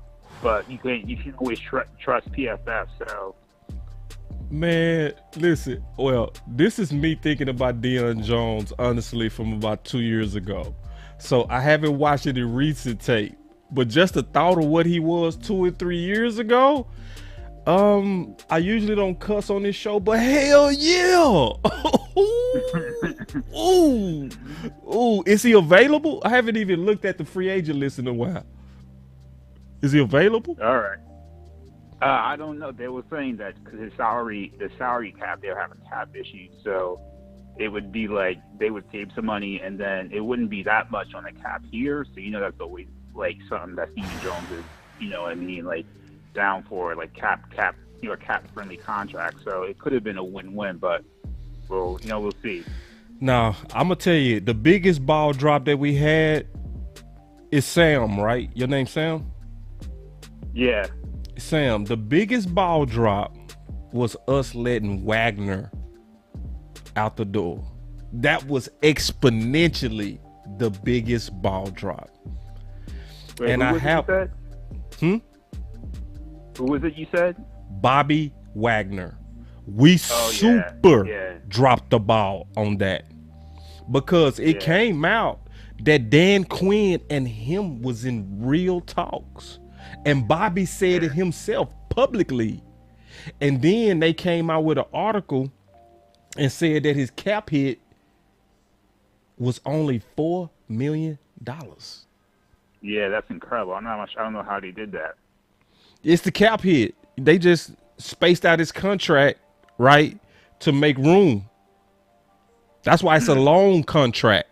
but you can always trust PFF. So Man, listen. Well, this is me thinking about Deion Jones, honestly, from about 2 years ago. So I haven't watched any recent tape, but just the thought of what he was 2 and 3 years ago. I usually don't cuss on this show, but hell yeah! Ooh, is he available? I haven't even looked at the free agent list in a while. Is he available? All right. I don't know. They were saying that because the salary cap, they're having cap issues, so it would be like they would save some money, and then it wouldn't be that much on the cap here. So that's always like something that Stephen Jones is, what I mean, like down for like cap friendly contract. So it could have been a win-win, but we'll see. Now I'm gonna tell you the biggest ball drop that we had is Sam, right? Your name's Sam? Yeah. Sam, the biggest ball drop was us letting Wagner out the door. That was exponentially the biggest ball drop. Wait, and who was it you said? Bobby Wagner. We dropped the ball on that because it came out that Dan Quinn and him was in real talks. And Bobby said it himself publicly. And then they came out with an article and said that his cap hit was only $4 million. Yeah, that's incredible. I don't know how they did that. It's the cap hit. They just spaced out his contract, right, to make room. That's why it's a long contract,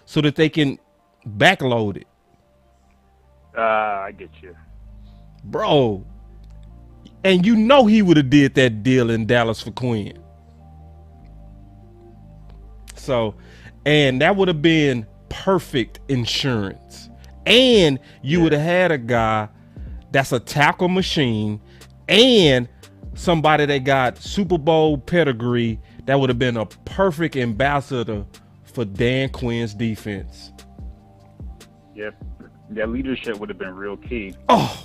so that they can backload it. I get you. Bro, and he would have did that deal in Dallas for Quinn. So, and that would have been perfect insurance. And you would have had a guy that's a tackle machine and somebody that got Super Bowl pedigree that would have been a perfect ambassador for Dan Quinn's defense. Yep. That leadership would have been real key. Oh.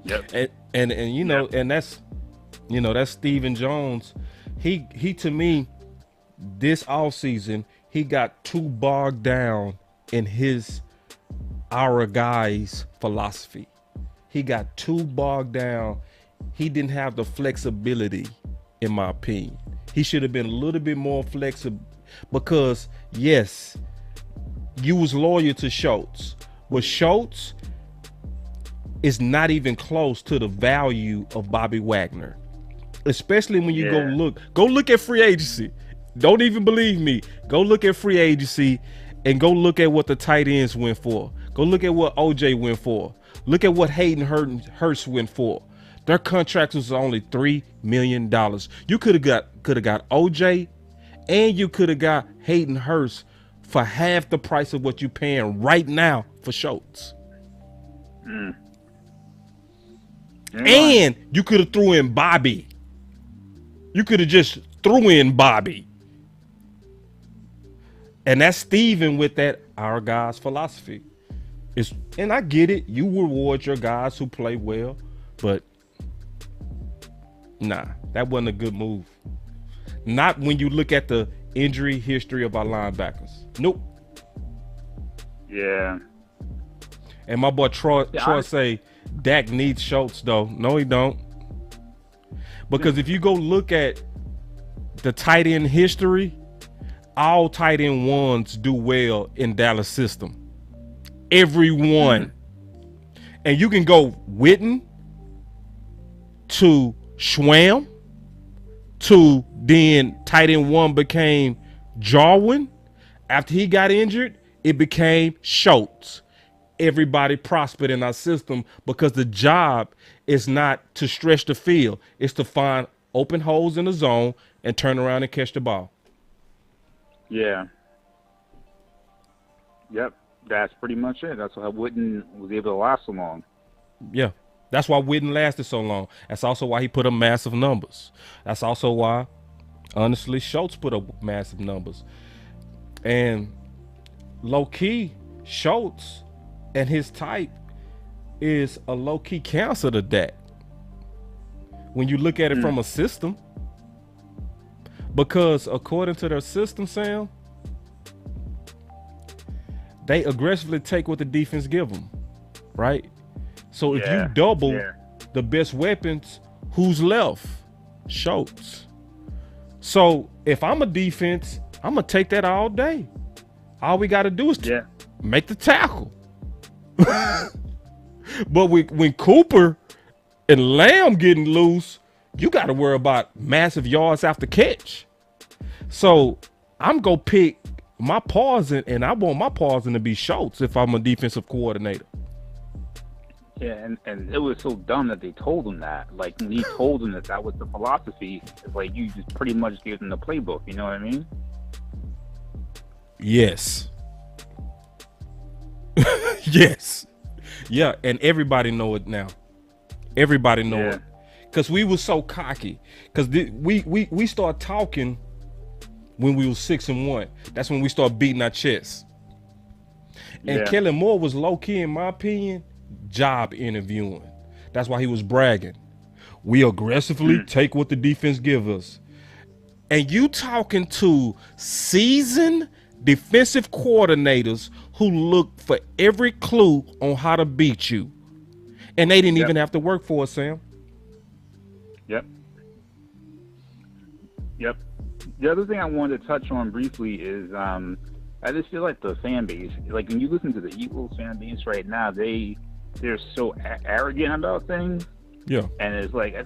Yep. And and that's that's Stephen Jones. He to me this offseason, he got too bogged down in our guys' philosophy. He got too bogged down. He didn't have the flexibility, in my opinion. He should have been a little bit more flexible because, yes, you was loyal to Schultz, but Schultz is not even close to the value of Bobby Wagner, especially when you go look at free agency. Don't even believe me. Go look at free agency and go look at what the tight ends went for. Go look at what OJ went for. Look at what Hayden Hurst went for. Their contract was only $3 million. You could have got OJ, and you could have got Hayden Hurst for half the price of what you're paying right now for Schultz. And you could have threw in Bobby. You could have just threw in Bobby. And that's Steven with that our guys philosophy. And I get it. You reward your guys who play well, but nah, that wasn't a good move. Not when you look at the injury history of our linebackers. Nope. Yeah. And my boy Troy say Dak needs Schultz though. No, he don't. Because if you go look at the tight end history, all tight end ones do well in Dallas system. Every one. And you can go Witten to Schwam to then tight end one became Jarwin. After he got injured, it became Schultz. Everybody prospered in our system because the job is not to stretch the field. It's to find open holes in the zone and turn around and catch the ball. Yeah. Yep. That's pretty much it. That's why Witten was able to last so long. Yeah. That's why Witten lasted so long. That's also why he put up massive numbers. That's also why, honestly, Schultz put up massive numbers. And low-key, Schultz and his type is a low-key cancer to Dak. when you look at it from a system. Because according to their system, Sam, they aggressively take what the defense give them, right? So if you double the best weapons, who's left? Schultz. So if I'm a defense, I'm going to take that all day. All we got to do is make the tackle. But when Cooper and Lamb getting loose, you got to worry about massive yards after catch. So I'm going to pick my pausing, and I want my pausing to be Schultz if I'm a defensive coordinator. Yeah, and it was so dumb that they told him that. Like, when he told him that was the philosophy, it's like you just pretty much gave them the playbook. You know what I mean? Yes. Yes. Yeah, and everybody know it now. Everybody know it. Because we was so cocky. Because we start talking when we was 6-1. That's when we start beating our chests. And Kellen Moore was low-key, in my opinion, job interviewing. That's why he was bragging. We aggressively take what the defense give us. And you talking to seasoned defensive coordinators who look for every clue on how to beat you. And they didn't even have to work for it, Sam. Yep. The other thing I wanted to touch on briefly is I just feel like the fan base, like when you listen to the Eagles fan base right now, they're so arrogant about things. Yeah. And it's like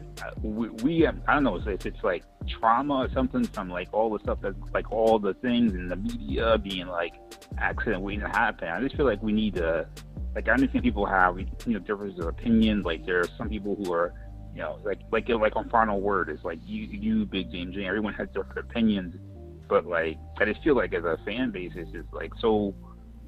we have, I don't know if it's like trauma or something from like all the stuff that's like all the things in the media being like accident waiting to happen. I just feel like we need to, like, I understand people have, differences of opinions. Like there are some people who are, like on final word, it's like you Big James, and everyone has different opinions. But like, I just feel like as a fan base, it's just like so,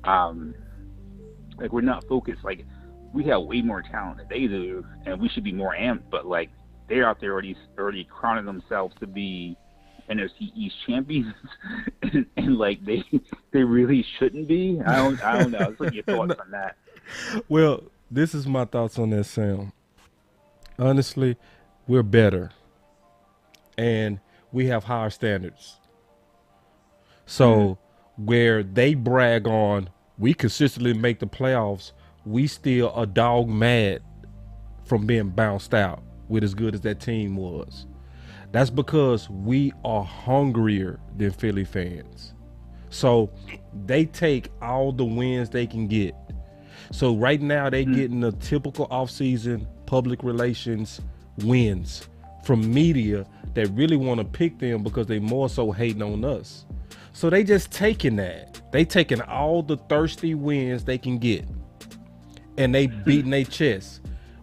like we're not focused. Like we have way more talent than they do, and we should be more amped. But like they're out there already crowning themselves to be NFC East champions, and like they really shouldn't be. I don't know. What's your thoughts on that? Well, this is my thoughts on that, Sam. Honestly, we're better, and we have higher standards. So where they brag on we consistently make the playoffs, we still a dog mad from being bounced out with as good as that team was. That's because we are hungrier than Philly fans. So they take all the wins they can get. So right now they getting the typical offseason public relations wins from media that really want to pick them because they more so hating on us. So they just taking that. They taking all the thirsty wins they can get, and they beating their chest.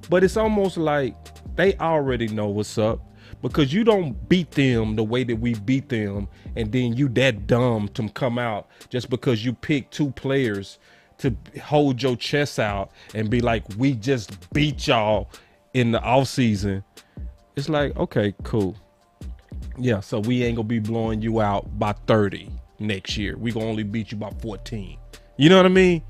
But it's almost like they already know what's up, because you don't beat them the way that we beat them, and then you that dumb to come out just because you pick two players to hold your chest out and be like, we just beat y'all in the offseason. It's like, okay, cool. Yeah, so we ain't gonna be blowing you out by 30 next year. We gonna only beat you by 14. You know what I mean?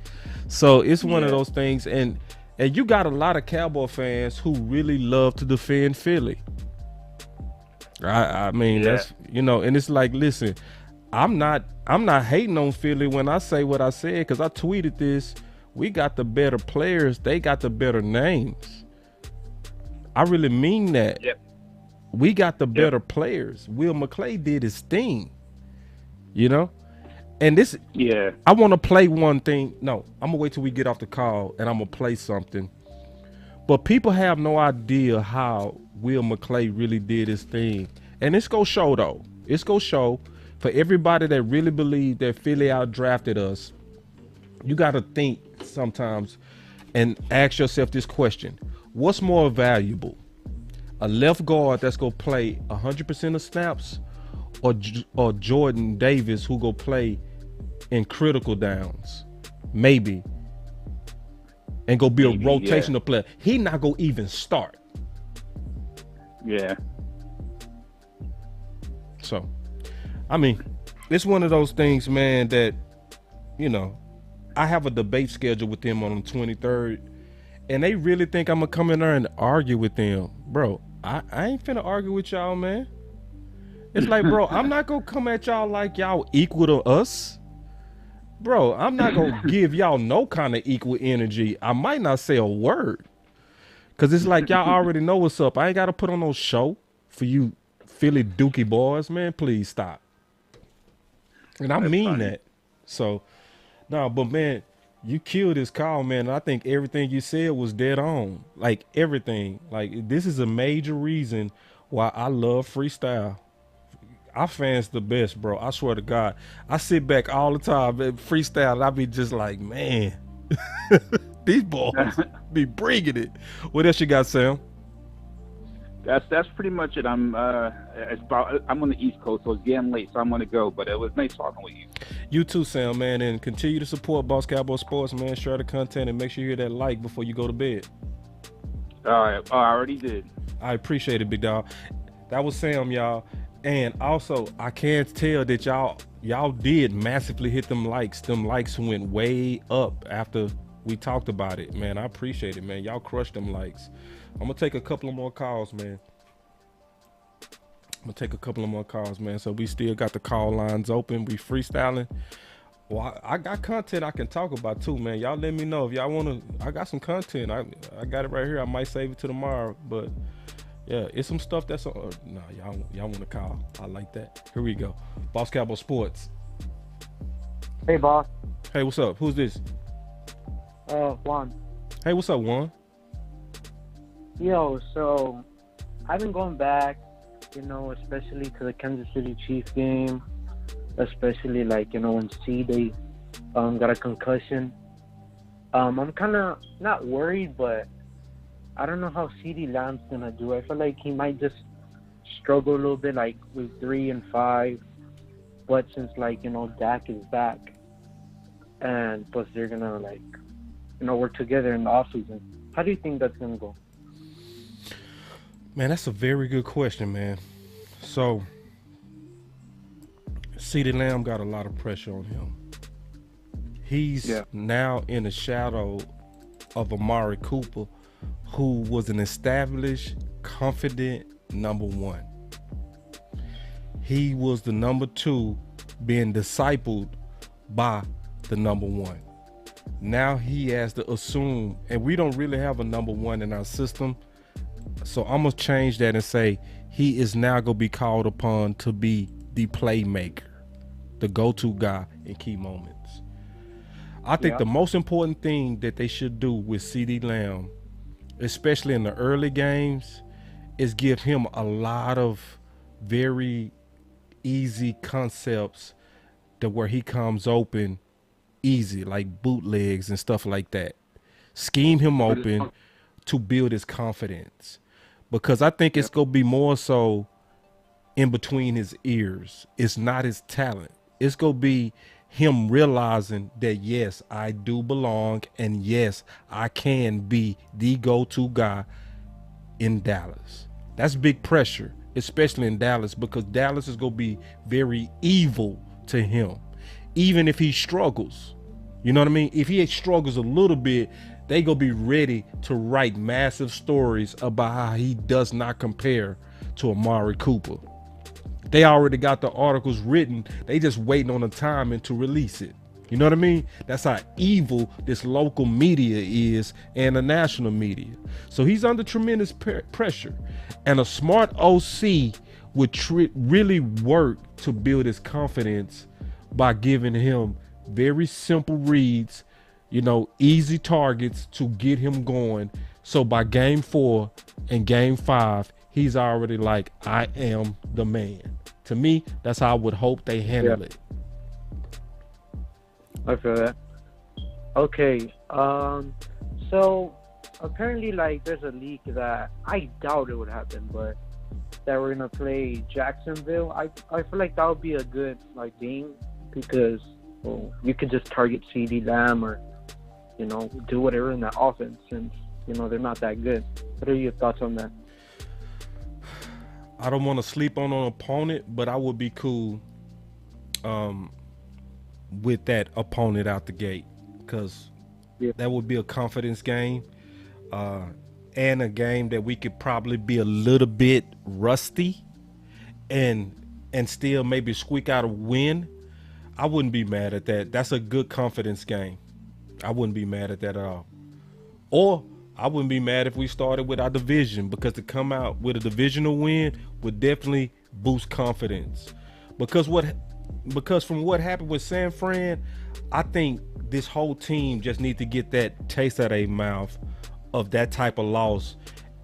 So it's one of those things, and you got a lot of Cowboy fans who really love to defend Philly. I mean, that's, and it's like, listen, I'm not hating on Philly when I say what I said, because I tweeted this. We got the better players. They got the better names. I really mean that. Yep. We got the better players. Will McClay did his thing, and this. Yeah. I want to play one thing. No, I'm gonna wait till we get off the call, and I'm gonna play something. But people have no idea how Will McClay really did his thing, and it's gonna show though. It's gonna show for everybody that really believe that Philly outdrafted us. You got to think sometimes and ask yourself this question: what's more valuable? A left guard that's gonna play 100% of snaps, or Jordan Davis who go play in critical downs, maybe, and go be a rotational player? He not gonna even start. Yeah. So, I mean, it's one of those things, man, that, I have a debate scheduled with them on the 23rd, and they really think I'm gonna come in there and argue with them. Bro, I ain't finna argue with y'all, man. It's like, bro, I'm not gonna come at y'all like y'all equal to us. Bro, I'm not gonna give y'all no kind of equal energy. I might not say a word. Cause it's like y'all already know what's up. I ain't gotta put on no show for you Philly Dookie boys, man. Please stop. And I mean that. So, no, but man, you killed this call, man. And I think everything you said was dead on. Like everything. Like this is a major reason why I love freestyle. Our fans the best, bro. I swear to God. I sit back all the time and freestyle, and I be just like, man, these boys be bringing it. What else you got, Sam? That's pretty much it. I'm on the East Coast, so it's getting late, so I'm gonna go. But it was nice talking with you. You too, Sam, man, and continue to support Boss Cowboy Sports, man. Share the content and make sure you hit that like before you go to bed. All right, I already did. I appreciate it, big dog. That was Sam, y'all. And also, I can tell that y'all did massively hit them likes. Them likes went way up after we talked about it, man. I appreciate it, man. Y'all crushed them likes. I'm gonna take a couple of more calls, man. So we still got the call lines open. We freestyling. Well, I got content I can talk about too, man. Y'all let me know if y'all wanna. I got some content. I got it right here. I might save it to tomorrow, but. Yeah, it's some stuff that's y'all want to call. I like that. Here we go. Boss Cowboy Sports. Hey, boss. Hey, what's up? Who's this? Juan. Hey, what's up, Juan? Yo, so I've been going back, especially to the Kansas City Chiefs game, especially when they got a concussion. I'm kind of not worried, but I don't know how CeeDee Lamb's gonna do. I feel like he might just struggle a little bit, with 3 and 5. But since Dak is back, and plus they're gonna work together in the offseason. How do you think that's gonna go? Man, that's a very good question, man. So CeeDee Lamb got a lot of pressure on him. He's now in the shadow of Amari Cooper, who was an established, confident number 1. He was the number 2 being discipled by the number 1. Now he has to assume, and we don't really have a number 1 in our system. So I'm going to change that and say he is now going to be called upon to be the playmaker, the go-to guy in key moments. I think the most important thing that they should do with CeeDee Lamb, especially in the early games, is give him a lot of very easy concepts to where he comes open easy, like bootlegs and stuff like that. Scheme him open to build his confidence, because I think it's going to be more so in between his ears. It's not his talent. It's going to be him realizing that, yes, I do belong, and yes, I can be the go-to guy in Dallas. That's big pressure, especially in Dallas, because Dallas is going to be very evil to him, even if he struggles. You know what I mean? If he struggles a little bit, they going to be ready to write massive stories about how he does not compare to Amari Cooper. They already got the articles written. They just waiting on the timing to release it. You know what I mean? That's how evil this local media is and the national media. So he's under tremendous pressure. And a smart OC would really work to build his confidence by giving him very simple reads, easy targets to get him going. So by game 4 and game 5, he's already like, I am the man. To me, that's how I would hope they handle it. I feel that. Okay. So apparently, there's a leak that I doubt it would happen, but that we're gonna play Jacksonville. I feel like that would be a good game, because you could just target CeeDee Lamb or do whatever in that offense, since they're not that good. What are your thoughts on that? I don't want to sleep on an opponent, but I would be cool with that opponent out the gate, because that would be a confidence game. and a game that we could probably be a little bit rusty and still maybe squeak out a win, I wouldn't be mad at that. That's a good confidence game. I wouldn't be mad at that at all. Or I wouldn't be mad if we started with our division, because to come out with a divisional win would definitely boost confidence. Because from what happened with San Fran, I think this whole team just need to get that taste out of their mouth of that type of loss.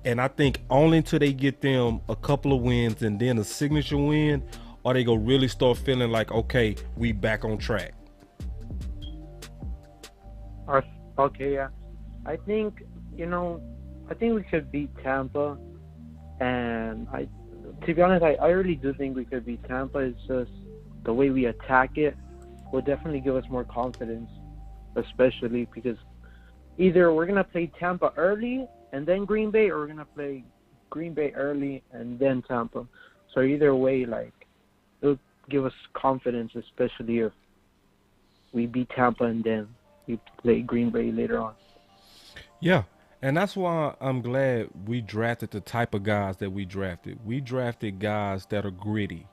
And I think only until they get them a couple of wins and then a signature win, are they gonna really start feeling like, okay, we back on track. Okay, yeah. I think we could beat Tampa, and to be honest, I really do think we could beat Tampa. It's just the way we attack it will definitely give us more confidence, especially because either we're gonna play Tampa early and then Green Bay, or we're gonna play Green Bay early and then Tampa. So either way, like, it'll give us confidence, especially if we beat Tampa and then we play Green Bay later on. Yeah, and that's why I'm glad we drafted the type of guys that we drafted. We drafted guys that are gritty.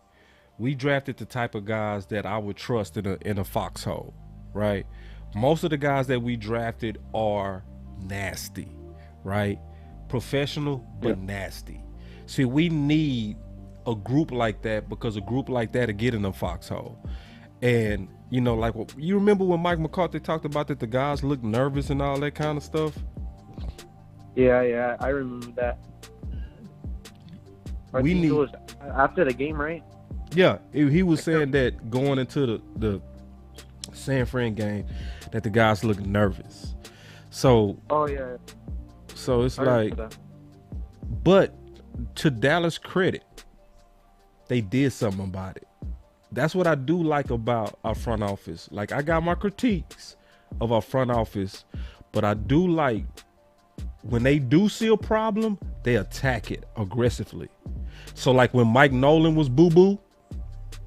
We drafted the type of guys that I would trust in a foxhole, right? Most of the guys that we drafted are nasty, right? Professional, but nasty. See, we need a group like that, because a group like that to get in a foxhole. And, you know, like, you remember when Mike McCarthy talked about that the guys look nervous and all that kind of stuff? Yeah, I remember that. We need, it was after the game, right? Yeah, he was saying that going into the San Fran game, that the guys look nervous. So, so it's like, but to Dallas' credit, they did something about it. That's what I do like about our front office. Like, I got my critiques of our front office, but I do like when they do see a problem, they attack it aggressively. So like when Mike Nolan was boo-boo,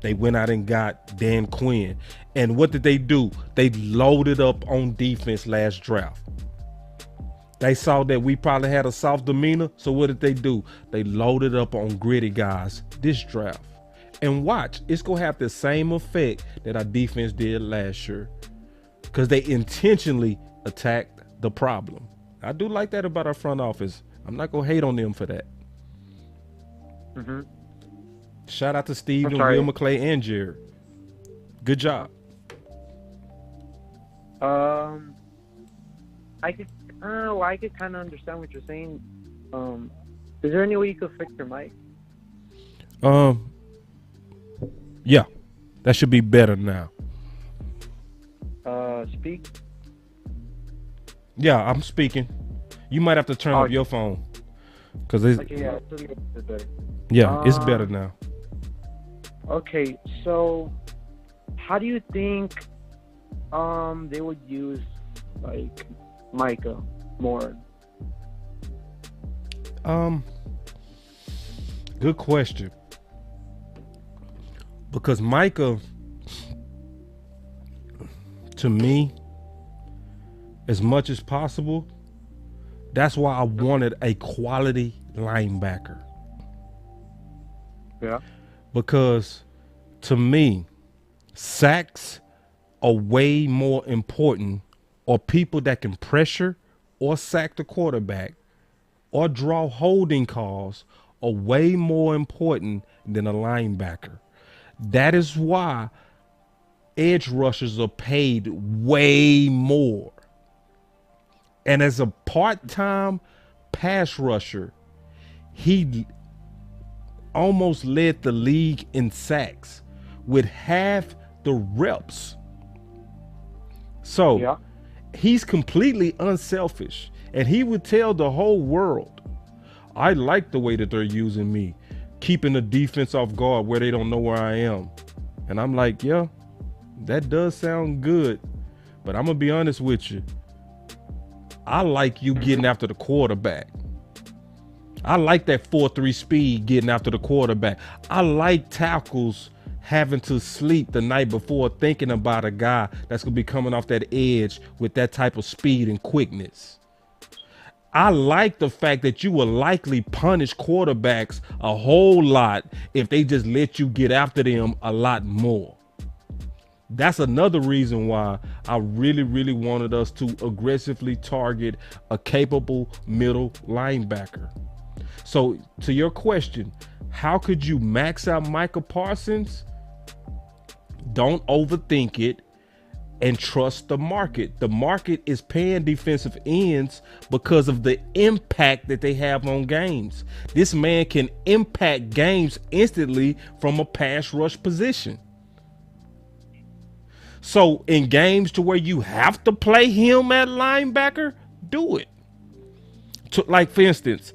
they went out and got Dan Quinn. And what did they do? They loaded up on defense last draft. They saw that we probably had a soft demeanor, so what did they do? They loaded up on gritty guys this draft. And watch, it's going to have the same effect that our defense did last year, because they intentionally attacked the problem. I do like that about our front office. I'm not going to hate on them for that. Mm-hmm. Shout out to Steve and Will McClay and Jared. Good job. I could kind of understand what you're saying. Is there any way you could fix your mic? Yeah, that should be better now. Speak. Yeah, I'm speaking. You might have to turn up your phone, cause it's better. Yeah, it's better now. Okay, so how do you think they would use like Micah more? Good question. Because Micah, to me, as much as possible, that's why I wanted a quality linebacker. Yeah. Because to me, sacks are way more important, or people that can pressure or sack the quarterback or draw holding calls are way more important than a linebacker. That is why edge rushers are paid way more. And as a part-time pass rusher, he almost led the league in sacks with half the reps. So he's completely unselfish, and he would tell the whole world, I like the way that they're using me, keeping the defense off guard where they don't know where I am. And I'm like, yeah, that does sound good, but I'm gonna be honest with you, I like you getting after the quarterback. I like that 4-3 speed getting after the quarterback. I like tackles having to sleep the night before thinking about a guy that's going to be coming off that edge with that type of speed and quickness. I like the fact that you will likely punish quarterbacks a whole lot if they just let you get after them a lot more. That's another reason why I really, really wanted us to aggressively target a capable middle linebacker. So to your question, how could you max out Micah Parsons? Don't overthink it and trust the market. The market is paying defensive ends because of the impact that they have on games. This man can impact games instantly from a pass rush position. So in games to where you have to play him at linebacker, do it. Like for instance,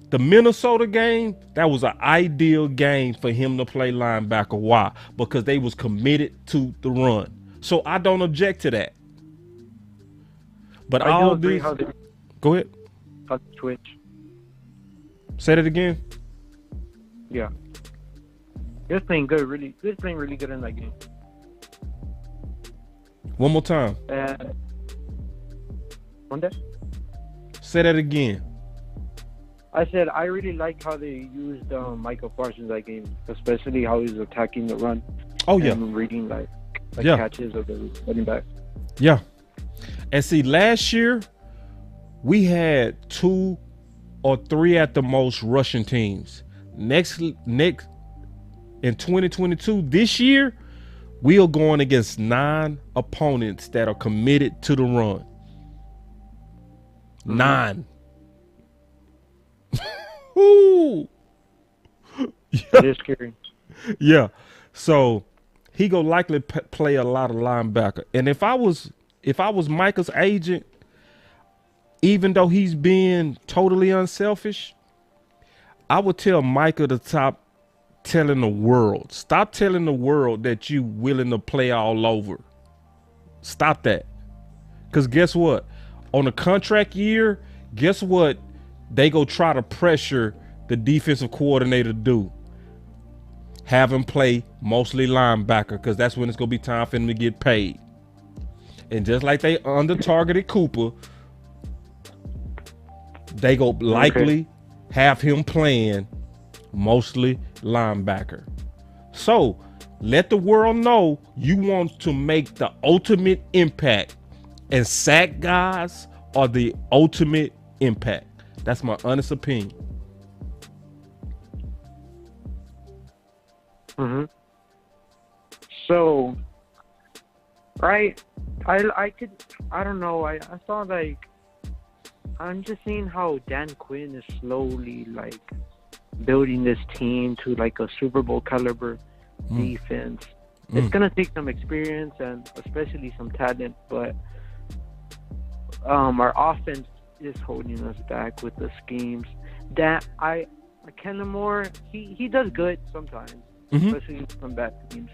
the Minnesota game, that was an ideal game for him to play linebacker. Why? Because they was committed to the run. So I don't object to that. But I all do agree this, how they go ahead. switch. Say that again. Yeah. He was playing good, really. He was playing really good in that game. One more time. One day? Say that again. I said I really like how they used Michael Parsons that game, especially how he's attacking the run. Oh yeah. And reading like yeah. catches of the running back. Yeah. And see, last year we had 2 or 3 at the most rushing teams. Next in 2022, this year, we are going against 9 opponents that are committed to the run. 9. Ooh. It is scary. Yeah. So he gonna likely play a lot of linebacker. And if I was Micah's agent, even though he's being totally unselfish, I would tell Micah to stop telling the world. Stop telling the world that you willing to play all over. Stop that. Because guess what? On a contract year, guess what they go try to pressure the defensive coordinator to do? Have him play mostly linebacker, because that's when it's going to be time for him to get paid. And just like they under-targeted Cooper, they go likely have him playing mostly linebacker. So let the world know you want to make the ultimate impact, and sack guys are the ultimate impact. That's my honest opinion. Mm-hmm. So, right, I don't know. I saw like, I'm just seeing how Dan Quinn is slowly like building this team to like a Super Bowl caliber defense. It's gonna take some experience and especially some talent, but our offense is holding us back with the schemes. That Kellen Moore, he does good sometimes, especially with some bad teams.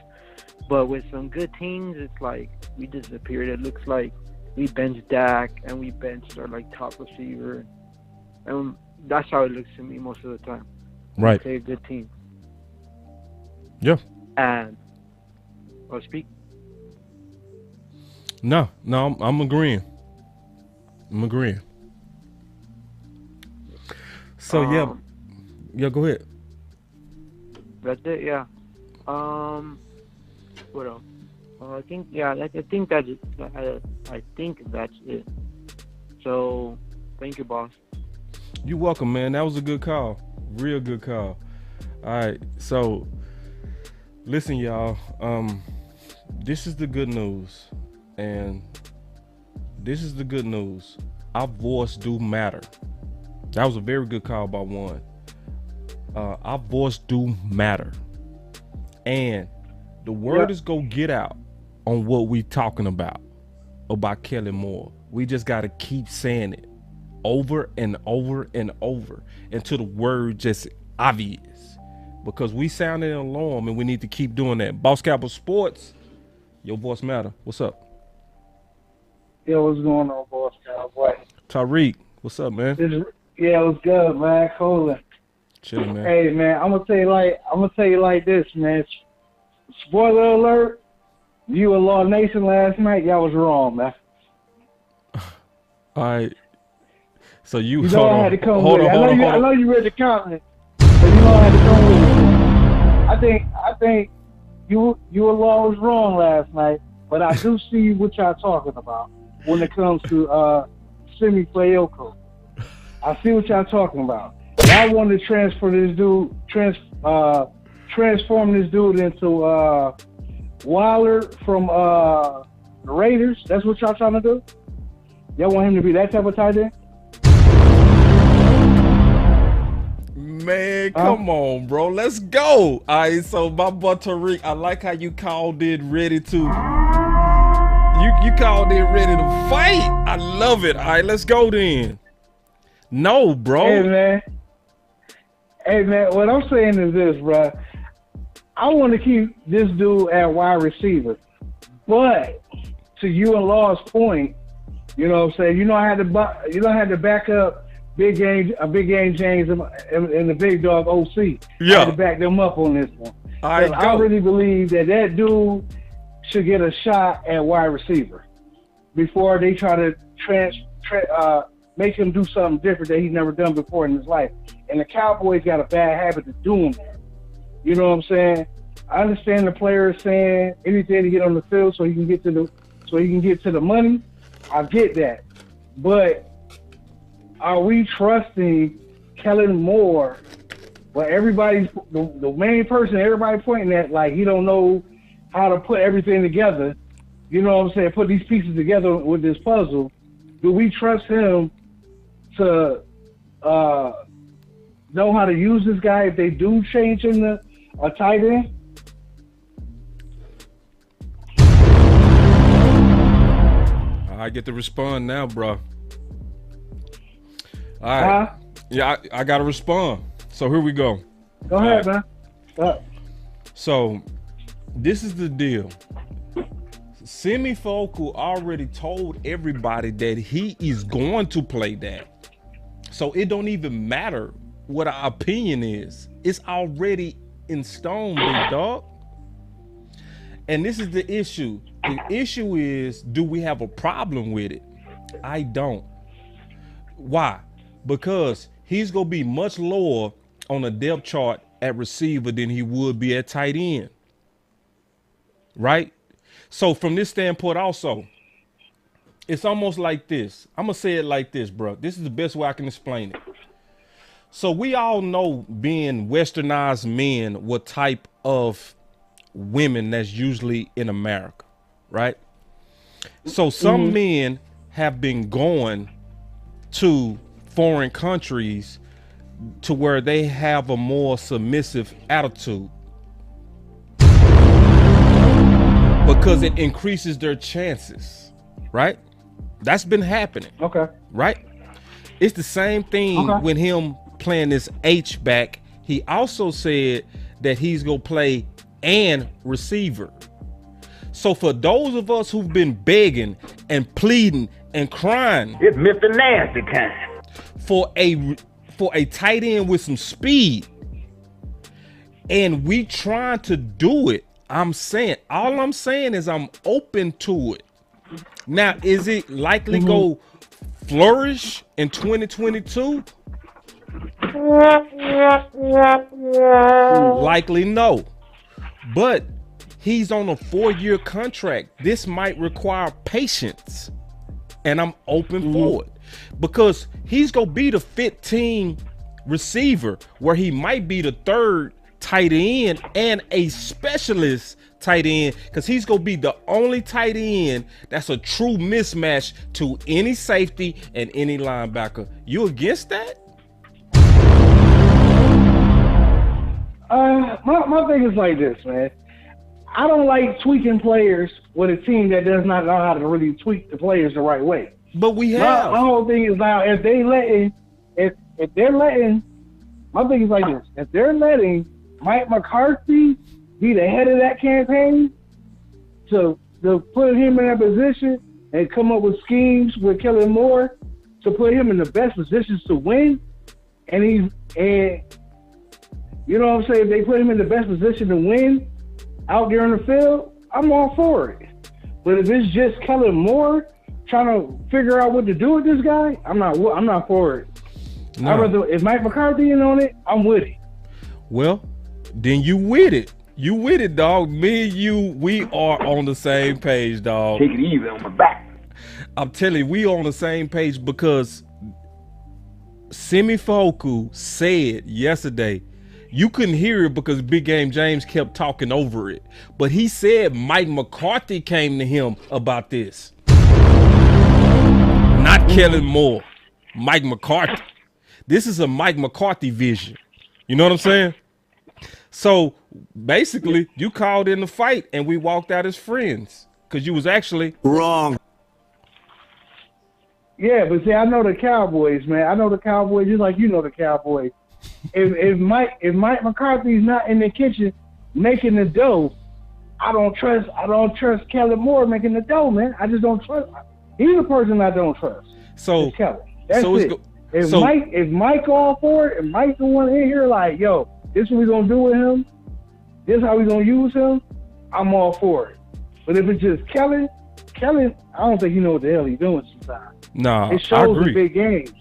But with some good teams, it's like we disappeared. It looks like we benched Dak and we benched our like top receiver, and that's how it looks to me most of the time. Right. Play a good team. Yeah. And speak. No, I'm agreeing. So yeah, go ahead. That's it. Yeah. What else? I think that's it. I think that's it. So, thank you, boss. You're welcome, man. That was a good call. Real good call. All right. So, listen, y'all. This is the good news, and this is the good news. Our voice do matter. That was a very good call by one. Our voice do matter, and the word is go get out on what we talking about Kellen Moore. We just got to keep saying it over and over and over until the word just obvious, because we sounded an alarm and we need to keep doing that. Boss Cowboy Sports, your voice matter. What's up? Yo, what's going on, Boss Cowboy? Tariq, what's up, man? Yeah, what's good, man? Colin. Chilling, man. Hey, man, I'm gonna tell you like this, man. Spoiler alert: you and Law Nation last night, y'all was wrong, man. All right. So you know I had to come hold with on, it. hold on. I know you read the comment, but you know I had to come with it. I think you were always wrong last night, but I do see what y'all talking about when it comes to Simi Fayoko. I see what y'all talking about. Y'all want to transfer this dude, transform this dude into Wilder from the Raiders. That's what y'all trying to do? Y'all want him to be that type of tight end? Man, come on, bro. Let's go. All right, so my boy Tariq, I like how you called it ready to. You called it ready to fight. I love it. All right, let's go then. No, bro. Hey, man, what I'm saying is this, bro. I want to keep this dude at wide receiver. But to you and Law's point, you know what I'm saying? You don't have to back up Big Game James and the big dog OC. Yeah. I had to back them up on this one. I really believe that dude should get a shot at wide receiver before they try to make him do something different that he's never done before in his life. And the Cowboys got a bad habit of doing that. You know what I'm saying? I understand the player is saying anything to get on the field so he can get to the money. I get that. But are we trusting Kellen Moore? Well, the main person everybody pointing at, like he don't know how to put everything together. You know what I'm saying? Put these pieces together with this puzzle. Do we trust him to know how to use this guy if they do change him to a tight end? I get to respond now, bro. All right. Yeah, I got to respond. So here we go. Go ahead, man. So this is the deal. Simi Foku already told everybody that he is going to play that. So it don't even matter what our opinion is. It's already in stone, big dog. And this is the issue. The issue is, do we have a problem with it? I don't. Why? Because he's going to be much lower on a depth chart at receiver than he would be at tight end. Right? So from this standpoint also, it's almost like this. I'm going to say it like this, bro. This is the best way I can explain it. So we all know, being westernized men, what type of women that's usually in America, right? So some men have been going to foreign countries to where they have a more submissive attitude because it increases their chances, right? That's been happening. Okay. Right? It's the same thing with him playing this H-back. He also said that he's going to play and receiver. So for those of us who've been begging and pleading and crying, it's Mr. Nasty time for a tight end with some speed, and we trying to do it, all I'm saying is I'm open to it. Now, is it likely go flourish in 2022? Likely no. But he's on a 4-year contract. This might require patience. And I'm open for it. Because he's going to be the 15 receiver where he might be the third tight end and a specialist tight end, because he's going to be the only tight end that's a true mismatch to any safety and any linebacker. You against that? My thing is like this, man. I don't like tweaking players with a team that does not know how to really tweak the players the right way. But we have. My whole thing is now, if they're letting, my thing is like this. If they're letting Mike McCarthy be the head of that campaign to put him in that position and come up with schemes with Kellen Moore to put him in the best positions to win, and you know what I'm saying? If they put him in the best position to win out there on the field, I'm all for it. But if it's just Kellen Moore trying to figure out what to do with this guy, I'm not for it. No. I'd rather, if Mike McCarthy in on it, I'm with it. Well, then you with it. You with it, dog. Me and you, we are on the same page, dog. Take it easy on my back. I'm telling you, we on the same page because Simi Foku said yesterday, you couldn't hear it because Big Game James kept talking over it. But he said Mike McCarthy came to him about this. Not Kellen Moore. Mike McCarthy. This is a Mike McCarthy vision. You know what I'm saying? So basically, you called in the fight and we walked out as friends because you was actually wrong. Yeah, but see, I know the Cowboys, man. I know the Cowboys just like you know the Cowboys. If Mike McCarthy's not in the kitchen making the dough, I don't trust Kellen Moore making the dough, man. I just don't trust. He's the person I don't trust. So Kellen. That's it. If Mike all for it, and Mike the one in here like, yo, this is what we gonna do with him, this is how we gonna use him, I'm all for it. But if it's just Kellen, I don't think you know what the hell he's doing sometimes. Nah, it shows the big games.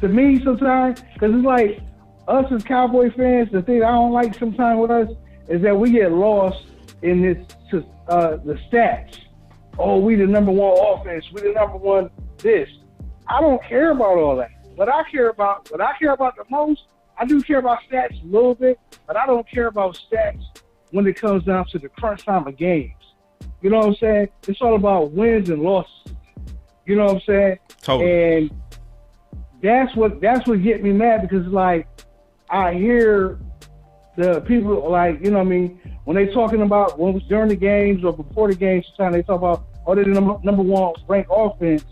To me sometimes, because it's like us as Cowboy fans, the thing I don't like sometimes with us is that we get lost in this the stats. Oh, we the number one offense, we the number one this. I don't care about all that. What I care about the most, I do care about stats a little bit, but I don't care about stats when it comes down to the crunch time of games. You know what I'm saying? It's all about wins and losses. You know what I'm saying? Totally. And that's what get me mad because like I hear the people like, you know what I mean, when they talking about when it was during the games or before the games, sometimes they talk about they're the number one ranked offense.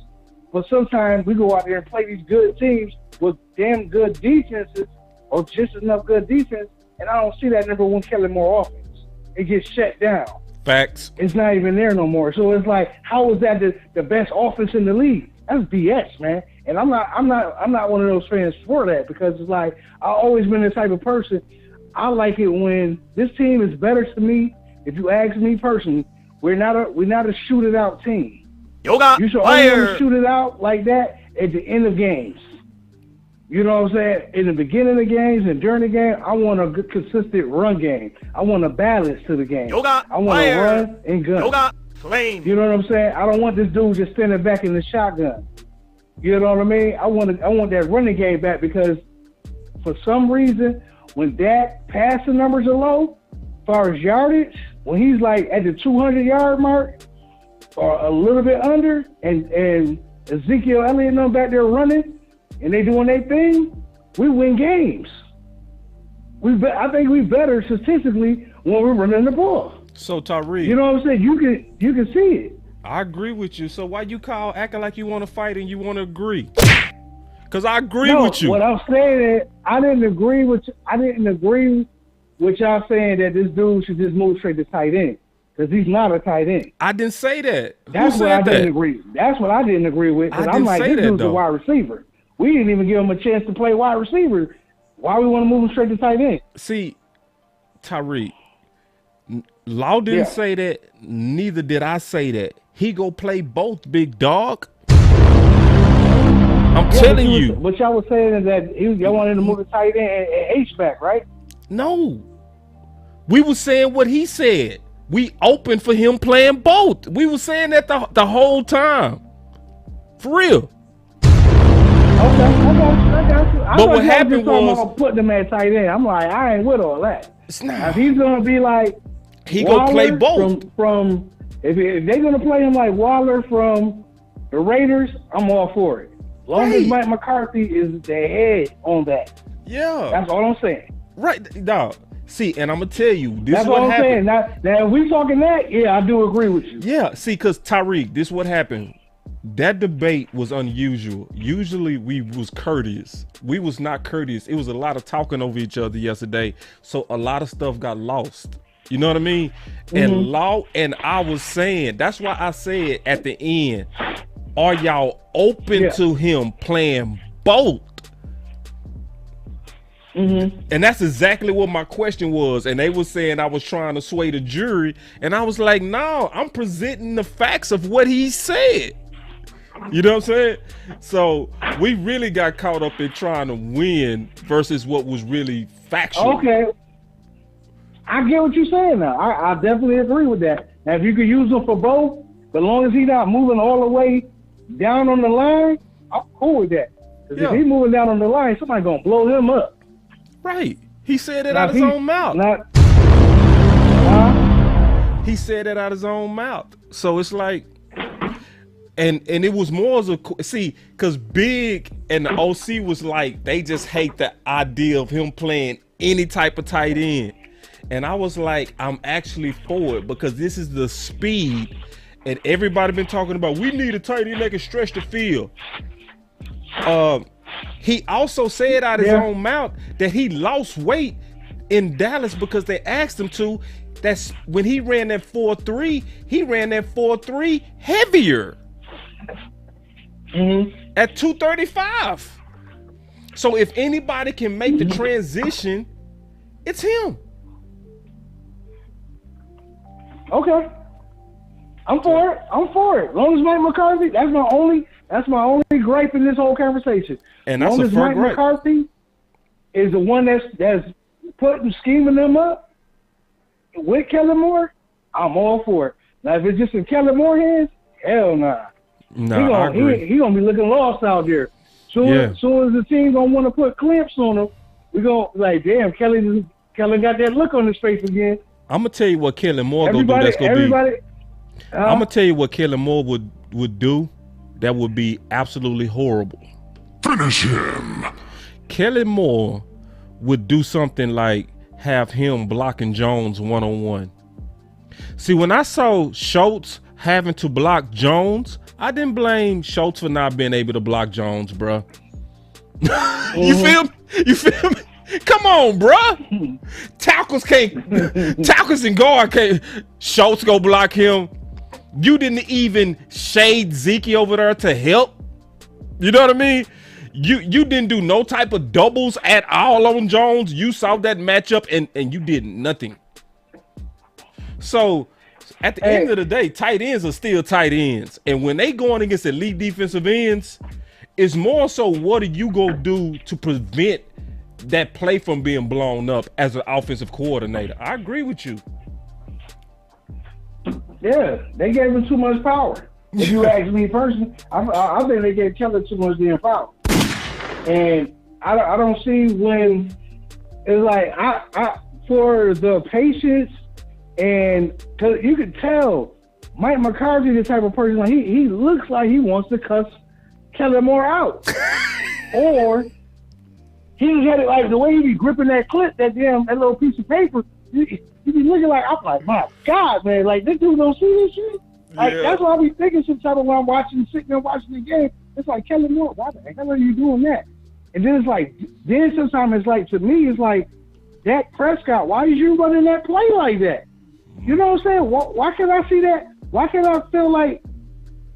But sometimes we go out there and play these good teams with damn good defenses or just enough good defense, and I don't see that number one Kellen Moore offense. It gets shut down. Facts. It's not even there no more. So it's like, how is that the best offense in the league? That's BS, man. And I'm not one of those fans for that because it's like I've always been the type of person. I like it when this team is better to me. If you ask me personally, we're not a shoot it out team. You should only want to shoot it out like that at the end of games. You know what I'm saying? In the beginning of games and during the game, I want a good, consistent run game. I want a balance to the game. I want to run and gun. Flame. You know what I'm saying? I don't want this dude just standing back in the shotgun. You know what I mean? I want that running game back because for some reason, when that passing numbers are low, as far as yardage, when he's like at the 200-yard mark, or a little bit under, and Ezekiel Elliott and them back there running, and they doing their thing, we win games. I think we better statistically when we're running the ball. So Tariq, you know what I'm saying? You can see it. I agree with you. So why you call acting like you want to fight and you want to agree? Because I agree with you. What I'm saying is I didn't agree with y'all saying that this dude should just move straight to tight end. Because he's not a tight end. I didn't say that. That's what I didn't agree. That's what I didn't agree with. Because I'm like, this dude's a wide receiver. We didn't even give him a chance to play wide receiver. Why we want to move him straight to tight end? See, Tariq, Law didn't say that. Neither did I say that. He go play both, big dog. I'm telling you. What y'all was saying is that y'all wanted to move the tight end and H-back, right? No. We were saying what he said. We open for him playing both. We were saying that the whole time. For real. Okay, I got you. But what happened was putting him at tight end. I'm like, I ain't with all that. It's not. If he's gonna be like he gonna play both. From if they're gonna play him like Waller from the Raiders, I'm all for it. As long as Mike McCarthy is the head on that. Yeah. That's all I'm saying. Right, dog. See, and I'm gonna tell you, this That's is what happened. Now, if we talking that, yeah, I do agree with you. Yeah, see, because Tariq, this is what happened. That debate was unusual. Usually we was courteous. We was not courteous. It was a lot of talking over each other yesterday. So a lot of stuff got lost. You know what I mean? Mm-hmm. And Law and I was saying, that's why I said at the end, are y'all open to him playing both? Mm-hmm. And that's exactly what my question was. And they were saying I was trying to sway the jury. And I was like, no, I'm presenting the facts of what he said. You know what I'm saying? So we really got caught up in trying to win versus what was really factual. Okay. I get what you're saying now. I definitely agree with that. Now, if you could use him for both, as long as he's not moving all the way down on the line, I'm cool with that. Because if he's moving down on the line, somebody's going to blow him up. Right. He said it out of his own mouth. He said it out of his own mouth. So it's like, and it was more as a, see, because Big and the OC was like, they just hate the idea of him playing any type of tight end. And I was like, I'm actually for it because this is the speed. And everybody been talking about, we need a tight end that can stretch the field. He also said out of his own mouth that he lost weight in Dallas because they asked him to. That's when he ran that 4.3, he ran that 4.3 heavier at 235. So if anybody can make the transition, it's him. Okay. I'm for it. I'm for it. As long as Mike McCarthy, that's my only gripe in this whole conversation. And that's a Mike McCarthy is the one that's scheming them up with Kellen Moore, I'm all for it. Now if it's just in Kellen Moore hands, hell nah. I agree. He gonna be looking lost out there. Soon as the team gonna want to put clamps on him, we gonna like, damn, Kellen got that look on his face again. I'm gonna tell you what Kellen Moore gonna do. That's gonna be. I'm gonna tell you what Kellen Moore would do. That would be absolutely horrible. Finish him. Kellen Moore would do something like have him blocking Jones one-on-one. See, when I saw Schultz having to block Jones, I didn't blame Schultz for not being able to block Jones, bro. You feel me? Come on, bro. Tackles and guard can't. Schultz go block him. You didn't even shade Zeke over there to help. You know what I mean? You didn't do no type of doubles at all on Jones. You saw that matchup and you did nothing. So at the end of the day, tight ends are still tight ends. And when they going against elite defensive ends, it's more so what are you gonna do to prevent that play from being blown up as an offensive coordinator? I agree with you. Yeah, they gave him too much power. If you ask me personally, I think they gave Keller too much damn power. And I don't see when it's like I for the patience and cause you could tell Mike McCarthy the type of person like he looks like he wants to cuss Kellen Moore out, or he just had it like the way he be gripping that clip, that little piece of paper. He be looking like, I'm like, my God, man, like this dude don't see this shit. Like that's what I be thinking sometimes when I'm sitting there watching the game. It's like, Kellen Moore, why the hell are you doing that? And then it's like, sometimes it's like, to me, it's like, Dak Prescott, why is you running that play like that? You know what I'm saying? Why can't I see that? Why can't I feel like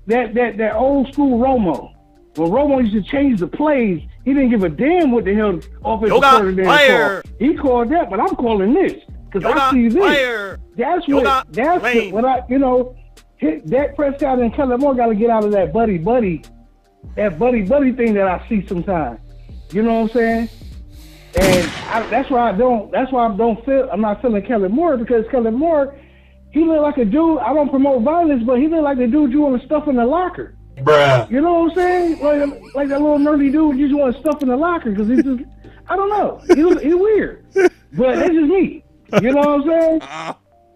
that old school Romo? When Romo used to change the plays, he didn't give a damn what the hell offensive coordinator called. He called that, but I'm calling this because I see this. Fire. That's what I, you know, Dak Prescott and Kellen Moore got to get out of that buddy thing that I see sometimes. You know what I'm saying? And that's why I'm not feeling Kellen Moore, because Kellen Moore, he look like a dude. I don't promote violence, but he look like the dude you want to stuff in the locker. Bruh. You know what I'm saying? Like that little nerdy dude you just want to stuff in the locker because he's just, I don't know. He's weird. But that's just me. You know what I'm saying?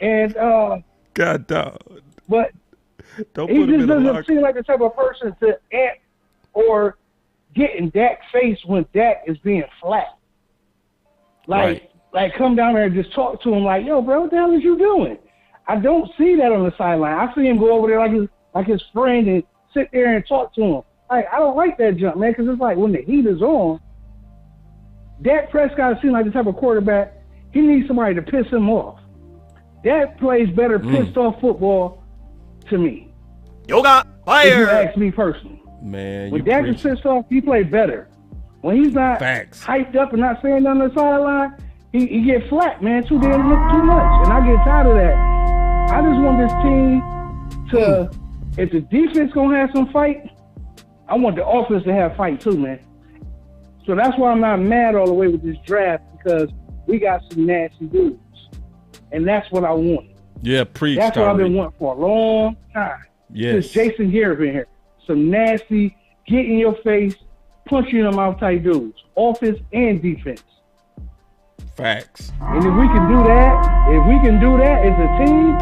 And God dog. But don't he put him just in the doesn't locker. seem like the type of person to ant or get in Dak's face when Dak is being flat. Like come down there and just talk to him like, yo, bro, what the hell is you doing? I don't see that on the sideline. I see him go over there like his friend and sit there and talk to him. Like, I don't like that jump, man, because it's like when the heat is on, Dak Prescott seems like the type of quarterback, he needs somebody to piss him off. Dak plays better pissed off football to me. Yoga fire. If you ask me personally. Man, when Dak is pissed off, he plays better. When he's not hyped up and not saying nothing on the sideline, he get flat, man. Too much. And I get tired of that. I just want this team to, if the defense gonna have some fight, I want the offense to have fight too, man. So that's why I'm not mad all the way with this draft, because we got some nasty dudes. And that's what I want. Yeah, preach. That's what I've been wanting for a long time. Yes. Since Jason Garrett been here. Some nasty, get in your face, punch you in the mouth type dudes. Offense and defense. Facts. And if we can do that as a team,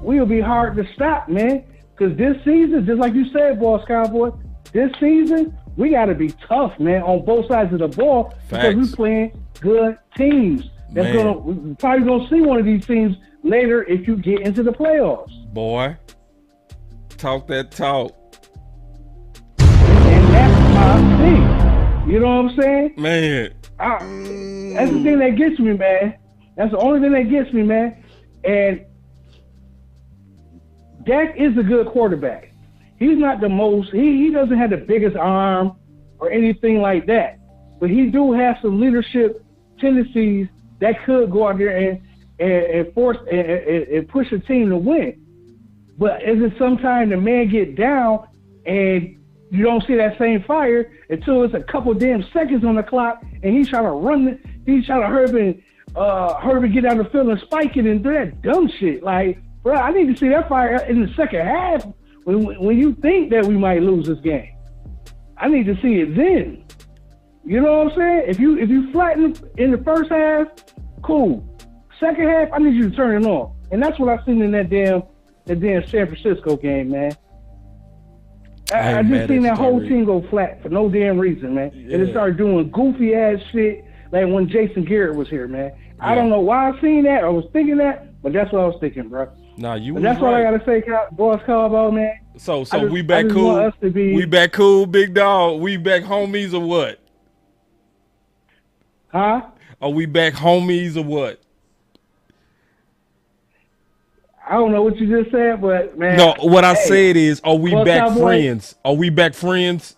we'll be hard to stop, man. Because this season, just like you said, Boss Cowboy, this season, we got to be tough, man, on both sides of the ball. Facts. Because we're playing good teams. We're probably gonna see one of these teams later if you get into the playoffs. Boy, talk that talk. And that's my thing. You know what I'm saying? Man. That's the thing that gets me, man. That's the only thing that gets me, man. And Dak is a good quarterback. He's not the most, he doesn't have the biggest arm or anything like that. But he do have some leadership tendencies that could go out there and force and push a team to win. But is it sometimes the man get down and you don't see that same fire until it's a couple damn seconds on the clock and he's trying to hurry and get out of the field and spike it and do that dumb shit. Like, bro, I need to see that fire in the second half when you think that we might lose this game. I need to see it then. You know what I'm saying? If you flatten in the first half, cool. Second half, I need you to turn it on. And that's what I seen in that damn San Francisco game, man. I just seen that whole team go flat for no damn reason, man. Yeah. And they started doing goofy ass shit like when Jason Garrett was here, man. Yeah. I don't know why I seen that. I was thinking that, but that's what I was thinking, bro. Nah, you. But that's what I gotta say, Boss Cowboy, man. So we back cool. We back cool, big dog. We back homies or what? Huh? Are we back homies or what? I don't know what you just said, but man. No, what I said is, are we back Cowboy? friends? Are we back friends?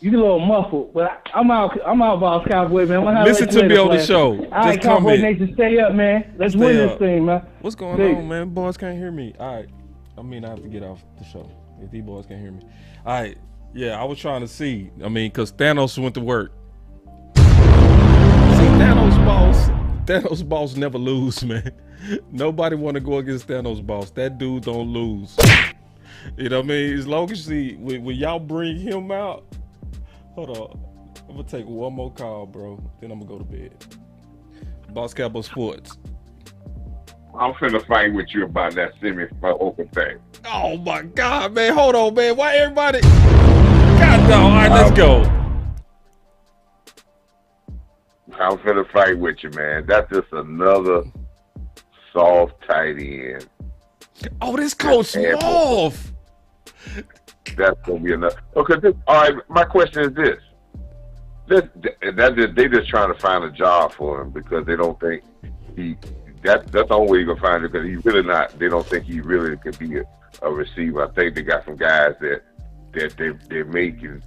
You get a little muffled, but I'm out, Boss Cowboy, man. Listen to me on the show. All right, Cowboy Nation, stay up, man. Let's win this thing, man. What's going on, man? Boys can't hear me. All right. I have to get off the show if these boys can't hear me. All right. Yeah, I was trying to see. Because Thanos went to work. See, Thanos boss never lose, man. Nobody want to go against Thanos boss. That dude don't lose. You know what I mean? As long as when y'all bring him out. Hold on. I'm going to take one more call, bro. Then I'm going to go to bed. Boss Cowboy Sports. I'm finna fight with you about that semi-open thing. Oh, my God, man. Hold on, man. Why everybody? God, no. All right, let's go. I'm finna fight with you, man. That's just another soft tight end. Oh, this coach off. That's gonna be enough. Okay, all right. My question is this: they just trying to find a job for him because they don't think that's the only way you're gonna find it, because he's really not. They don't think he really could be a receiver. I think they got some guys that they may can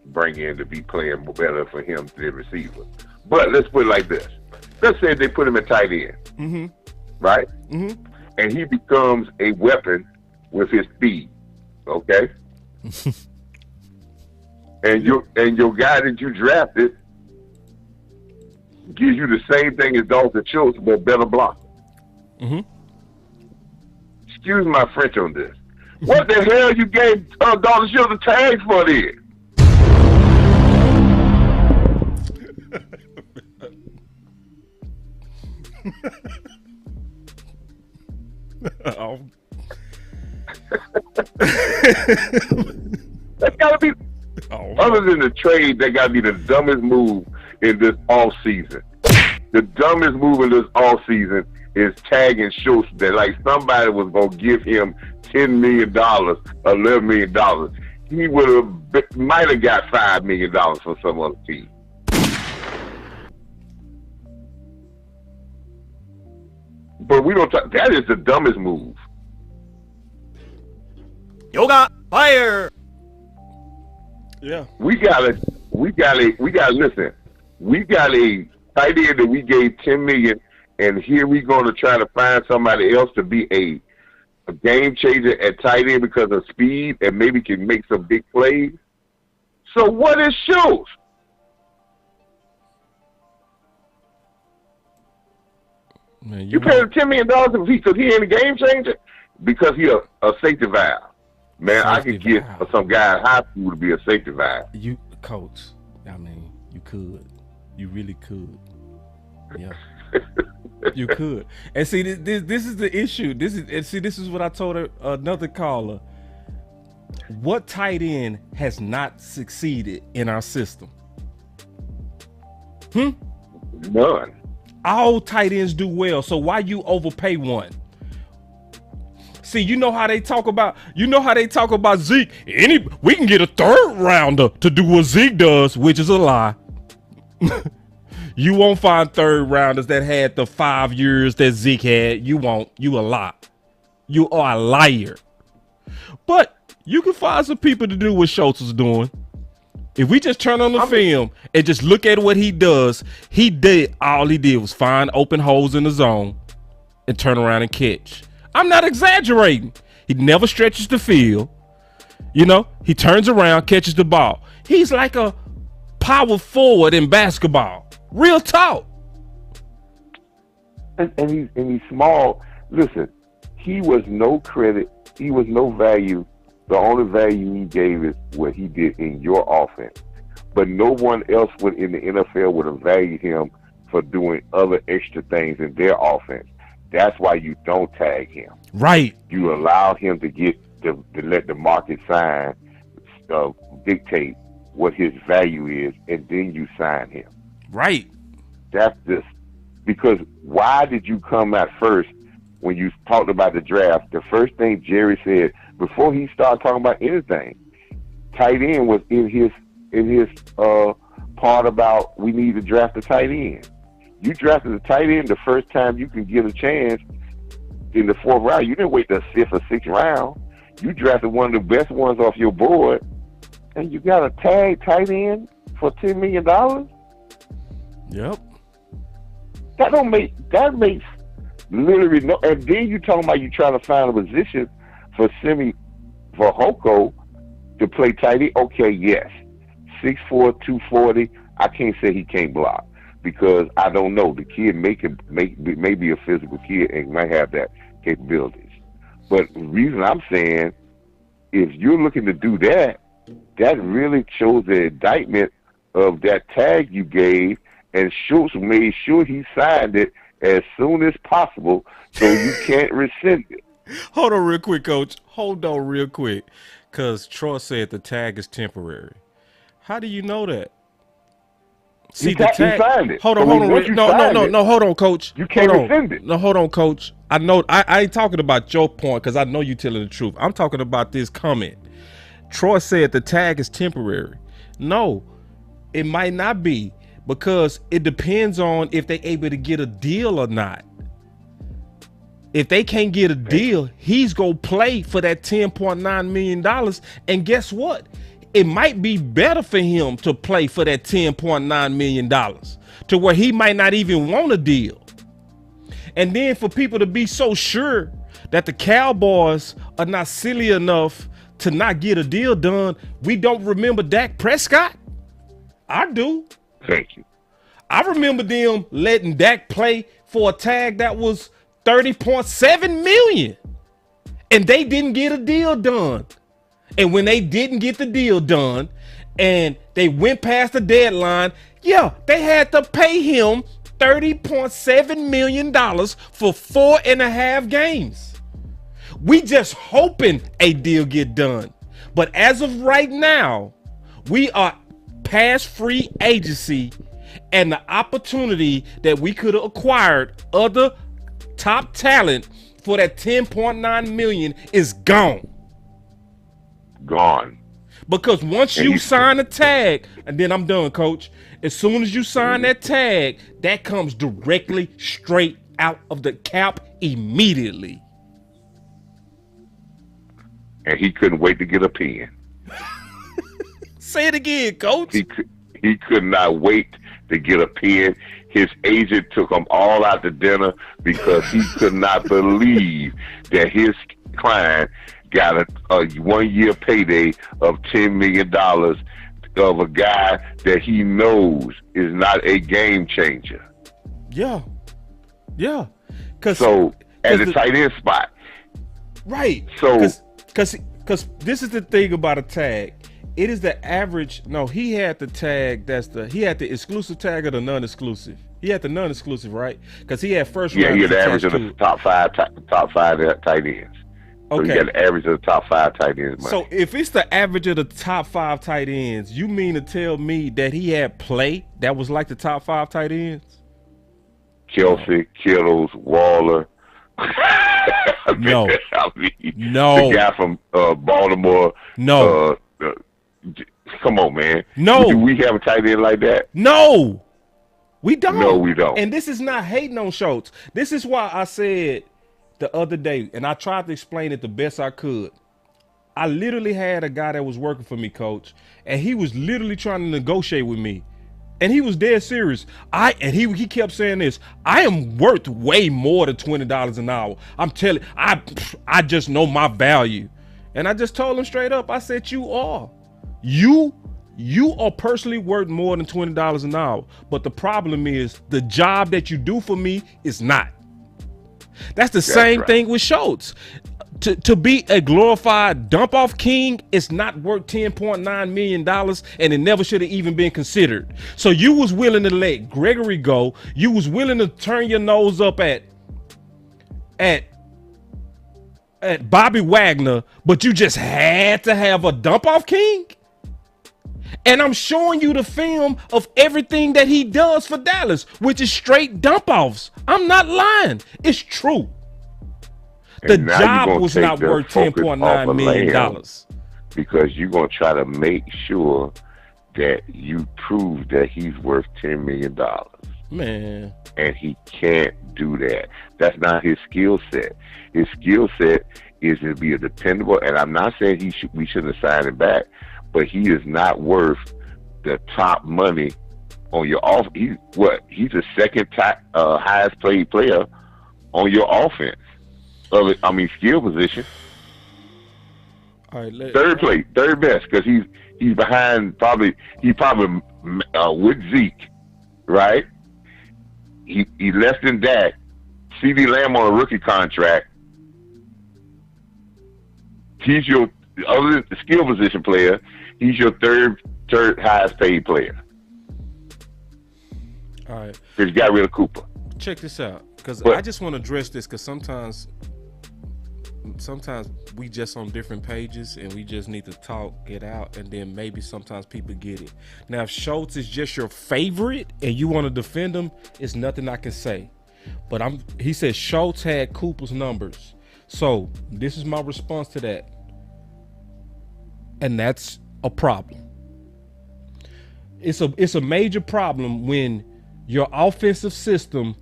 bring in to be playing better for him than receiver. But let's put it like this: let's say they put him at tight end, right? Mm-hmm. And he becomes a weapon with his speed. Okay. and your guy that you drafted gives you the same thing as Dalton Schultz, but better block. Mm-hmm. Excuse my French on this. What the hell you gave Dalton Schultz a tag for then? Oh. That's gotta be other than the trade, that gotta be the dumbest move in this off season. The dumbest move in this off season is tagging Schultz that like somebody was gonna give him $10 million, $11 million. He might have got $5 million for some other team. But we don't talk. That is the dumbest move. Yoga fire. Yeah. We got listen. We got a tight end that we gave $10 million, and here we going to try to find somebody else to be a game changer at tight end because of speed and maybe can make some big plays. So what is Schultz? Man, you pay him $10 million because he ain't a game changer? Because he a safety valve. Man, safety I could get some guy in high school to be a safety valve. You, coach, I mean, you could. You really could. Yeah. You could. And see, this is the issue. This is what I told another caller. What tight end has not succeeded in our system? None. All tight ends do well, so why you overpay one? See, you know how they talk about Zeke. We can get a third rounder to do what Zeke does, which is a lie. You won't find third rounders that had the 5 years that Zeke had. You won't. You a lie. You are a liar. But you can find some people to do what Schultz is doing. If we just turn on the film and just look at what he does, all he did was find open holes in the zone and turn around and catch. I'm not exaggerating. He never stretches the field. You know, he turns around, catches the ball. He's like a power forward in basketball. Real talk. And he's small. Listen, he was no credit. He was no value. The only value he gave is what he did in your offense. But no one else in the NFL would have valued him for doing other extra things in their offense. That's why you don't tag him. Right. You allow him to let the market dictate what his value is, and then you sign him. Right. That's just because why did you come out first when you talked about the draft? The first thing Jerry said before he started talking about anything, tight end was in his part about we need to draft a tight end. You drafted a tight end the first time you can get a chance in the 4th round. You didn't wait the 5th or 6th round. You drafted one of the best ones off your board, and you got a tag tight end for $10 million. Yep. That makes literally no. And then you talking about you trying to find a position for Simi Vahoko to play tight end. Okay, yes, 6'4", 240. I can't say he can't block because I don't know. The kid may be a physical kid and might have that capabilities. But the reason I'm saying, if you're looking to do that, that really shows the indictment of that tag you gave, and Schultz made sure he signed it as soon as possible so you can't rescind it. Hold on real quick, Coach. Hold on real quick, because Troy said the tag is temporary. How do you know that? See, the tag. Signed it. Hold on. No. Hold on, Coach. You can't rescind it. No, hold on, Coach. I know. I ain't talking about your point because I know you telling the truth. I'm talking about this comment. Troy said the tag is temporary. No, it might not be because it depends on if they able to get a deal or not. If they can't get a deal, he's gonna play for that $10.9 million. And guess what? It might be better for him to play for that $10.9 million to where he might not even want a deal. And then for people to be so sure that the Cowboys are not silly enough to not get a deal done, we don't remember Dak Prescott? I do. Thank you. I remember them letting Dak play for a tag that was $30.7 million. And they didn't get a deal done. And when they didn't get the deal done and they went past the deadline, yeah, they had to pay him $30.7 million for 4.5 games. We just hoping a deal get done. But as of right now, we are past free agency and the opportunity that we could have acquired other top talent for that $10.9 million is gone. Gone. Because once you sign a tag, and then I'm done, Coach. As soon as you sign that tag, that comes directly straight out of the cap immediately. And he couldn't wait to get a pen. Say it again, Coach. He could not wait to get a pen. His agent took him all out to dinner because he could not believe that his client got a 1 year payday of $10 million of a guy that he knows is not a game changer. Yeah. So at the tight end spot. Right. So because this is the thing about a tag. It is the average. No, he had the tag. He had the exclusive tag or the non-exclusive. He had the non-exclusive, right? Because he had first round. Yeah, he had the average of the top five tight ends. So okay. He got the average of the top 5 tight ends. Money. So if it's the average of the top 5 tight ends, you mean to tell me that he had play that was like the top 5 tight ends? Kelsey, Kittles, Waller. No. The guy from Baltimore. No. Come on, man. No. Do we have a tight end like that? No. We don't. No, we don't. And this is not hating on Schultz. This is why I said the other day, and I tried to explain it the best I could. I literally had a guy that was working for me, coach, and he was literally trying to negotiate with me. And he was dead serious. He kept saying this. I am worth way more than $20 an hour. I'm telling I just know my value. And I just told him straight up, I said, you are. You are personally worth more than $20 an hour. But the problem is the job that you do for me is not. That's the same thing with Schultz. To be a glorified dump-off king is not worth $10.9 million, and it never should have even been considered. So you was willing to let Gregory go. You was willing to turn your nose up at Bobby Wagner, but you just had to have a dump-off king? And I'm showing you the film of everything that he does for Dallas, which is straight dump-offs. I'm not lying. It's true. The job was not worth $10.9 million. Because you're going to try to make sure that you prove that he's worth $10 million. Man. And he can't do that. That's not his skill set. His skill set is to be a dependable, and I'm not saying we shouldn't have signed him back, but he is not worth the top money on your off. He's the second highest paid player on your offense. Skill position. All right, third best, because he's behind probably with Zeke, right? He less than that. CD Lamb on a rookie contract. He's your other than the skill position player. He's your third highest paid player. All right. Because you got rid of Cooper. Check this out, because I just want to address this, because sometimes we just on different pages and we just need to talk it out, and then maybe sometimes people get it. Now, if Schultz is just your favorite and you want to defend him, it's nothing I can say. But he said Schultz had Cooper's numbers. So this is my response to that. And that's a problem. It's a major problem when your offensive system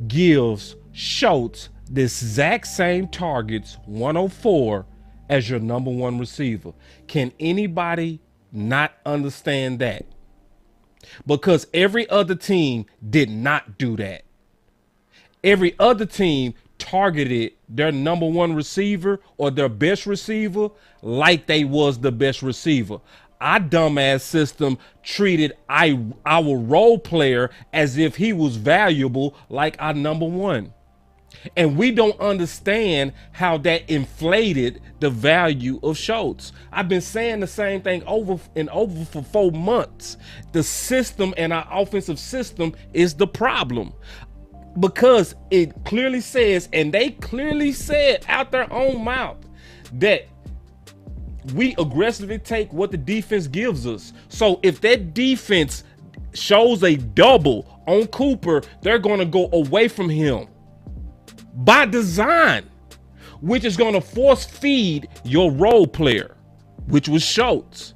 gives Schultz the exact same targets, 104, as your number one receiver. Can anybody not understand that? Because every other team did not do that. Every other team targeted their number one receiver or their best receiver like they was the best receiver. Our dumbass system treated our role player as if he was valuable like our number one. And we don't understand how that inflated the value of Schultz. I've been saying the same thing over and over for 4 months. The system and our offensive system is the problem. Because it clearly says, and they clearly said out their own mouth, that we aggressively take what the defense gives us. So if that defense shows a double on Cooper, they're going to go away from him by design, which is going to force feed your role player, which was Schultz,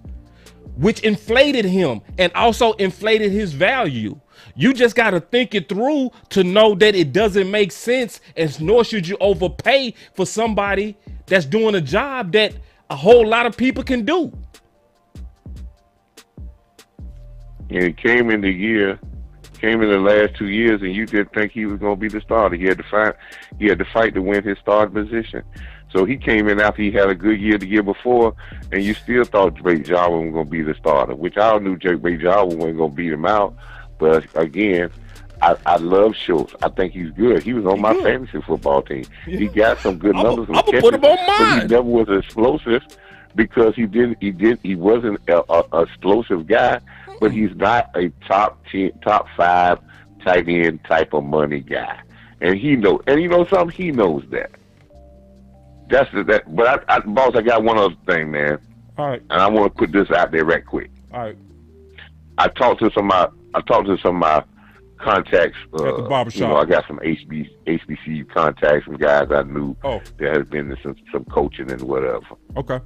which inflated him and also inflated his value. You just got to think it through to know that it doesn't make sense, and nor should you overpay for somebody that's doing a job that a whole lot of people can do. And he came in the came in the last 2 years, and you didn't think he was going to be the starter. He had to fight to win his starting position. So he came in after he had a good year the year before, and you still thought Drake Jarwin was going to be the starter, which I knew Drake Jarwin wasn't going to beat him out. But again, I love Schultz. I think he's good. He was on my fantasy football team. Yeah. He got some good numbers. I'm gonna put him on mine. But he never was explosive because he wasn't a explosive guy. But he's not a top 5 tight end type of money guy, and he knows. And you know something? He knows that. That's that. But boss, I got one other thing, man. All right. And I want to put this out there right quick. All right. I talked to some of my contacts. At the barbershop. You know, I got some HBCU contacts, some guys I knew that has been in some coaching and whatever. Okay.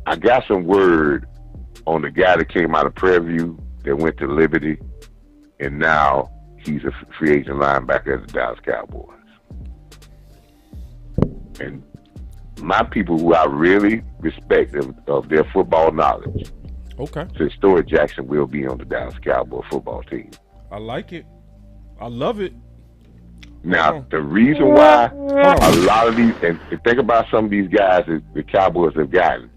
I got some word on the guy that came out of Prairie View that went to Liberty, and now he's a free agent linebacker at the Dallas Cowboys. And my people who I really respect of their football knowledge. Okay. So Story Jackson will be on the Dallas Cowboy football team. I like it. I love it. Now, the reason why a lot of these, and think about some of these guys that the Cowboys have gotten,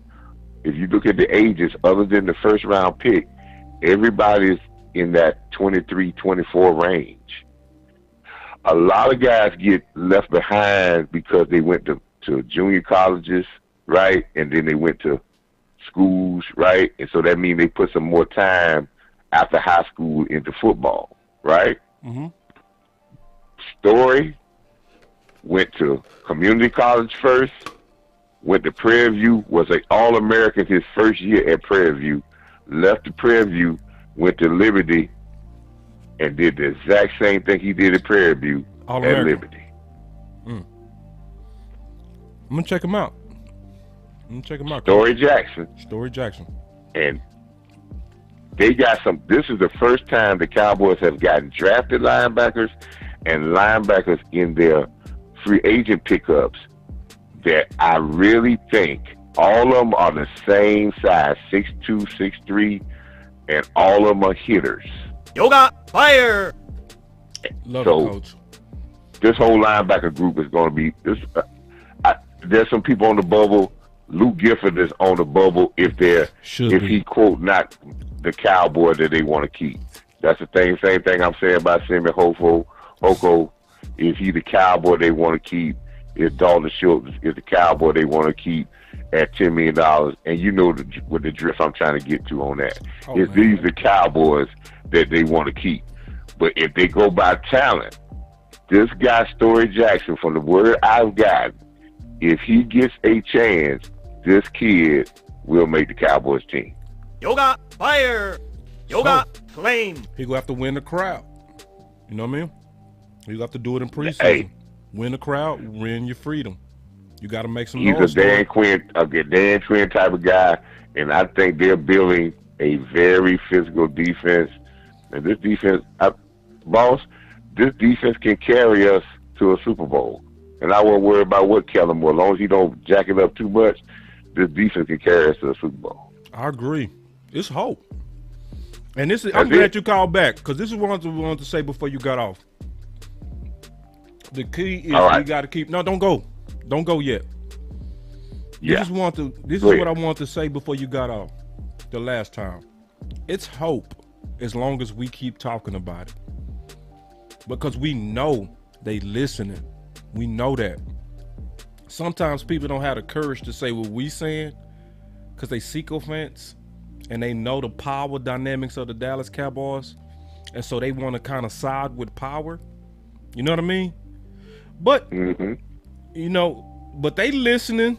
if you look at the ages, other than the first round pick, everybody's in that 23, 24 range. A lot of guys get left behind because they went to junior colleges, right? And then they went to schools, right? And so that means they put some more time after high school into football, right? Mm-hmm. Story went to community college first, went to Prairie View, was an All-American his first year at Prairie View, left to Prairie View, went to Liberty, and did the exact same thing he did at Prairie View at Liberty. I'm going to check him out. Story Jackson. And they got some. This is the first time the Cowboys have gotten drafted linebackers and linebackers in their free agent pickups that I really think all of them are the same size, 6'2", 6'3", and all of them are hitters. Yoga fire. Love it, Coach. This whole linebacker group is going to be this. There's some people on the bubble. Luke Gifford is on the bubble if he quote not the Cowboy that they want to keep. That's the same thing I'm saying about Semi Hoko. Is he the Cowboy they want to keep? Is Dalton Schultz is the Cowboy they want to keep at $10 million? And you know what the drift I'm trying to get to on that. These the Cowboys that they want to keep. But if they go by talent, this guy Story Jackson, from the word I've gotten, if he gets a chance, this kid will make the Cowboys team. Yoga fire. Yoga flame. He gonna have to win the crowd. You know what I mean? You have to do it in preseason. Hey. Win the crowd, win your freedom. You got to make some noise. He's a Dan Quinn type of guy, and I think they're building a very physical defense. And this defense, this defense can carry us to a Super Bowl. And I won't worry about what Kellen Moore. As long as he don't jack it up too much, this defense can carry us to a Super Bowl. I agree. It's hope. And I'm glad you called back, because this is what I wanted to say before you got off. The key is you got to keep. No, don't go. Don't go yet. Yeah. This is what I want to say before you got off the last time. It's hope as long as we keep talking about it. Because we know they listening. We know that. Sometimes people don't have the courage to say what we saying because they sycophants and they know the power dynamics of the Dallas Cowboys. And so they want to kind of side with power. You know what I mean? But, you know, but they listening,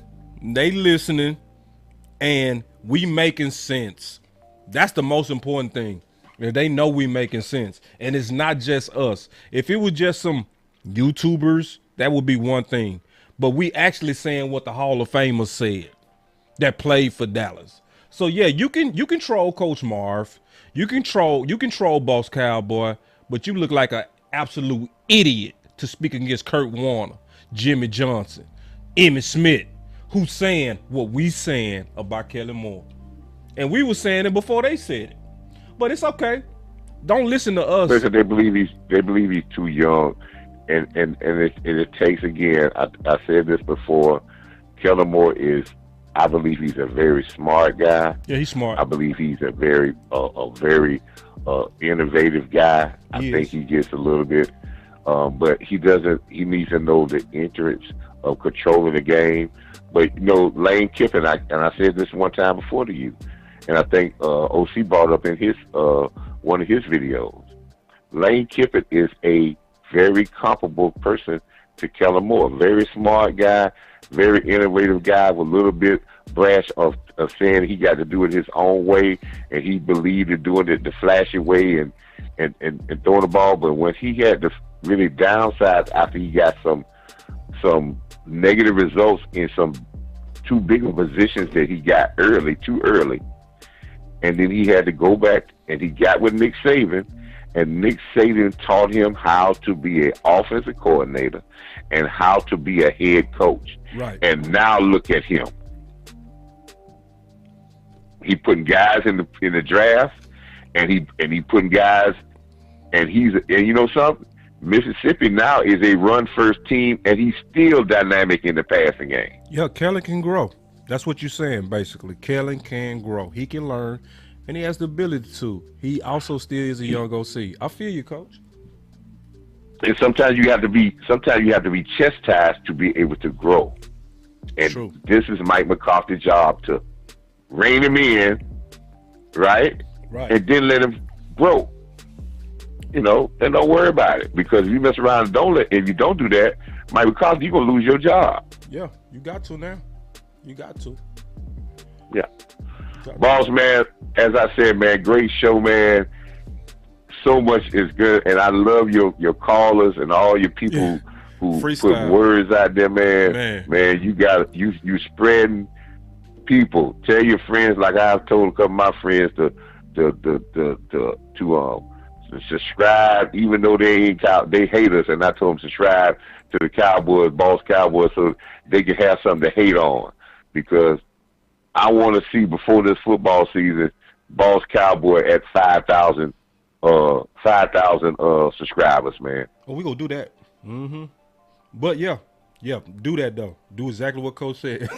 and we making sense. That's the most important thing. They know we making sense. And it's not just us. If it was just some YouTubers, that would be one thing. But we actually saying what the Hall of Famers said that played for Dallas. So yeah, you can troll Coach Marv. You can troll Boss Cowboy, but you look like an absolute idiot to speak against Kurt Warner, Jimmy Johnson, Emmitt Smith, who's saying what we saying about Kellen Moore. And we were saying it before they said it. But it's okay. Don't listen to us. Because they believe he's too young, and it takes, again. I said this before. Kellen Moore I believe he's a very smart guy. Yeah, he's smart. I believe he's a very innovative guy. I think he gets a little bit, but he doesn't. He needs to know the entrance of controlling the game. But Lane Kiffin, and I said this one time before to you, and I think OC brought up in his one of his videos. Lane Kiffin is a very comparable person to Kellen Moore. Very smart guy, very innovative guy with a little bit brash of saying he got to do it his own way, and he believed in doing it the flashy way and throwing the ball. But when he had to really downsize after he got some negative results in some too big of positions that he got too early, and then he had to go back and he got with Nick Saban, and Nick Saban taught him how to be an offensive coordinator and how to be a head coach. Right. And now look at him. He putting guys in the draft, and he putting guys, and you know something? Mississippi now is a run first team, and he's still dynamic in the passing game. Yeah, Kellen can grow. That's what you're saying, basically. Kellen can grow. He can learn, and he has the ability to. He also still is a young OC. I feel you, Coach. And sometimes you have to be chastised to be able to grow. And True. This is Mike McCarthy's job to rein him in, right? Right. And then let him grow. And don't worry about it, because if you mess around and if you don't do that, Mike McCarthy, you're gonna lose your job. Yeah, you got to now. You got to. Yeah. Boss, man, as I said, man, great show, man. So much is good, and I love your callers and all your people who Freestyle. put words out there, man. Man, you spreading people. Tell your friends, like I've told a couple of my friends to subscribe, even though they hate us, and I told them subscribe to the Cowboys, Boss Cowboys, so they can have something to hate on. Because I want to see before this football season, Boss Cowboy at 5,000 subscribers, man. Oh, we gonna do that. Mm-hmm. But yeah, do that though. Do exactly what Coach said.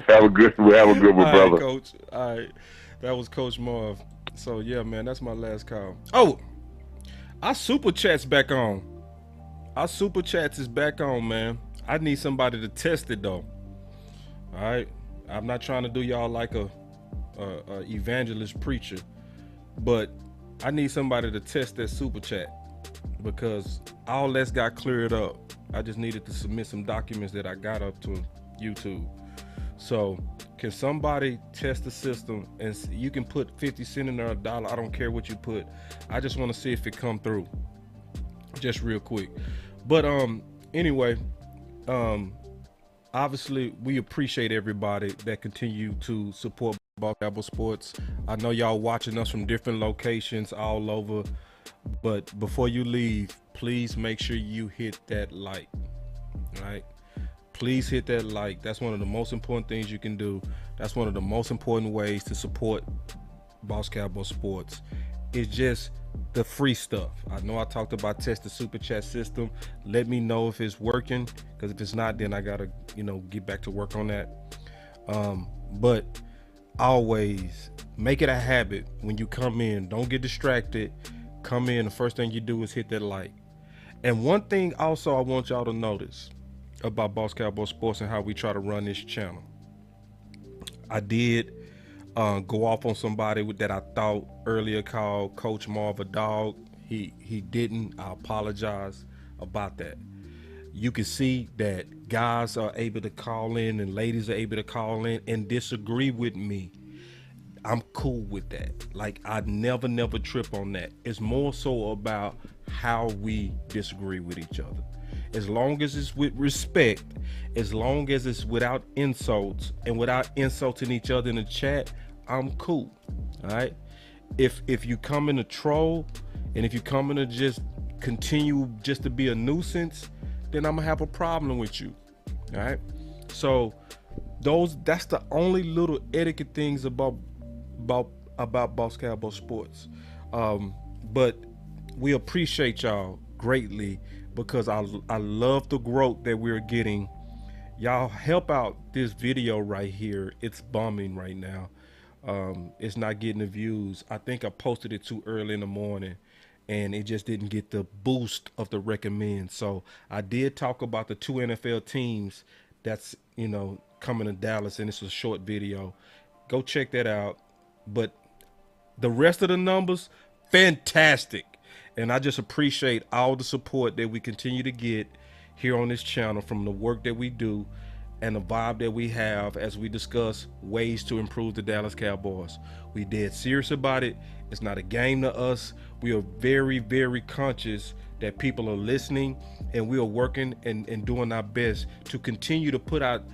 Have a good one, brother. Right, Coach. All right. That was Coach Marv. So, yeah, man, that's my last call. Oh, our Super Chat's back on. Our Super Chats is back on, man. I need somebody to test it, though. All right? I'm not trying to do y'all like a evangelist preacher, but I need somebody to test that Super Chat, because all that's got cleared up. I just needed to submit some documents that I got up to YouTube. So can somebody test the system, and you can put 50 cents in there, $1. I don't care what you put. I just want to see if it come through, just real quick. But anyway, obviously we appreciate everybody that continue to support Boss Cowboy Sports. I know y'all watching us from different locations all over, but before you leave, please make sure you hit that like. All right? Please hit that like. That's one of the most important things you can do. That's one of the most important ways to support Boss Cowboy Sports. It's just the free stuff. I know I talked about test the Super Chat system. Let me know if it's working, because if it's not, then I gotta get back to work on that. But always make it a habit when you come in. Don't get distracted. Come in, the first thing you do is hit that like. And one thing also I want y'all to notice about Boss Cowboy Sports and how we try to run this channel. I did go off on somebody that I thought earlier called Coach Marv a dog. He didn't. I apologize about that. You can see that guys are able to call in and ladies are able to call in and disagree with me. I'm cool with that. Like, I never trip on that. It's more so about how we disagree with each other. As long as it's with respect, as long as it's without insults and without insulting each other in the chat, I'm cool. All right. If you come in to troll, and if you come in to just continue just to be a nuisance, then I'm gonna have a problem with you. All right. So that's the only little etiquette things about about Boss Cowboy Sports. But we appreciate y'all greatly because I love the growth that we're getting. Y'all help out this video right here. It's bombing right now. It's not getting the views. I think I posted it too early in the morning and it just didn't get the boost of the recommend. So I did talk about the 2 NFL teams that's, coming to Dallas, and it's a short video. Go check that out. But the rest of the numbers, fantastic. And I just appreciate all the support that we continue to get here on this channel from the work that we do and the vibe that we have as we discuss ways to improve the Dallas Cowboys. We dead serious about it. It's not a game to us. We are very, very conscious that people are listening, and we are working and doing our best to continue to put out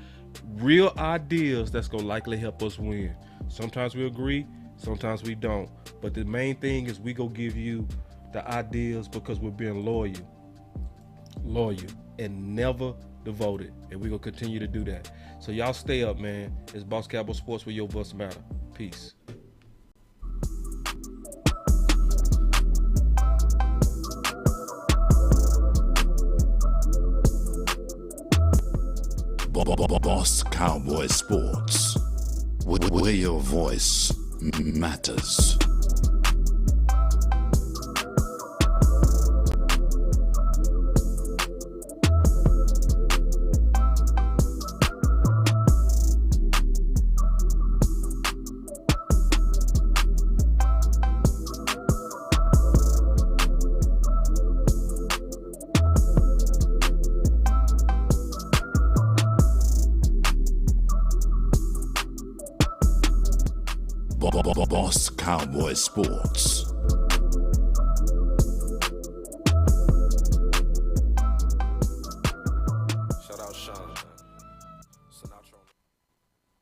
real ideas that's gonna likely help us win. Sometimes we agree, sometimes we don't. But the main thing is we go give you the ideas because we're being loyal, and never devoted, and we're gonna continue to do that. So y'all stay up, man. It's Boss Cowboy Sports, where your voice matter. Peace. Boss Cowboy Sports, where your voice matters. Boss Cowboy Sports.